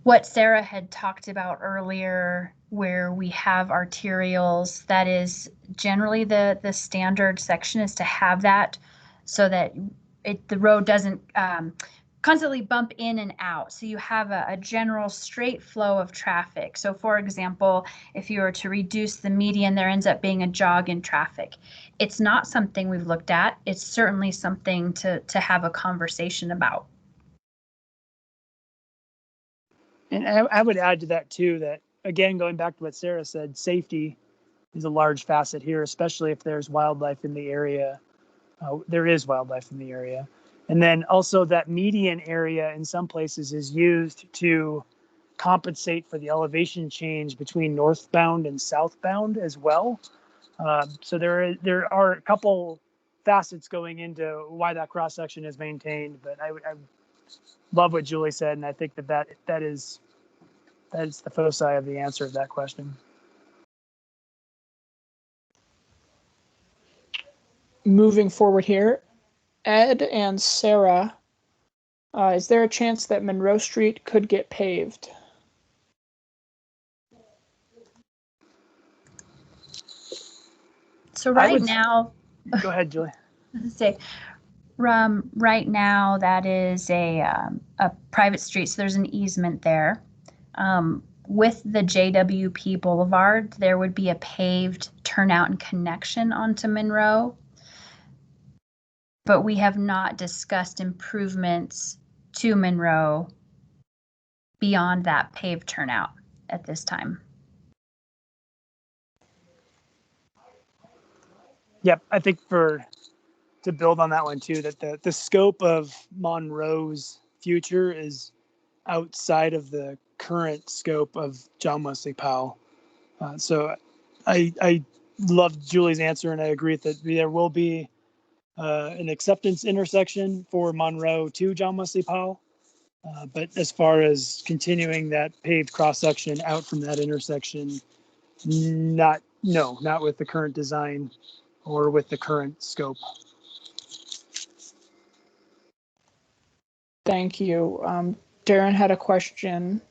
what Sara had talked about earlier, where we have arterials, that is generally the standard section is to have that so that the road doesn't constantly bump in and out. So you have a general straight flow of traffic. So for example, if you were to reduce the median, there ends up being a jog in traffic. It's not something we've looked at. It's certainly something to have a conversation about. And I would add to that too, that again, going back to what Sara said, safety is a large facet here, especially if there's wildlife in the area. There is wildlife in the area. And then also that median area in some places is used to compensate for the elevation change between northbound and southbound as well. So there are a couple facets going into why that cross section is maintained. But I love what Julie said, and I think that is the foci of the answer of that question. Moving forward here, Ed and Sara, is there a chance that Monroe Street could get paved? So right now, go ahead, Julie. say Right now, that is a private street, so there's an easement there. With the JWP Boulevard, there would be a paved turnout and connection onto Monroe. But we have not discussed improvements to Monroe beyond that paved turnout at this time. Yep, I think to build on that one too, that the scope of Monroe's future is outside of the current scope of John Wesley Powell. So I loved Julie's answer, and I agree that there will be an acceptance intersection for Monroe to John Wesley Powell. But as far as continuing that paved cross section out from that intersection, not with the current design or with the current scope. Thank you. Darren had a question.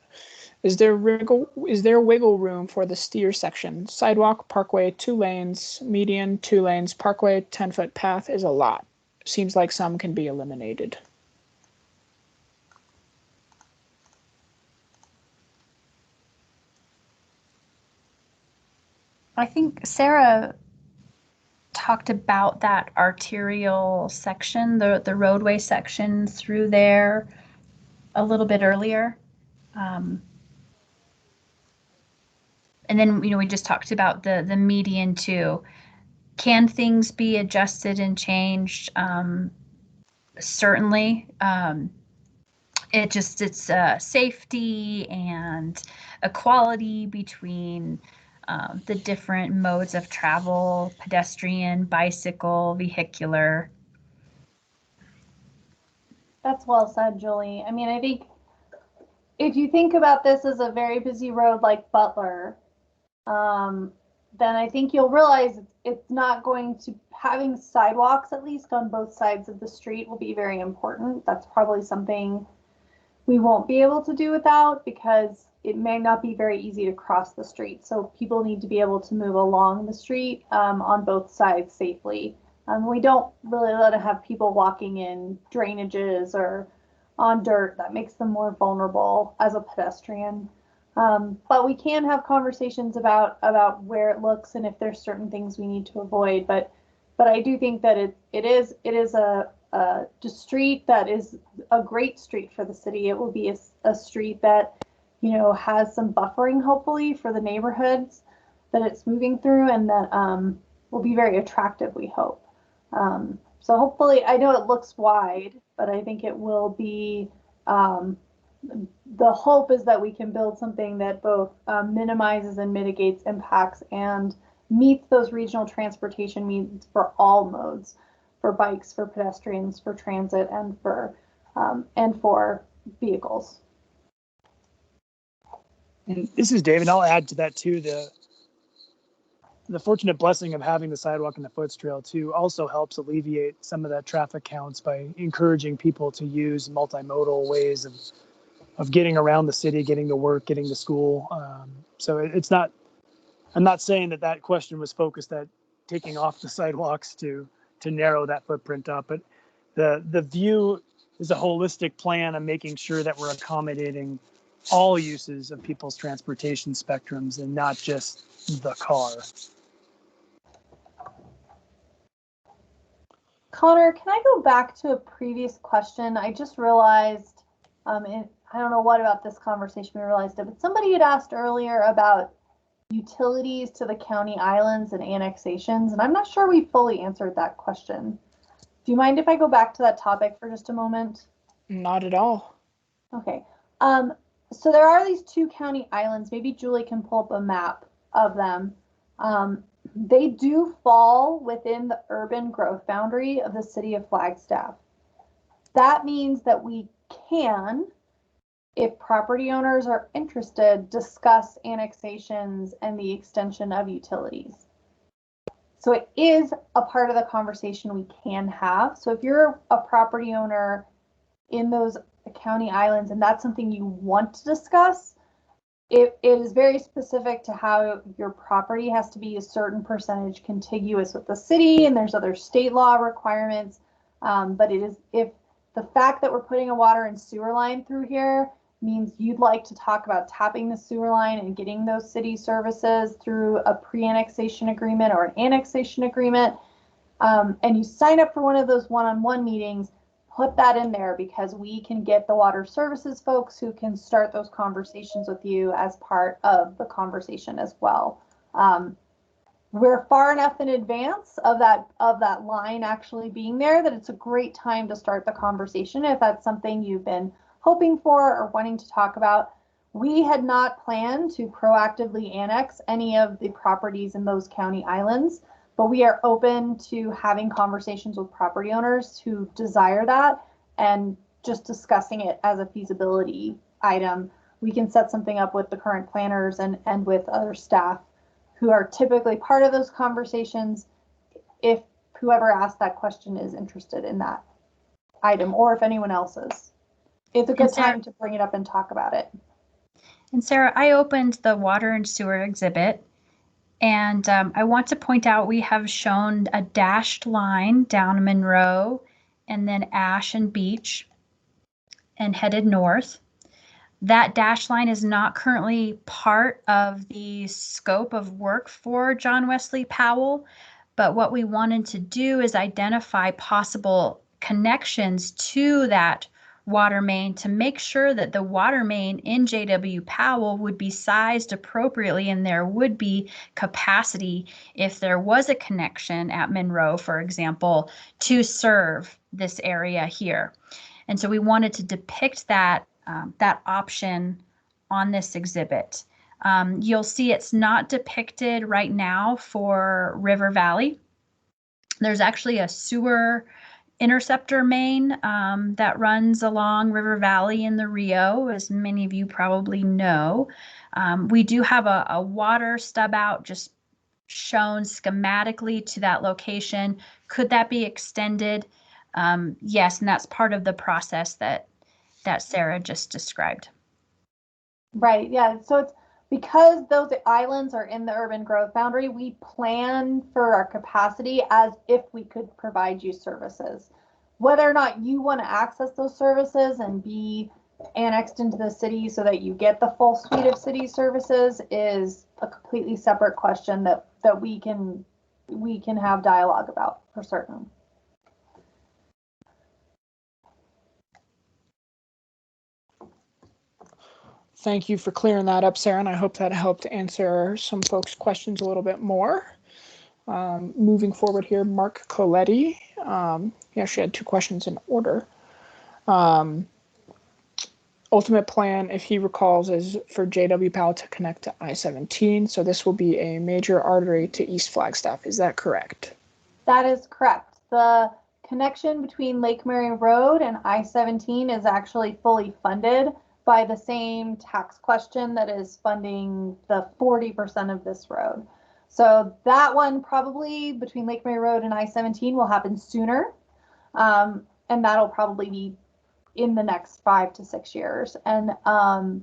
Is there wiggle room for the steer section? Sidewalk, parkway, 2 lanes, median, 2 lanes, parkway, 10-foot path is a lot. Seems like some can be eliminated. I think Sara talked about that arterial section, the roadway section through there a little bit earlier. And then, we just talked about the median too. Can things be adjusted and changed? Certainly. It's safety and equality between the different modes of travel, pedestrian, bicycle, vehicular. That's well said, Julie. I mean, I think if you think about this as a very busy road like Butler, then I think you'll realize it's not going to, having sidewalks at least on both sides of the street will be very important. That's probably something we won't be able to do without, because it may not be very easy to cross the street. So people need to be able to move along the street on both sides safely. We don't really let to have people walking in drainages or on dirt. That makes them more vulnerable as a pedestrian. But we can have conversations about where it looks and if there's certain things we need to avoid. But I do think that it is a street that is a great street for the city. It will be a street that, has some buffering, hopefully, for the neighborhoods that it's moving through, and that will be very attractive, we hope. So hopefully, I know it looks wide, but I think it will be, the hope is that we can build something that both minimizes and mitigates impacts and meets those regional transportation needs for all modes, for bikes, for pedestrians, for transit, and for vehicles. And this is David. I'll add to that too. The fortunate blessing of having the sidewalk and the foots trail too also helps alleviate some of that traffic counts by encouraging people to use multimodal ways of getting around the city, getting to work, getting to school. So it's not, I'm not saying that question was focused at taking off the sidewalks to narrow that footprint up, but the view is a holistic plan of making sure that we're accommodating all uses of people's transportation spectrums and not just the car. Connor, can I go back to a previous question? I just realized, I don't know what about this conversation we realized it, but somebody had asked earlier about utilities to the county islands and annexations, and I'm not sure we fully answered that question. Do you mind if I go back to that topic for just a moment? Not at all. Okay. So there are these 2 county islands. Maybe Julie can pull up a map of them. They do fall within the urban growth boundary of the city of Flagstaff. That means that we can, if property owners are interested, discuss annexations and the extension of utilities. So it is a part of the conversation we can have. So if you're a property owner in those county islands and that's something you want to discuss, it is very specific to how your property has to be a certain percentage contiguous with the city, and there's other state law requirements. But it is, if the fact that we're putting a water and sewer line through here means you'd like to talk about tapping the sewer line and getting those city services through a pre-annexation agreement or an annexation agreement, and you sign up for one of those one-on-one meetings, put that in there, because we can get the water services folks who can start those conversations with you as part of the conversation as well. We're far enough in advance of that line actually being there that it's a great time to start the conversation if that's something you've been hoping for or wanting to talk about. We had not planned to proactively annex any of the properties in those county islands, but we are open to having conversations with property owners who desire that and just discussing it as a feasibility item. We can set something up with the current planners and with other staff who are typically part of those conversations if whoever asked that question is interested in that item, or if anyone else is. It's a good time to bring it up and talk about it. And Sarah, I opened the water and sewer exhibit, and I want to point out we have shown a dashed line down Monroe and then Ash and Beach and headed north. That dash line is not currently part of the scope of work for John Wesley Powell, but what we wanted to do is identify possible connections to that water main to make sure that the water main in J.W. Powell would be sized appropriately and there would be capacity if there was a connection at Monroe, for example, to serve this area here. And so we wanted to depict that that option on this exhibit. You'll see it's not depicted right now for River Valley. There's actually a sewer interceptor main that runs along River Valley in the Rio, as many of you probably know. We do have a water stub out just shown schematically to that location. Could that be extended? Yes, and that's part of the process that Sara just described. Right, yeah, so it's because those islands are in the urban growth boundary, we plan for our capacity as if we could provide you services. Whether or not you want to access those services and be annexed into the city so that you get the full suite of city services is a completely separate question that we can have dialogue about for certain. Thank you for clearing that up, Sara, and I hope that helped answer some folks' questions a little bit more. Moving forward here, Mark Coletti. He actually had two questions in order. Ultimate plan, if he recalls, is for J.W. Powell to connect to I-17, so this will be a major artery to East Flagstaff. Is that correct? That is correct. The connection between Lake Mary Road and I-17 is actually fully funded by the same tax question that is funding the 40% of this road. So that one probably between Lake Mary Road and I-17 will happen sooner. And that'll probably be in the next 5 to 6 years. And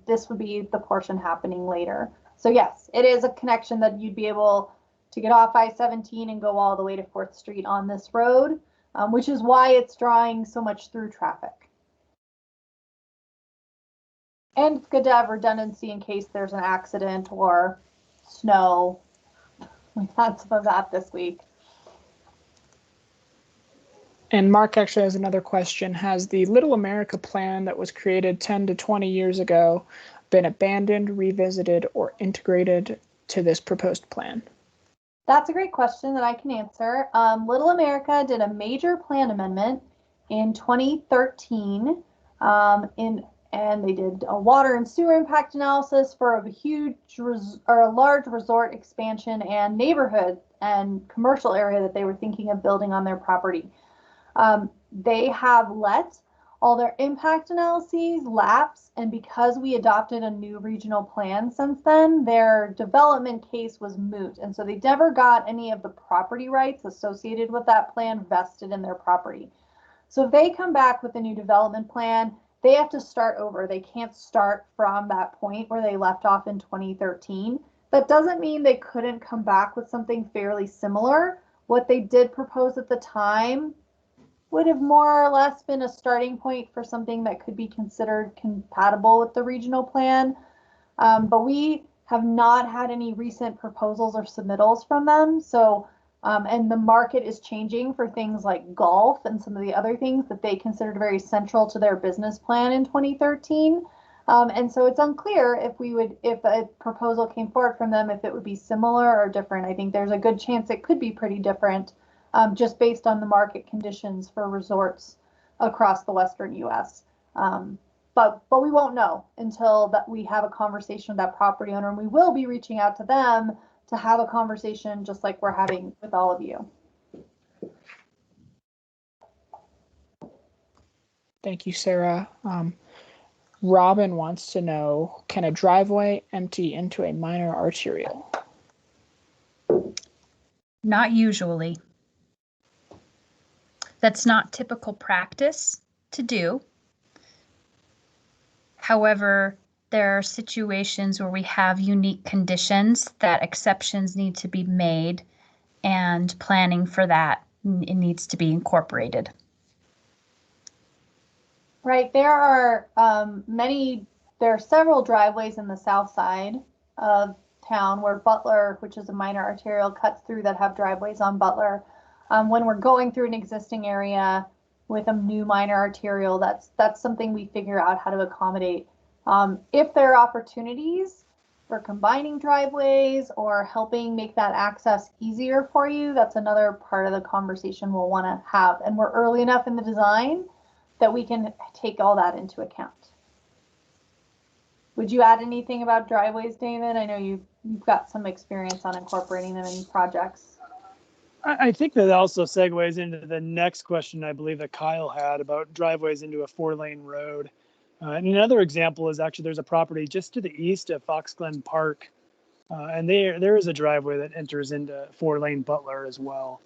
this would be the portion happening later. So yes, it is a connection that you'd be able to get off I-17 and go all the way to 4th Street on this road, which is why it's drawing so much through traffic. And it's good to have redundancy in case there's an accident or snow. We've had some of that this week. And Mark actually has another question. Has the Little America plan that was created 10 to 20 years ago been abandoned, revisited, or integrated to this proposed plan? That's a great question that I can answer. Little America did a major plan amendment in 2013 and they did a water and sewer impact analysis for a large resort expansion and neighborhood and commercial area that they were thinking of building on their property. They have let all their impact analyses lapse, and because we adopted a new regional plan since then, their development case was moot, and so they never got any of the property rights associated with that plan vested in their property. So if they come back with a new development plan, they have to start over. They can't start from that point where they left off in 2013. That doesn't mean they couldn't come back with something fairly similar. What they did propose at the time would have more or less been a starting point for something that could be considered compatible with the regional plan. But we have not had any recent proposals or submittals from them. So, and the market is changing for things like golf and some of the other things that they considered very central to their business plan in 2013. And so it's unclear if a proposal came forward from them, if it would be similar or different. I think there's a good chance it could be pretty different, just based on the market conditions for resorts across the Western U.S. But we won't know until that we have a conversation with that property owner, and we will be reaching out to them to have a conversation just like we're having with all of you. Thank you, Sarah. Robin wants to know, can a driveway empty into a minor arterial? Not usually. That's not typical practice to do. However, there are situations where we have unique conditions that exceptions need to be made, and planning for that it needs to be incorporated. Right, there are several driveways in the south side of town where Butler, which is a minor arterial, cuts through that have driveways on Butler. When we're going through an existing area with a new minor arterial, that's something we figure out how to accommodate. If there are opportunities for combining driveways or helping make that access easier for you, that's another part of the conversation we'll want to have. And we're early enough in the design that we can take all that into account. Would you add anything about driveways, David? I know you've got some experience on incorporating them in projects. I think that also segues into the next question I believe that Kyle had about driveways into a 4-lane road. And another example is actually there's a property just to the east of Fox Glen Park, and there is a driveway that enters into 4-lane Butler as well.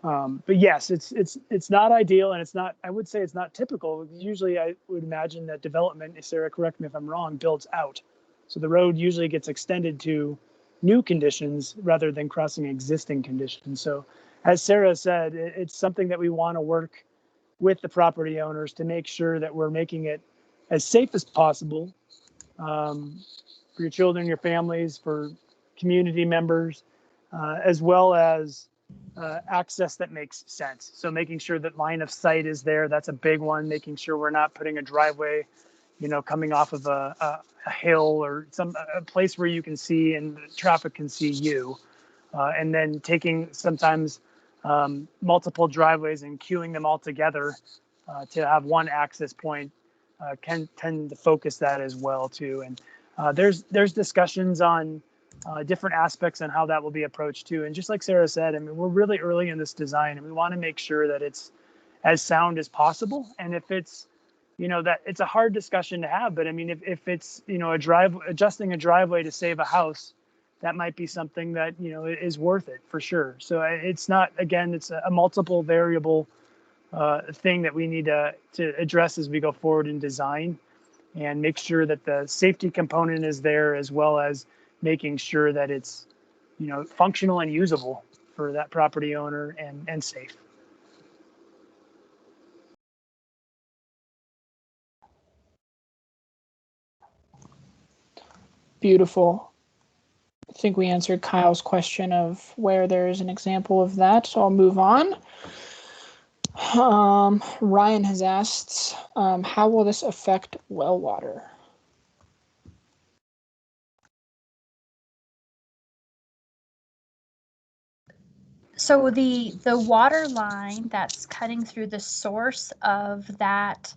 But yes, it's not ideal, and it's not. I would say it's not typical. Usually, I would imagine that development, Sarah, correct me if I'm wrong, builds out, so the road usually gets extended to new conditions rather than crossing existing conditions. So, as Sarah said, it's something that we want to work with the property owners to make sure that we're making it as safe as possible for your children, your families, for community members, as well as access that makes sense. So making sure that line of sight is there, that's a big one. Making sure we're not putting a driveway, coming off of a hill or a place where you can see and traffic can see you. And then taking sometimes multiple driveways and queuing them all together to have one access point can tend to focus that as well too. And there's discussions on different aspects on how that will be approached too. And just like Sarah said, I mean, we're really early in this design, and we want to make sure that it's as sound as possible. And if it's, that it's a hard discussion to have, but I mean, if it's, adjusting a driveway to save a house, that might be something that, is worth it for sure. So it's not, again, it's a multiple variable thing that we need to address as we go forward in design, and make sure that the safety component is there, as well as making sure that it's, functional and usable for that property owner and safe. Beautiful. I think we answered Kyle's question of where there is an example of that, so I'll move on. Ryan has asked, how will this affect well water? So the water line that's cutting through the source of that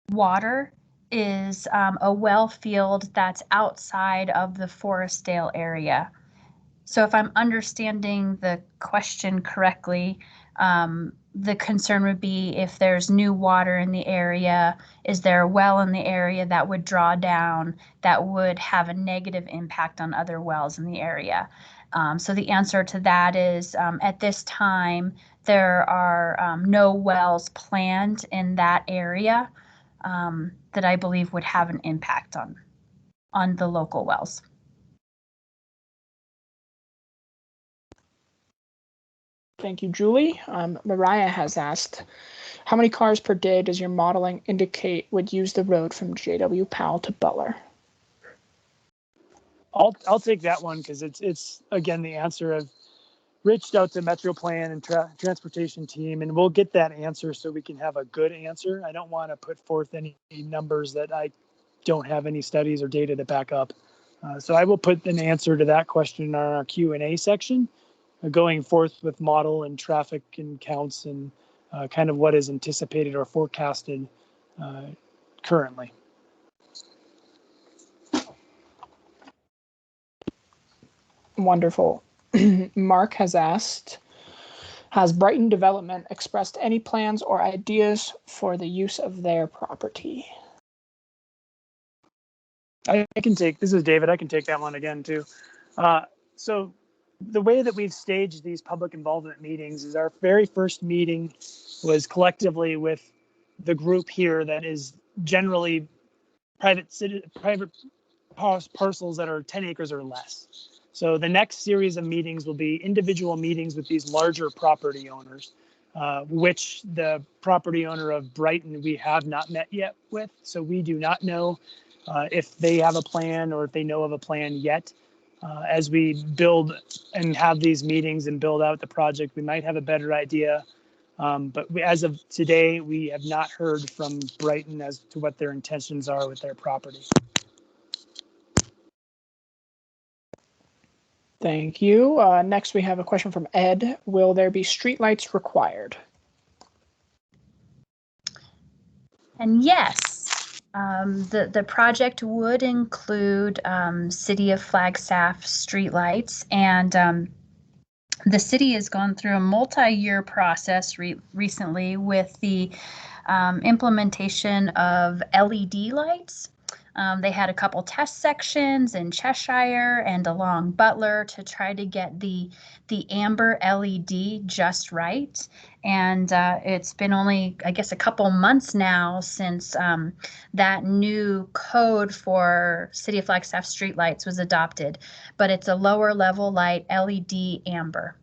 water is a well field that's outside of the Forestdale area. So if I'm understanding the question correctly, the concern would be if there's new water in the area, is there a well in the area that would draw down, that would have a negative impact on other wells in the area? So the answer to that is at this time, there are no wells planned in that area that I believe would have an impact on the local wells. Thank you, Julie. Mariah has asked, how many cars per day does your modeling indicate would use the road from J.W. Powell to Butler? I'll take that one because it's again the answer. I've reached out to Metro Plan and transportation team, and we'll get that answer so we can have a good answer. I don't want to put forth any numbers that I don't have any studies or data to back up. So I will put an answer to that question in our Q&A section, going forth with model and traffic and counts and kind of what is anticipated or forecasted currently. Wonderful. Mark has asked, has Brighton Development expressed any plans or ideas for the use of their property? I can take, this is David, I can take that one again too. So the way that we've staged these public involvement meetings is our very first meeting was collectively with the group here that is generally private parcels that are 10 acres or less. So the next series of meetings will be individual meetings with these larger property owners, which the property owner of Brighton we have not met yet with. So we do not know if they have a plan or if they know of a plan yet. As we build and have these meetings and build out the project, we might have a better idea. But as of today, we have not heard from Brighton as to what their intentions are with their property. Thank you. Next, we have a question from Ed. Will there be streetlights required? And yes, the project would include City of Flagstaff streetlights, and the city has gone through a multi-year process recently with the implementation of LED lights. They had a couple test sections in Cheshire and along Butler to try to get the amber LED just right. And it's been only, I guess, a couple months now since that new code for City of Flagstaff streetlights was adopted. But it's a lower level light LED amber.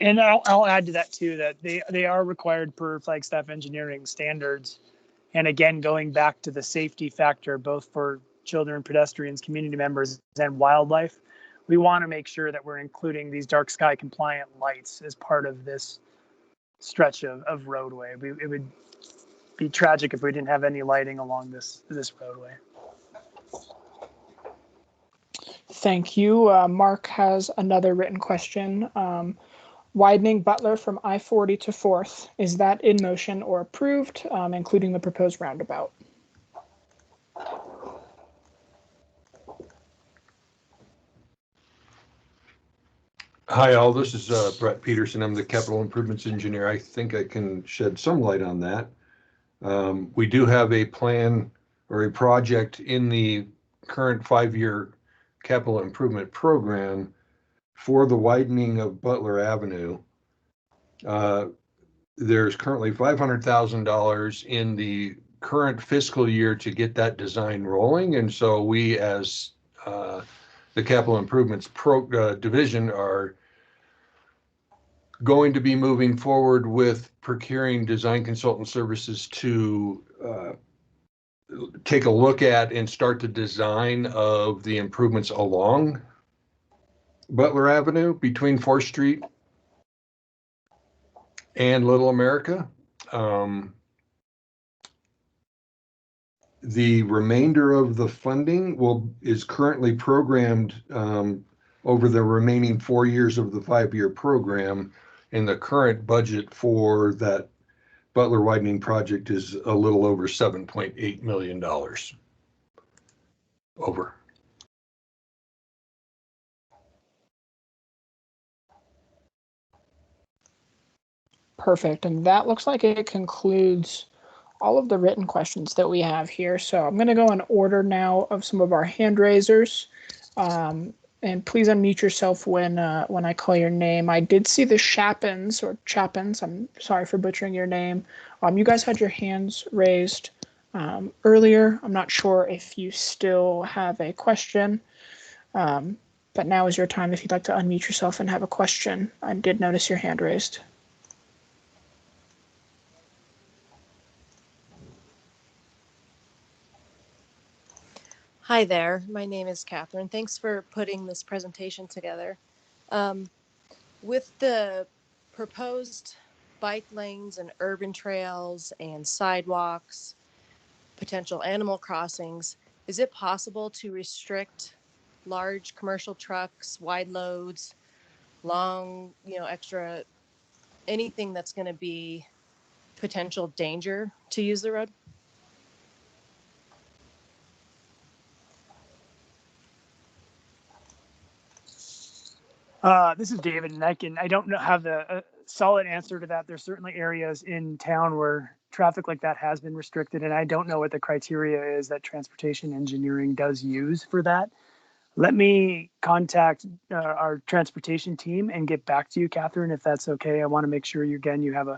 And I'll add to that too, that they are required per Flagstaff engineering standards. And again, going back to the safety factor, both for children, pedestrians, community members, and wildlife, we want to make sure that we're including these dark sky compliant lights as part of this stretch of roadway. It would be tragic if we didn't have any lighting along this roadway. Thank you. Mark has another written question. Widening Butler from I-40 to 4th, is that in motion or approved, including the proposed roundabout? Hi, all. This is Brett Pederson. I'm the capital improvements engineer. I think I can shed some light on that. We do have a plan or a project in the current 5-year capital improvement program for the widening of Butler Avenue. There's currently $500,000 in the current fiscal year to get that design rolling. And so we, as the capital improvements division, are going to be moving forward with procuring design consultant services to take a look at and start the design of the improvements along Butler Avenue between 4th Street and Little America. The remainder of the funding is currently programmed over the remaining 4 years of the 5-year program, and the current budget for that Butler widening project is a little over $7.8 million. Over. Perfect. And that looks like it concludes all of the written questions that we have here. So I'm going to go in order now of some of our hand raisers. And please unmute yourself when I call your name. I did see the Chapins. I'm sorry for butchering your name. You guys had your hands raised. earlier. I'm not sure if you still have a question, but now is your time if you'd like to unmute yourself and have a question. I did notice your hand raised. Hi there, my name is Catherine. Thanks for putting this presentation together. With the proposed bike lanes and urban trails and sidewalks, potential animal crossings, is it possible to restrict large commercial trucks, wide loads, long, extra, anything that's going to be potential danger to use the road? This is David, and I don't know have the solid answer to that. There's certainly areas in town where traffic like that has been restricted, and I don't know what the criteria is that transportation engineering does use for that. Let me contact our transportation team and get back to you, Catherine, if that's okay. I want to make sure you have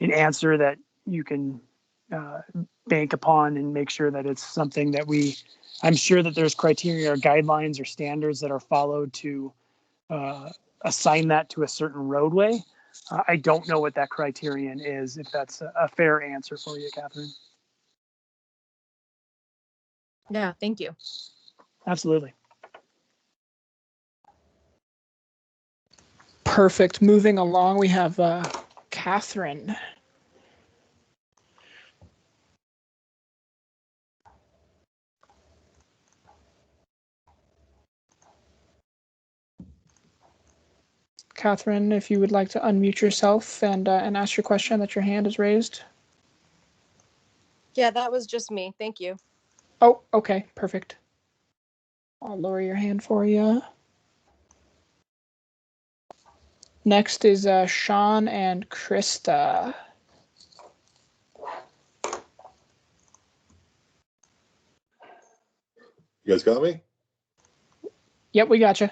an answer that you can bank upon and make sure that it's something that I'm sure that there's criteria or guidelines or standards that are followed to assign that to a certain roadway. I don't know what that criterion is, if that's a fair answer for you, Catherine. Yeah, thank you. Absolutely. Perfect. Moving along, we have Catherine. Catherine, if you would like to unmute yourself and ask your question that your hand is raised. Yeah, that was just me. Thank you. Oh, okay, perfect. I'll lower your hand for you. Next is Sean and Krista. You guys got me? Yep, we got you.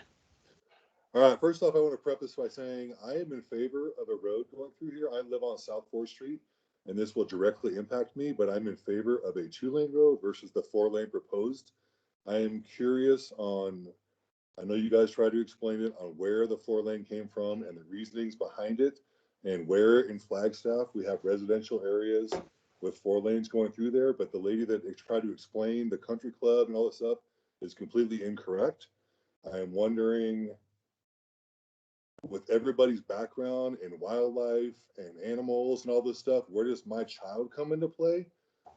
All right, first off, I want to preface by saying I am in favor of a road going through here. I live on South 4th Street, and this will directly impact me, but I'm in favor of a 2-lane road versus the 4-lane proposed. I am curious on, I know you guys tried to explain it, on where the 4-lane came from and the reasonings behind it, and where in Flagstaff we have residential areas with 4 lanes going through there, but the lady that tried to explain the country club and all this stuff is completely incorrect. I am wondering, with everybody's background in wildlife and animals and all this stuff, where does my child come into play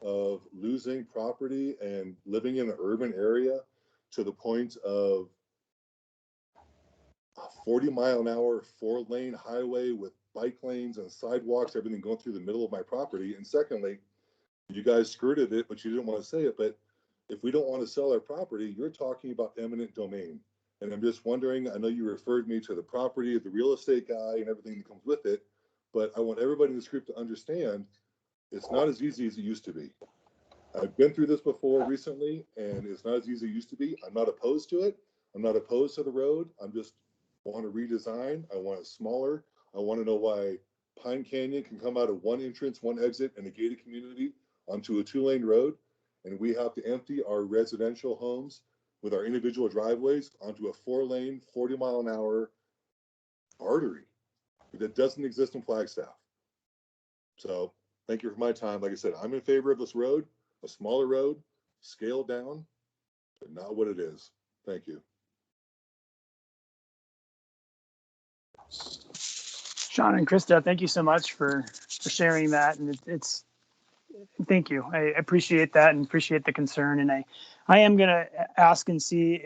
of losing property and living in an urban area to the point of a 40-mile-an-hour 4-lane highway with bike lanes and sidewalks, everything going through the middle of my property? And secondly, you guys skirted it, but you didn't want to say it, but if we don't want to sell our property, you're talking about eminent domain. And I'm just wondering, I know you referred me to the property, the real estate guy and everything that comes with it, but I want everybody in this group to understand it's not as easy as it used to be. I've been through this before recently, and it's not as easy as it used to be. I'm not opposed to it. I'm not opposed to the road. I'm just want to redesign. I want it smaller. I want to know why Pine Canyon can come out of one entrance, one exit in a gated community onto a 2-lane road, and we have to empty our residential homes with our individual driveways onto a 4-lane, 40-mile-an-hour artery that doesn't exist in Flagstaff. So thank you for my time. Like I said, I'm in favor of this road, a smaller road, scaled down, but not what it is. Thank you. Sean and Krista, thank you so much for sharing that. And it's thank you. I appreciate that and appreciate the concern. And I am going to ask and see.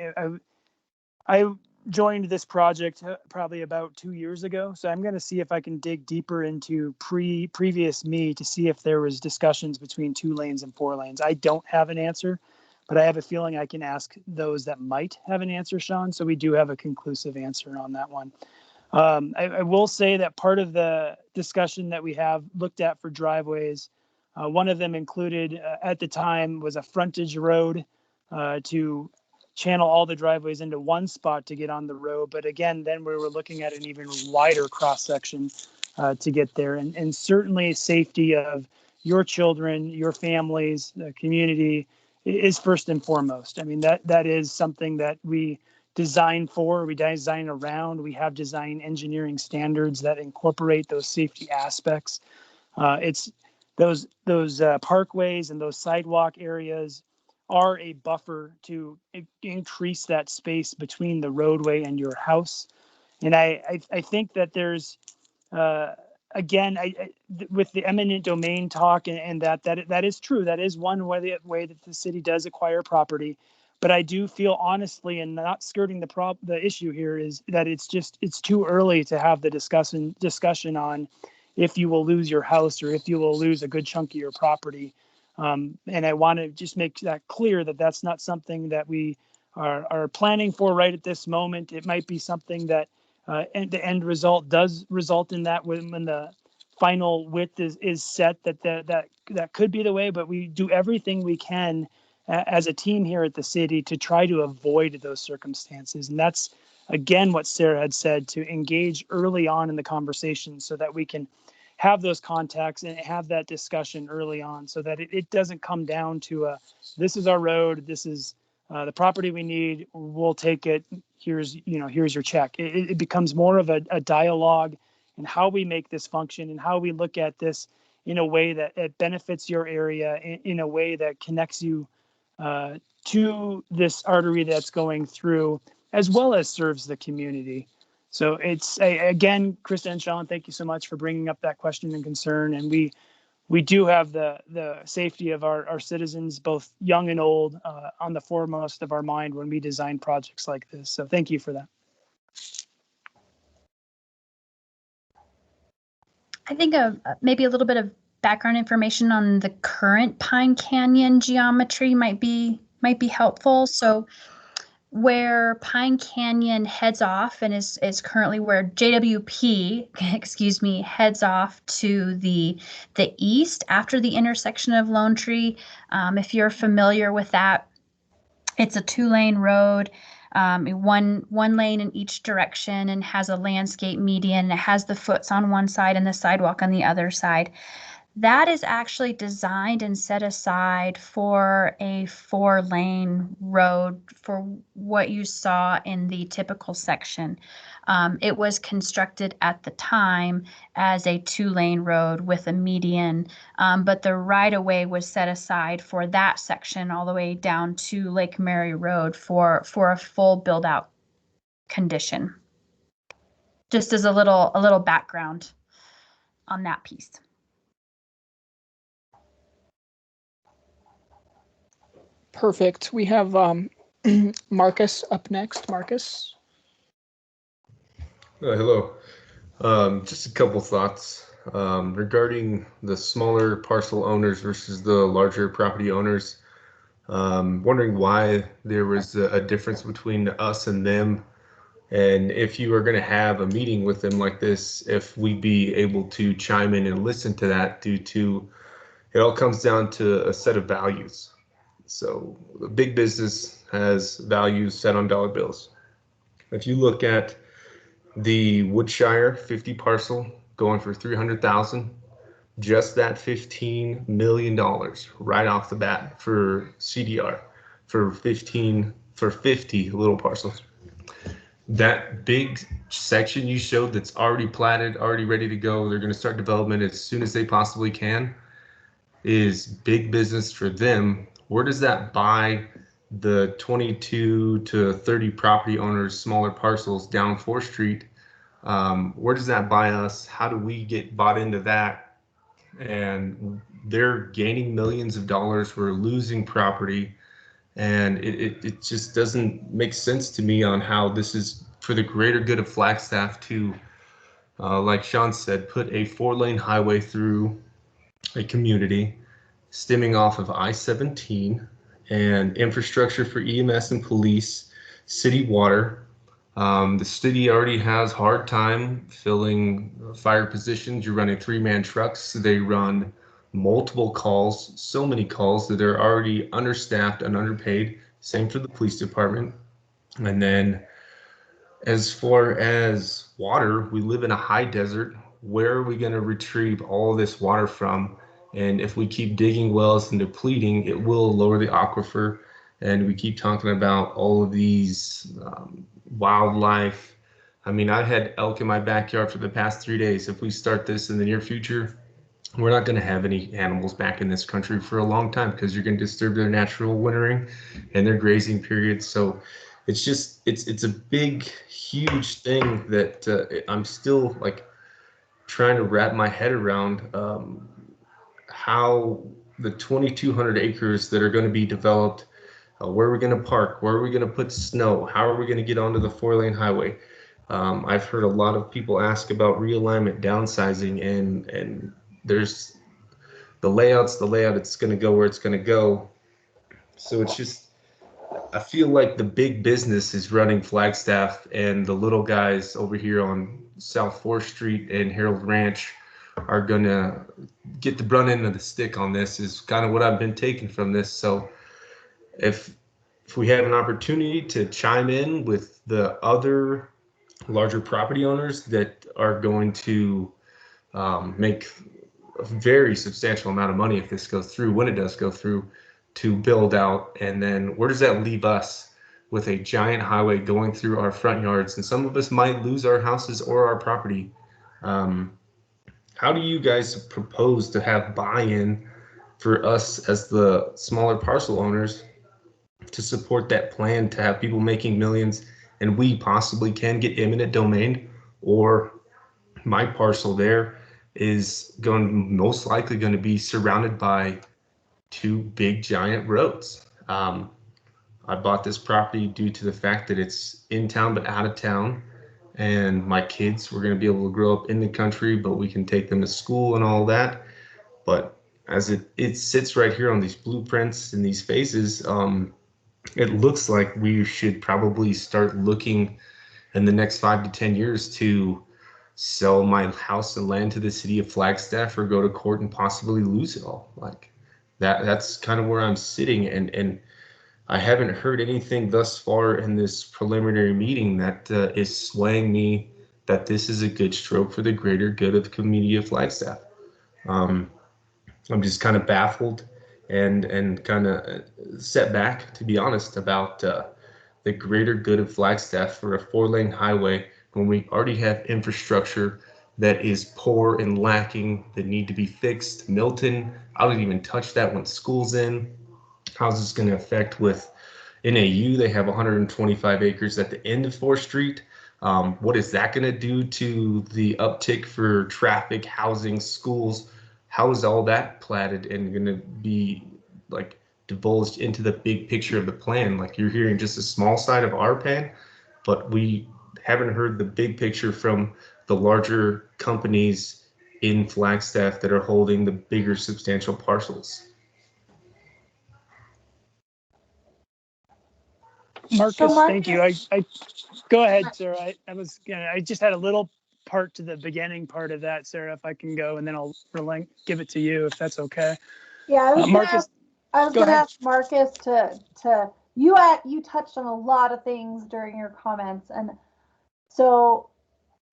I joined this project probably about 2 years ago. So I'm going to see if I can dig deeper into previous me to see if there was discussions between 2 lanes and 4 lanes. I don't have an answer, but I have a feeling I can ask those that might have an answer, Sean. So we do have a conclusive answer on that one. I will say that part of the discussion that we have looked at for driveways, one of them included at the time was a frontage road to channel all the driveways into one spot to get on the road. But again, then we were looking at an even wider cross section to get there. And certainly safety of, your children, your families, the community is first and foremost. I mean, that is something that we design for, we design around. We have design engineering standards that incorporate those safety aspects. It's those parkways and those sidewalk areas are a buffer to increase that space between the roadway and your house. And I think that there's again, with the eminent domain talk and that is true. That is one way that the city does acquire property. But I do feel honestly, and not skirting the issue here, is that it's too early to have the discussion on if you will lose your house or if you will lose a good chunk of your property. And I want to just make that clear that that's not something that we are planning for right at this moment. It might be something that and the end result does result in that when the final width is set, that could be the way. But we do everything we can as a team here at the city to try to avoid those circumstances. And that's, again, what Sara had said, to engage early on in the conversation so that we can have those contacts and have that discussion early on so that it doesn't come down to this is our road, this is the property we need, we'll take it, here's your check. It becomes more of a dialogue and how we make this function and how we look at this in a way that it benefits your area, in a way that connects you to this artery that's going through, as well as serves the community. So it's again, Krista and Sean, thank you so much for bringing up that question and concern. And we do have the safety of our citizens, both young and old, on the foremost of our mind when we design projects like this. So thank you for that. I think maybe a little bit of background information on the current Pine Canyon geometry might be helpful. So where Pine Canyon heads off and is currently where JWP, heads off to the east after the intersection of Lone Tree. If you're familiar with that, it's a 2-lane road, one lane in each direction, and has a landscape median. It has the foots on one side and the sidewalk on the other side. That is actually designed and set aside for a 4-lane road for what you saw in the typical section. It was constructed at the time as a 2-lane road with a median, but the right-of-way was set aside for that section all the way down to Lake Mary Road for a full build-out condition. Just as a little background on that piece. Perfect. We have Marcus up next. Marcus. Hello. Just a couple thoughts regarding the smaller parcel owners versus the larger property owners. Wondering why there was a difference between us and them, and if you are going to have a meeting with them like this, if we'd be able to chime in and listen to that, due to it all comes down to a set of values. So the big business has values set on dollar bills. If you look at the Woodshire 50 parcel going for $300,000, just that $15 million right off the bat for CDR for 50 little parcels. That big section you showed that's already platted, already ready to go, they're going to start development as soon as they possibly can, is big business for them. Where does that buy the 22 to 30 property owners smaller parcels down 4th Street? Where does that buy us? How do we get bought into that? And they're gaining millions of dollars. We're losing property. And it just doesn't make sense to me on how this is for the greater good of Flagstaff to, like Sean said, put a 4-lane highway through a community, stemming off of I-17, and infrastructure for EMS and police, city water. The city already has hard time filling fire positions. You're running 3-man trucks. They run multiple calls, so many calls that they're already understaffed and underpaid. Same for the police department. And then as far as water, we live in a high desert. Where are we going to retrieve all of this water from? And if we keep digging wells and depleting, it will lower the aquifer. And we keep talking about all of these wildlife. I mean, I've had elk in my backyard for the past 3 days. If we start this in the near future, we're not going to have any animals back in this country for a long time because you're going to disturb their natural wintering and their grazing periods. So it's just it's a big, huge thing that I'm still like trying to wrap my head around. How the 2,200 acres that are going to be developed, where are we going to park, where are we going to put snow, how are we going to get onto the 4-lane highway. I've heard a lot of people ask about realignment, downsizing, and there's the layout, it's going to go where it's going to go. So it's just, I feel like the big business is running Flagstaff, and the little guys over here on South 4th Street and Harold Ranch are going to get the brunt end of the stick on this, is kind of what I've been taking from this. So if we have an opportunity to chime in with the other larger property owners that are going to make a very substantial amount of money if this goes through, when it does go through, to build out, and then where does that leave us with a giant highway going through our front yards, and some of us might lose our houses or our property. How do you guys propose to have buy-in for us as the smaller parcel owners to support that plan, to have people making millions and we possibly can get eminent domain? Or my parcel there is most likely going to be surrounded by 2 big giant roads. I bought this property due to the fact that it's in town but out of town, and my kids were going to be able to grow up in the country, but we can take them to school and all that. But as it sits right here on these blueprints and these phases, it looks like we should probably start looking in the next 5 to 10 years to sell my house and land to the city of Flagstaff, or go to court and possibly lose it all. Like that's kind of where I'm sitting, and I haven't heard anything thus far in this preliminary meeting that is swaying me that this is a good stroke for the greater good of the community of Flagstaff. I'm just kind of baffled and kind of set back, to be honest, about the greater good of Flagstaff for a 4-lane highway when we already have infrastructure that is poor and lacking, that need to be fixed. Milton, I don't even touch that when school's in. How's this going to affect with NAU? They have 125 acres at the end of 4th Street. What is that going to do to the uptick for traffic, housing, schools? How is all that platted and going to be like divulged into the big picture of the plan? Like, you're hearing just a small side of our plan, but we haven't heard the big picture from the larger companies in Flagstaff that are holding the bigger substantial parcels. Marcus, So thank you. I go ahead, Sarah. I just had a little part to the beginning part of that, Sarah, if I can go, and then I'll give it to you if that's okay. Yeah, I was Marcus, going to ask Marcus to you touched on a lot of things during your comments, and so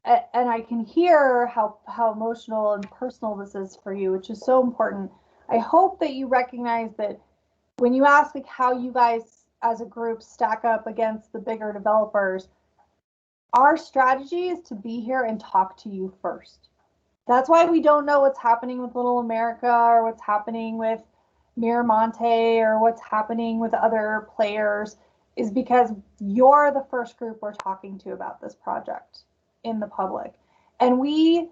and I can hear how emotional and personal this is for you, which is so important. I hope that you recognize that when you ask like how you guys as a group stack up against the bigger developers, our strategy is to be here and talk to you first. That's why we don't know what's happening with Little America, or what's happening with Miramonte, or what's happening with other players, is because you're the first group we're talking to about this project in the public. And we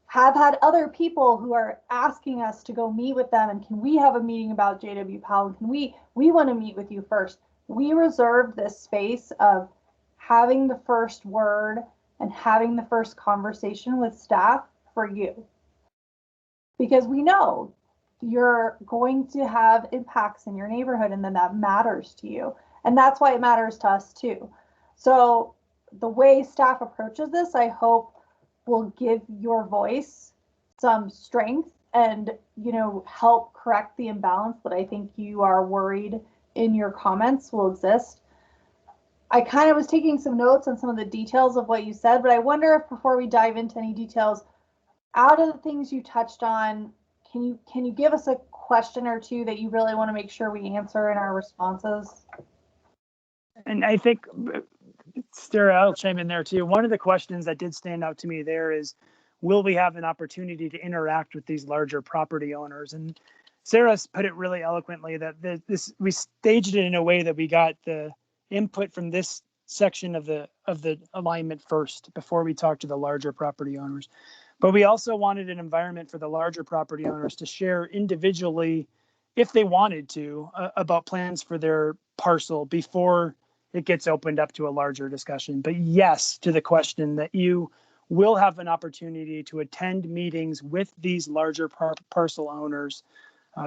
have had other people who are asking us to go meet with them, and can we have a meeting about JW Powell? Can we want to meet with you first. We reserved this space of having the first word and having the first conversation with staff for you, because we know you're going to have impacts in your neighborhood, and then that matters to you, and that's why it matters to us too. So the way staff approaches this, I hope, will give your voice some strength and, help correct the imbalance that I think you are worried in your comments will exist. I kind of was taking some notes on some of the details of what you said, but I wonder if before we dive into any details, out of the things you touched on, can you give us a question or two that you really want to make sure we answer in our responses? And I think, Sara, I'll chime in there too. One of the questions that did stand out to me there is, will we have an opportunity to interact with these larger property owners? And Sara's put it really eloquently that we staged it in a way that we got the input from this section of the alignment first before we talked to the larger property owners. But we also wanted an environment for the larger property owners to share individually, if they wanted to, about plans for their parcel before it gets opened up to a larger discussion. But yes, to the question that you will have an opportunity to attend meetings with these larger parcel owners,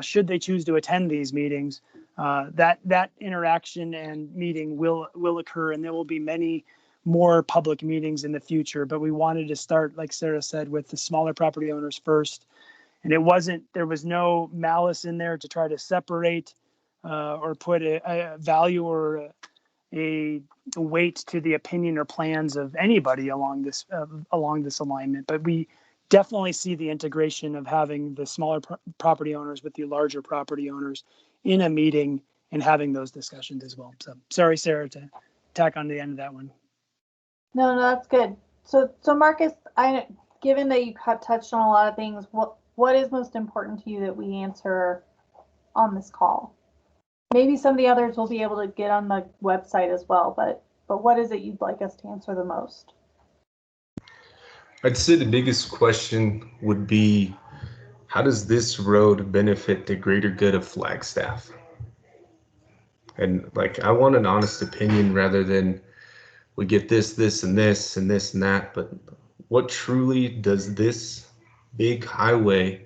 should they choose to attend these meetings. That interaction and meeting will occur, and there will be many more public meetings in the future. But we wanted to start, like Sara said, with the smaller property owners first. And there was no malice in there to try to separate or put a value or a weight to the opinion or plans of anybody along this alignment. But we definitely see the integration of having the smaller property owners with the larger property owners in a meeting and having those discussions as well. So sorry, Sara, to tack on to the end of that one. No, that's good. So Marcus, given that you touched on a lot of things, what is most important to you that we answer on this call? Maybe some of the others will be able to get on the website as well, but what is it you'd like us to answer the most? I'd say the biggest question would be, how does this road benefit the greater good of Flagstaff? And I want an honest opinion rather than we get this, and this, and this, and that. But what truly does this big highway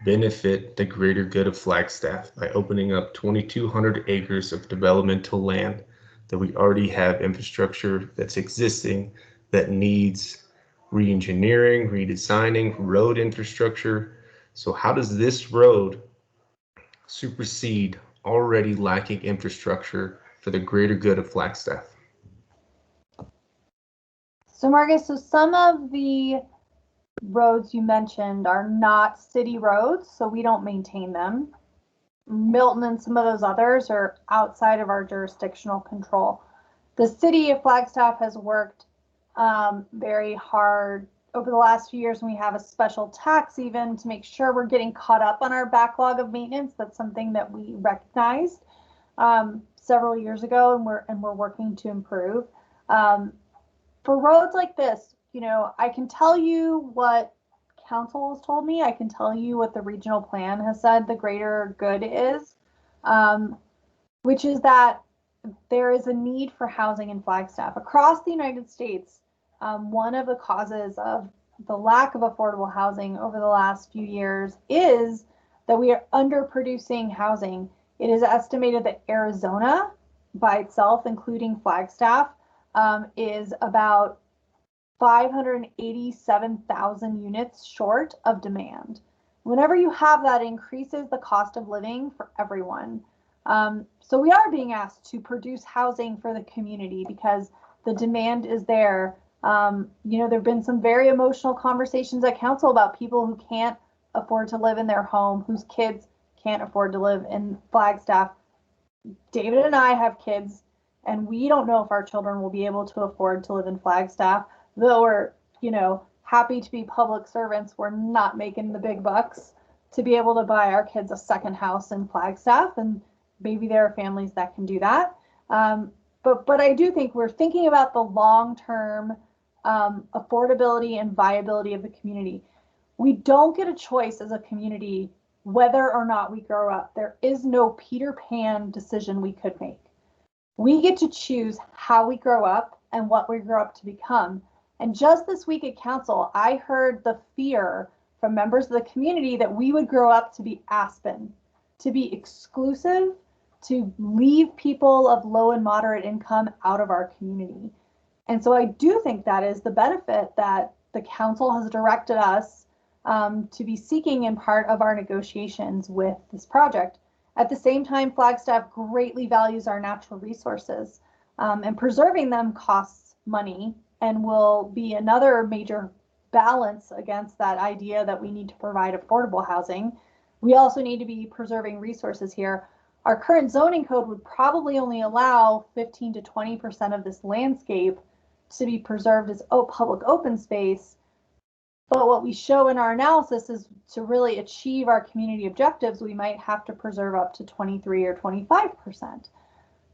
benefit the greater good of Flagstaff by opening up 2,200 acres of developmental land that we already have infrastructure that's existing that needs re-engineering, redesigning, road infrastructure? So how does this road supersede already lacking infrastructure for the greater good of Flagstaff? So Marcus, some of the roads you mentioned are not city roads, so we don't maintain them. Milton and some of those others are outside of our jurisdictional control. The city of Flagstaff has worked very hard over the last few years, and we have a special tax even to make sure we're getting caught up on our backlog of maintenance. That's something that we recognized several years ago, and we're working to improve. For roads like this, I can tell you what council has told me. I can tell you what the regional plan has said the greater good is, which is that there is a need for housing in Flagstaff. Across the United States, one of the causes of the lack of affordable housing over the last few years is that we are underproducing housing. It is estimated that Arizona by itself, including Flagstaff, is about 587,000 units short of demand. Whenever you have that, increases the cost of living for everyone. So we are being asked to produce housing for the community because the demand is there. There have been some very emotional conversations at council about people who can't afford to live in their home, whose kids can't afford to live in Flagstaff. David and I have kids, and we don't know if our children will be able to afford to live in Flagstaff. Though we're, happy to be public servants, we're not making the big bucks to be able to buy our kids a second house in Flagstaff, and maybe there are families that can do that. But I do think we're thinking about the long-term affordability and viability of the community. We don't get a choice as a community whether or not we grow up. There is no Peter Pan decision we could make. We get to choose how we grow up and what we grow up to become. And just this week at council, I heard the fear from members of the community that we would grow up to be Aspen, to be exclusive, to leave people of low and moderate income out of our community. And so I do think that is the benefit that the council has directed us to be seeking in part of our negotiations with this project. At the same time, Flagstaff greatly values our natural resources, and preserving them costs money and will be another major balance against that idea that we need to provide affordable housing, we also need to be preserving resources here. Our current zoning code would probably only allow 15 to 20% of this landscape to be preserved as public open space. But what we show in our analysis is to really achieve our community objectives, we might have to preserve up to 23 or 25%.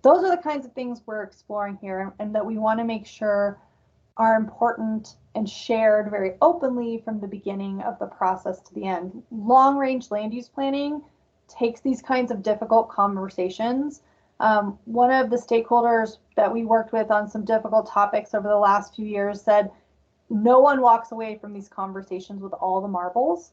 Those are the kinds of things we're exploring here, and that we want to make sure are important and shared very openly from the beginning of the process to the end. Long-range land use planning takes these kinds of difficult conversations. One of the stakeholders that we worked with on some difficult topics over the last few years said, no one walks away from these conversations with all the marbles.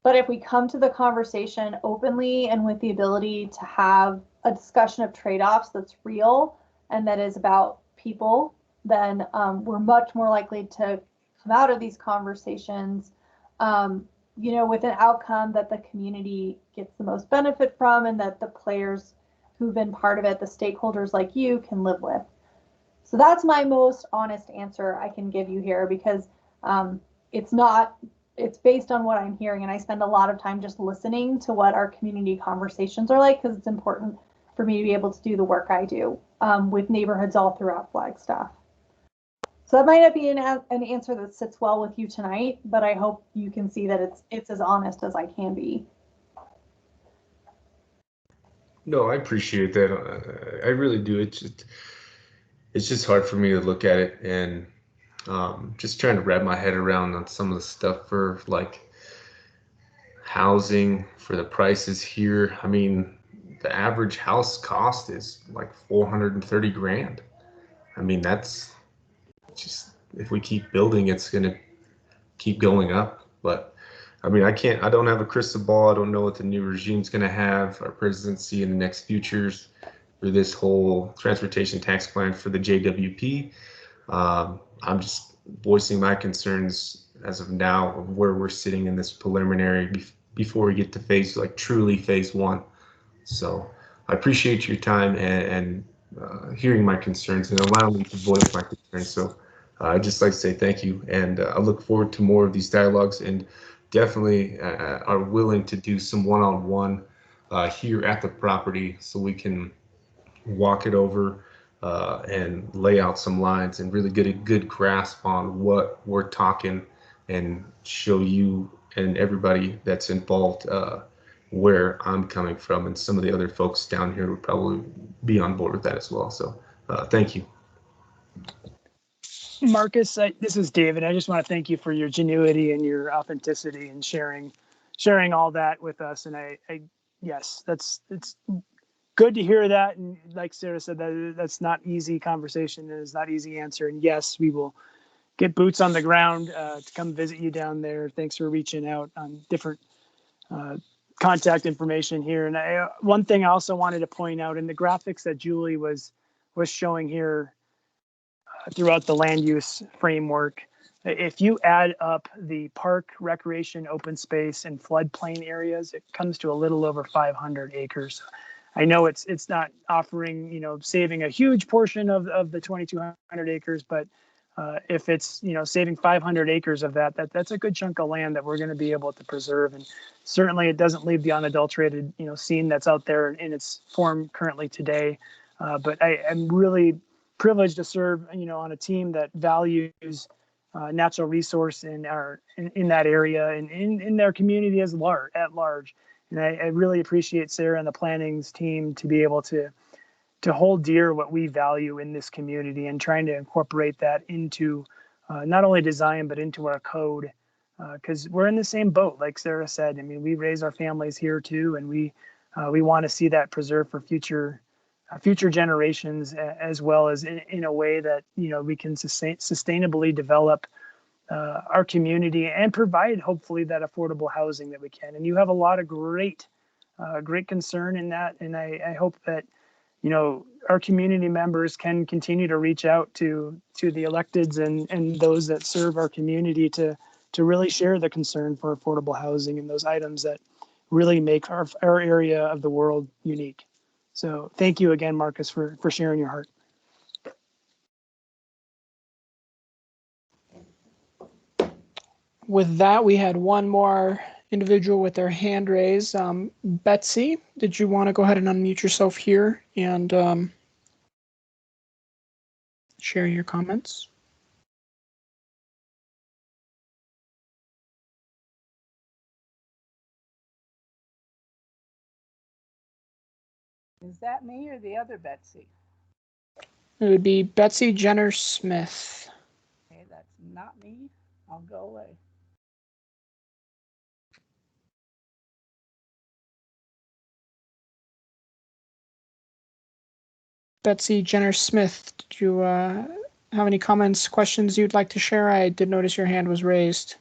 But if we come to the conversation openly and with the ability to have a discussion of trade-offs that's real and that is about people, then we're much more likely to come out of these conversations, with an outcome that the community gets the most benefit from, and that the players who've been part of it, the stakeholders like you, can live with. So that's my most honest answer I can give you here, because it's based on what I'm hearing, and I spend a lot of time just listening to what our community conversations are like, because it's important for me to be able to do the work I do with neighborhoods all throughout Flagstaff. So that might not be an answer that sits well with you tonight, but I hope you can see that it's as honest as I can be. No, I appreciate that. I really do. It's just hard for me to look at it and just trying to wrap my head around on some of the stuff for like housing for the prices here. I mean, the average house cost is like 430 grand. I mean, that's just, if we keep building, it's going to keep going up. But I mean, I don't have a crystal ball. I don't know what the new regime's going to have, our presidency in the next futures for this whole transportation tax plan for the JWP. I'm just voicing my concerns as of now of where we're sitting in this preliminary before we get to truly phase one. So I appreciate your time and hearing my concerns and allowing me to voice my concerns. So I'd just like to say thank you, and I look forward to more of these dialogues, and definitely are willing to do some one-on-one here at the property so we can walk it over and lay out some lines and really get a good grasp on what we're talking, and show you and everybody that's involved where I'm coming from, and some of the other folks down here would probably be on board with that as well. So thank you. Marcus, this is David. I just want to thank you for your genuity and your authenticity and sharing all that with us. And yes, it's good to hear that. And like Sara said, that's not easy conversation, and it's not easy answer. And yes, we will get boots on the ground to come visit you down there. Thanks for reaching out on different contact information here. And one thing I also wanted to point out in the graphics that Julie was showing here throughout the land use framework, if you add up the park, recreation, open space, and floodplain areas, it comes to a little over 500 acres. I know it's not offering, saving a huge portion of the 2,200 acres, but if it's, saving 500 acres of that's a good chunk of land that we're going to be able to preserve. And certainly it doesn't leave the unadulterated, scene that's out there in its form currently today. But I'm really privileged to serve, on a team that values natural resource in that area and in their community at large. And I really appreciate Sara and the planning's team to be able to hold dear what we value in this community, and trying to incorporate that into not only design, but into our code. Because we're in the same boat, like Sara said. I mean, we raise our families here too, and we want to see that preserved for future generations, as well as in a way that we can sustainably develop our community and provide hopefully that affordable housing that we can. And you have a lot of great concern in that, and I hope that our community members can continue to reach out to the electeds and those that serve our community to really share the concern for affordable housing and those items that really make our area of the world unique. So thank you again, Marcus, for sharing your heart. With that, we had one more individual with their hand raised. Betsy, did you want to go ahead and unmute yourself here and share your comments? Is that me or the other Betsy? It would be Betsy Jenner Smith. Okay, that's not me. I'll go away. Betsy Jenner Smith, did you have any comments, questions you'd like to share? I did notice your hand was raised.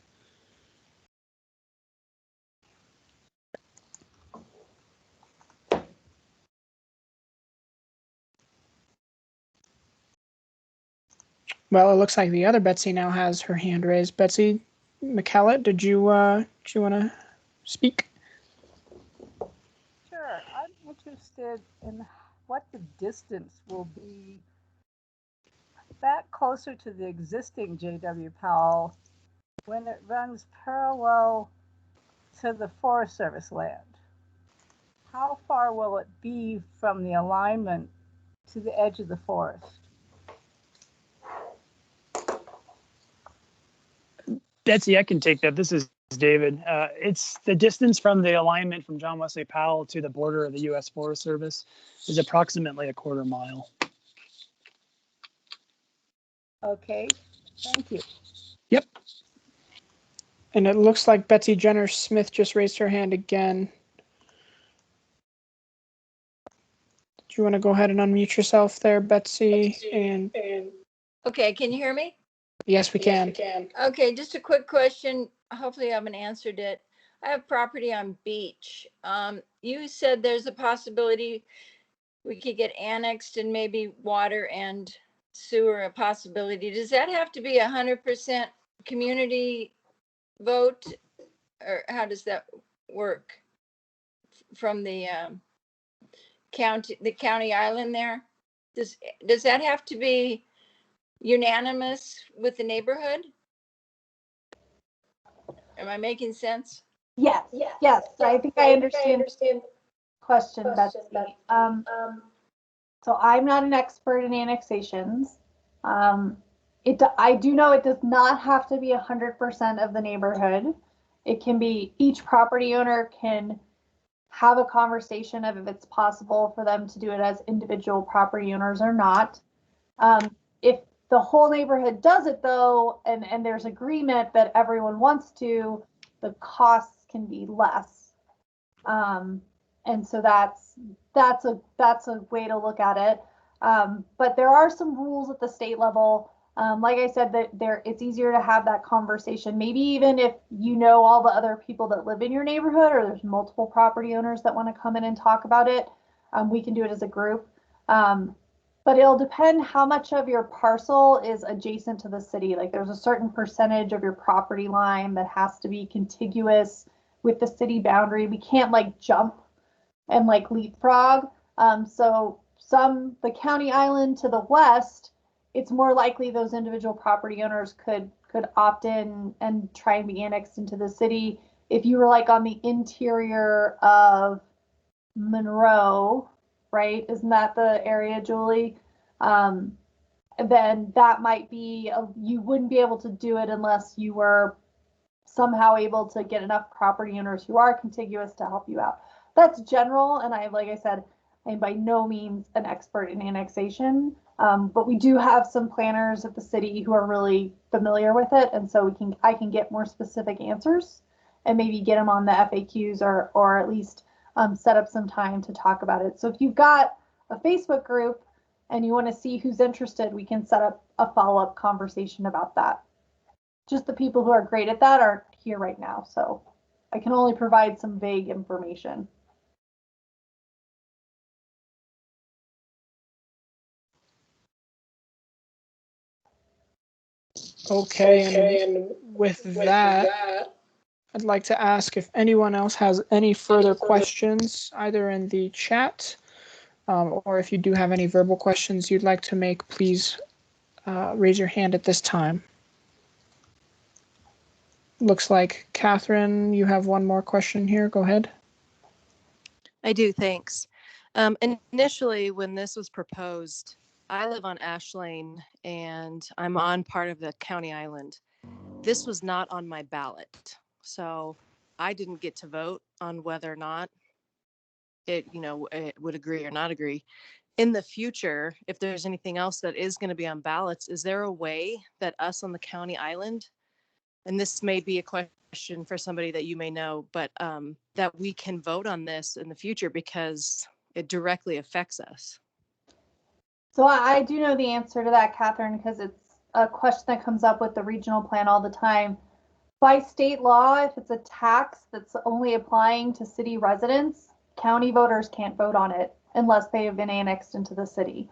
Well, it looks like the other Betsy now has her hand raised. Betsy McCallett, did you want to speak? Sure. I'm interested in what the distance will be back closer to the existing J.W. Powell when it runs parallel to the Forest Service land. How far will it be from the alignment to the edge of the forest? Betsy, I can take that. This is David. It's the distance from the alignment from John Wesley Powell to the border of the U.S. Forest Service is approximately a quarter mile. Okay, thank you. Yep. And it looks like Betsy Jenner Smith just raised her hand again. Do you want to go ahead and unmute yourself there, Betsy? And Okay, can you hear me? yes, we can. Okay, just a quick question. Hopefully I haven't answered it. I have property on Beach. You said there's a possibility we could get annexed and maybe water and sewer a possibility. Does that have to be 100% community vote, or how does that work from the county island there? Does that have to be unanimous with the neighborhood? Am I making sense? Yes, yes. I think I understand the question, Betsy. So I'm not an expert in annexations. I do know it does not have to be 100% of the neighborhood. It can be each property owner can have a conversation of if it's possible for them to do it as individual property owners or not. If the whole neighborhood does it though, and there's agreement that everyone wants to, the costs can be less. And so that's a way to look at it. But there are some rules at the state level. Like I said, that it's easier to have that conversation. Maybe even if you know all the other people that live in your neighborhood, or there's multiple property owners that want to come in and talk about it, we can do it as a group. But it'll depend how much of your parcel is adjacent to the city. Like there's a certain percentage of your property line that has to be contiguous with the city boundary. We can't like jump and like leapfrog. So the county island to the west, it's more likely those individual property owners could opt in and try and be annexed into the city. If you were like on the interior of Monroe, right? Isn't that the area, Julie? Then that might be, you wouldn't be able to do it unless you were somehow able to get enough property owners who are contiguous to help you out. That's general, and like I said, I'm by no means an expert in annexation, but we do have some planners at the city who are really familiar with it, and so I can get more specific answers and maybe get them on the FAQs or at least set up some time to talk about it. So if you've got a Facebook group and you want to see who's interested, we can set up a follow-up conversation about that. Just the people who are great at that aren't here right now, so I can only provide some vague information. Okay, and with that, I'd like to ask if anyone else has any further questions, either in the chat or if you do have any verbal questions you'd like to make, please raise your hand at this time. Looks like Catherine, you have one more question here. Go ahead. I do, thanks. Initially, when this was proposed, I live on Ash Lane and I'm on part of the county island. This was not on my ballot, so I didn't get to vote on whether or not it would agree or not agree. In the future, if there's anything else that is going to be on ballots, is there a way that us on the county island, and this may be a question for somebody that you may know, but that we can vote on this in the future because it directly affects us? So I do know the answer to that, Catherine, because it's a question that comes up with the regional plan all the time. By state law, if it's a tax that's only applying to city residents, county voters can't vote on it unless they have been annexed into the city.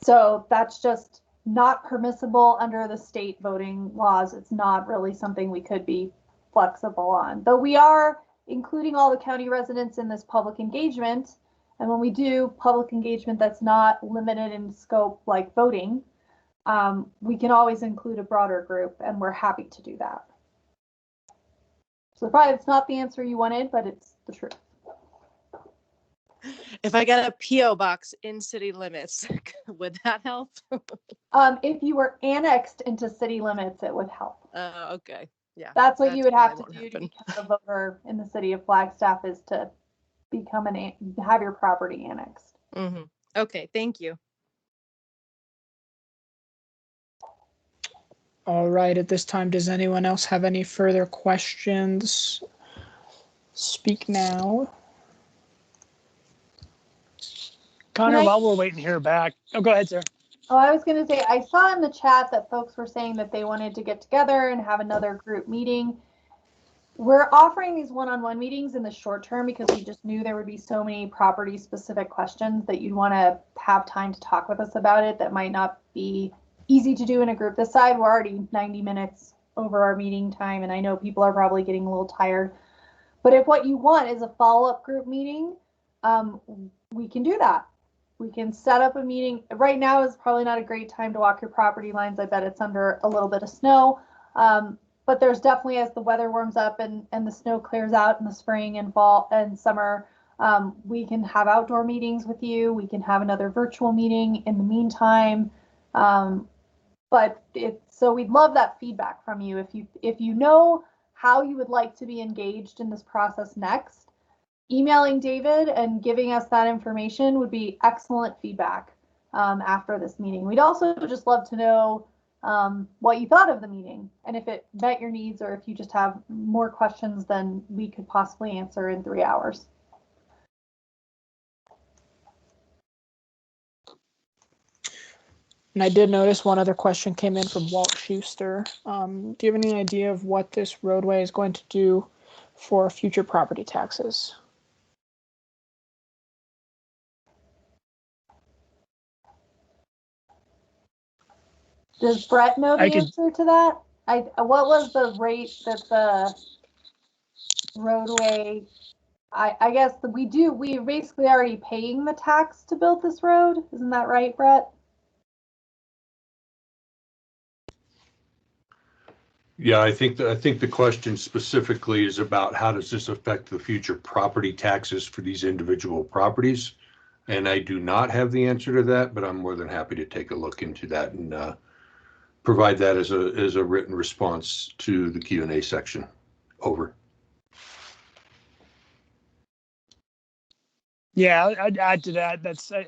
So that's just not permissible under the state voting laws. It's not really something we could be flexible on. Though we are including all the county residents in this public engagement. And when we do public engagement that's not limited in scope like voting, we can always include a broader group, and we're happy to do that. So probably it's not the answer you wanted, but it's the truth. If I got a P.O. box in city limits, would that help? If you were annexed into city limits, it would help. Okay. Yeah. That's what you would have to probably do won't to happen. become a voter in the city of Flagstaff, is to become have your property annexed. Mm-hmm. Okay, thank you. All right, at this time, does anyone else have any further questions? Speak now. Connor, while we're waiting to hear back. Oh, go ahead, sir. Oh, I was going to say, I saw in the chat that folks were saying that they wanted to get together and have another group meeting. We're offering these one-on-one meetings in the short term because we just knew there would be so many property specific questions that you'd want to have time to talk with us about it. That might not be easy to do in a group this side. We're already 90 minutes over our meeting time, and I know people are probably getting a little tired. But if what you want is a follow-up group meeting, we can do that. We can set up a meeting. Right now is probably not a great time to walk your property lines. I bet it's under a little bit of snow. But there's definitely, as the weather warms up and the snow clears out in the spring and fall and summer, we can have outdoor meetings with you. We can have another virtual meeting in the meantime. So we'd love that feedback from you. If you know how you would like to be engaged in this process next, emailing David and giving us that information would be excellent feedback after this meeting. We'd also just love to know what you thought of the meeting, and if it met your needs, or if you just have more questions than we could possibly answer in 3 hours. And I did notice one other question came in from Walt Schuster. Do you have any idea of what this roadway is going to do for future property taxes? Does Brett know the answer to that? What was the rate that the roadway? I guess we basically already paying the tax to build this road. Isn't that right, Brett? Yeah, I think the question specifically is about how does this affect the future property taxes for these individual properties? And I do not have the answer to that, but I'm more than happy to take a look into that and provide that as a written response to the Q&A section. Over. Yeah, I'd add to that.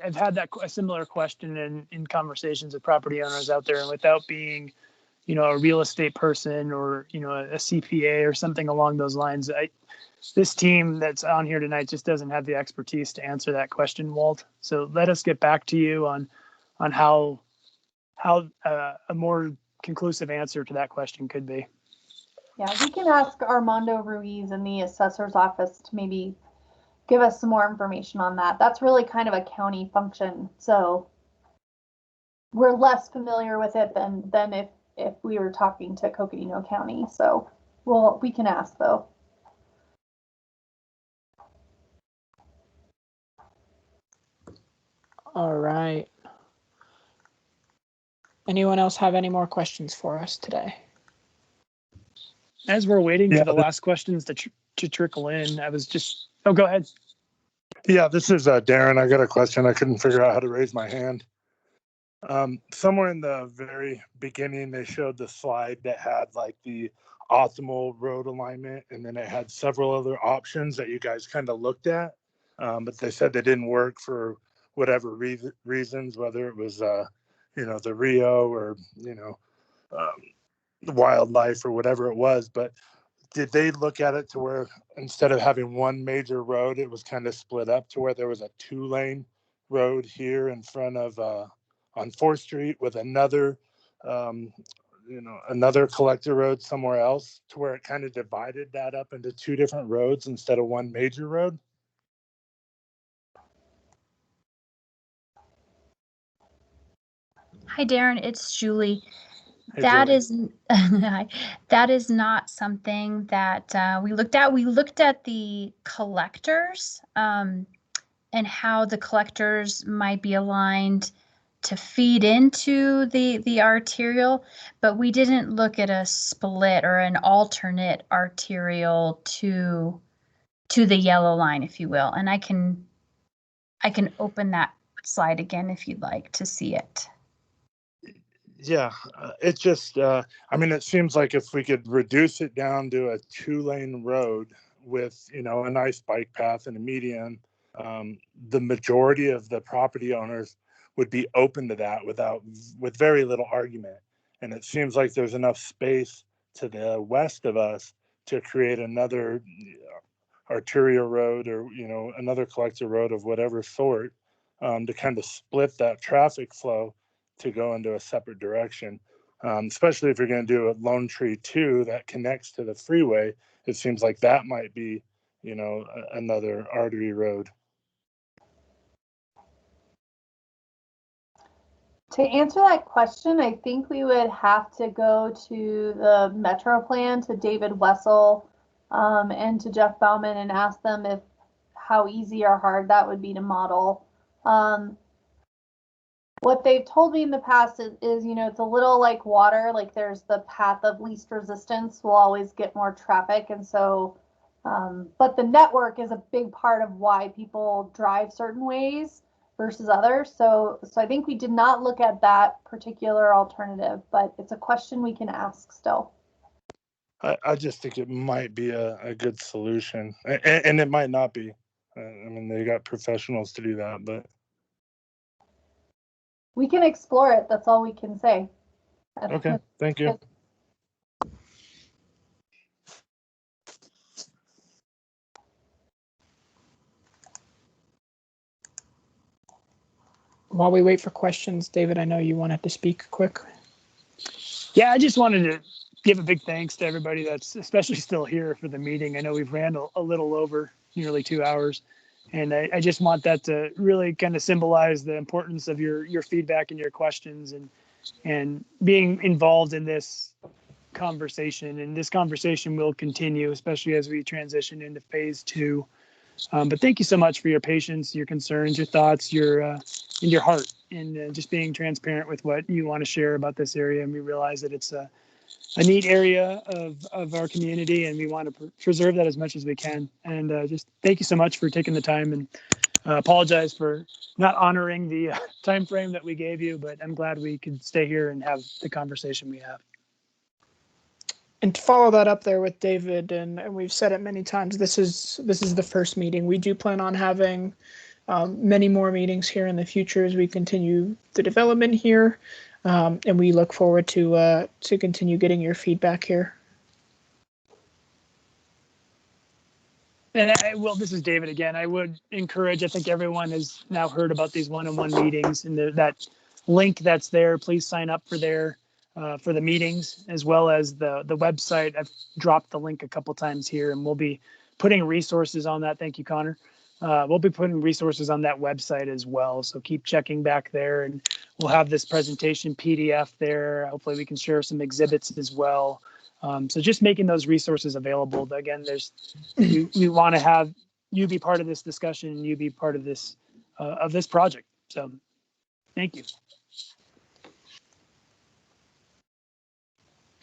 I've had a similar question in conversations with property owners out there, and without being, a real estate person or, a CPA or something along those lines, this team that's on here tonight just doesn't have the expertise to answer that question, Walt. So let us get back to you on how a more conclusive answer to that question could be. Yeah, we can ask Armando Ruiz in the assessor's office to maybe give us some more information on that. That's really kind of a county function, so we're less familiar with it than if we were talking to Coconino County. So we can ask though. All right. Anyone else have any more questions for us today? As we're waiting Yeah, for the last questions to trickle in, I was just, oh, go ahead. yeah, this is Darren. I got a question. I couldn't figure out how to raise my hand. Somewhere in the very beginning, they showed the slide that had like the optimal road alignment, and then it had several other options that you guys kind of looked at. But they said they didn't work for whatever reasons, whether it was, the Rio or, wildlife or whatever it was. But did they look at it to where instead of having one major road, it was kind of split up to where there was a 2-lane road here in front of on 4th Street with another, another collector road somewhere else, to where it kind of divided that up into 2 different roads instead of one major road? Hi, Darren. It's Julie. Hey, That Julie. is that is not something that we looked at. We looked at the collectors and how the collectors might be aligned to feed into the arterial, but we didn't look at a split or an alternate arterial to the yellow line, if you will. And I can open that slide again if you'd like to see it. Yeah, it just, it seems like if we could reduce it down to a 2-lane road with, a nice bike path and a median, the majority of the property owners would be open to that with very little argument. And it seems like there's enough space to the west of us to create another arterial road or, another collector road of whatever sort, to kind of split that traffic flow to go into a separate direction. Especially if you're going to do a Lone Tree 2 that connects to the freeway, it seems like that might be, another artery road. To answer that question, I think we would have to go to the Metro Plan, to David Wessel, and to Jeff Bauman, and ask them how easy or hard that would be to model. What they've told me in the past is, it's a little like water, like there's the path of least resistance will always get more traffic. And so, but the network is a big part of why people drive certain ways versus others. So I think we did not look at that particular alternative, but it's a question we can ask still. I just think it might be a good solution, and it might not be. They got professionals to do that, but we can explore it. That's all we can say. Okay, thank you. While we wait for questions, David, I know you wanted to speak quick. Yeah, I just wanted to give a big thanks to everybody that's especially still here for the meeting. I know we've ran a little over nearly 2 hours, and I just want that to really kind of symbolize the importance of your feedback and your questions and being involved in this conversation. And this conversation will continue, especially as we transition into phase 2. But thank you so much for your patience, your concerns, your thoughts, and your heart, and just being transparent with what you want to share about this area. And we realize that it's a neat area of our community, and we want to preserve that as much as we can. And just thank you so much for taking the time, and apologize for not honoring the time frame that we gave you, but I'm glad we could stay here and have the conversation we have. And to follow that up there with David, and we've said it many times, this is the first meeting. We do plan on having many more meetings here in the future as we continue the development here, and we look forward to continue getting your feedback here. And this is David again. I would encourage, I think everyone has now heard about these one-on-one meetings, and that link that's there, please sign up for the meetings, as well as the website. I've dropped the link a couple times here, and we'll be putting resources on that. Thank you, Connor. We'll be putting resources on that website as well. So keep checking back there, and we'll have this presentation PDF there. Hopefully we can share some exhibits as well. So just making those resources available. Again, we want to have you be part of this discussion, and you be part of this project. So thank you.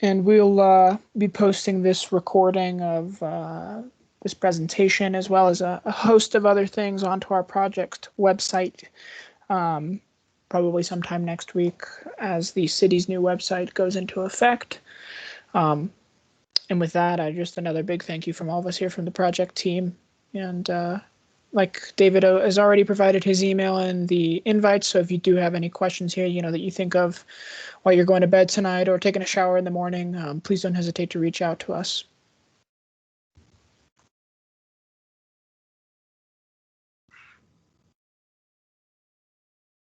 And we'll be posting this recording of this presentation as well as a host of other things onto our project website probably sometime next week as the city's new website goes into effect. And with that, just another big thank you from all of us here from the project team. And like David has already provided his email and the invite, so if you do have any questions here, that you think of while you're going to bed tonight or taking a shower in the morning, please don't hesitate to reach out to us.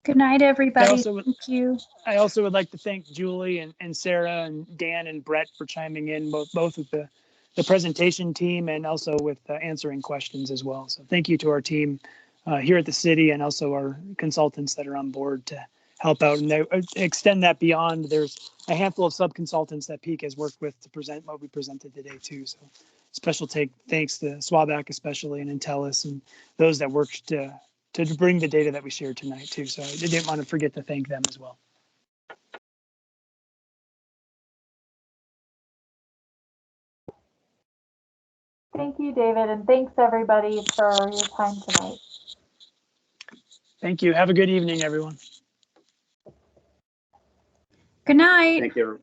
Good night, everybody. Thank you. I also would like to thank Julie and Sarah and Dan and Brett for chiming in, both with the presentation team and also with answering questions as well. So thank you to our team here at the city and also our consultants that are on board to help out and extend that beyond. There's a handful of sub-consultants that Peak has worked with to present what we presented today too. So special thanks to Swaback especially and Intellis and those that worked to bring the data that we shared tonight too. So I didn't want to forget to thank them as well. Thank you, David, and thanks everybody for your time tonight. Thank you. Have a good evening, everyone. Good night. Thank you.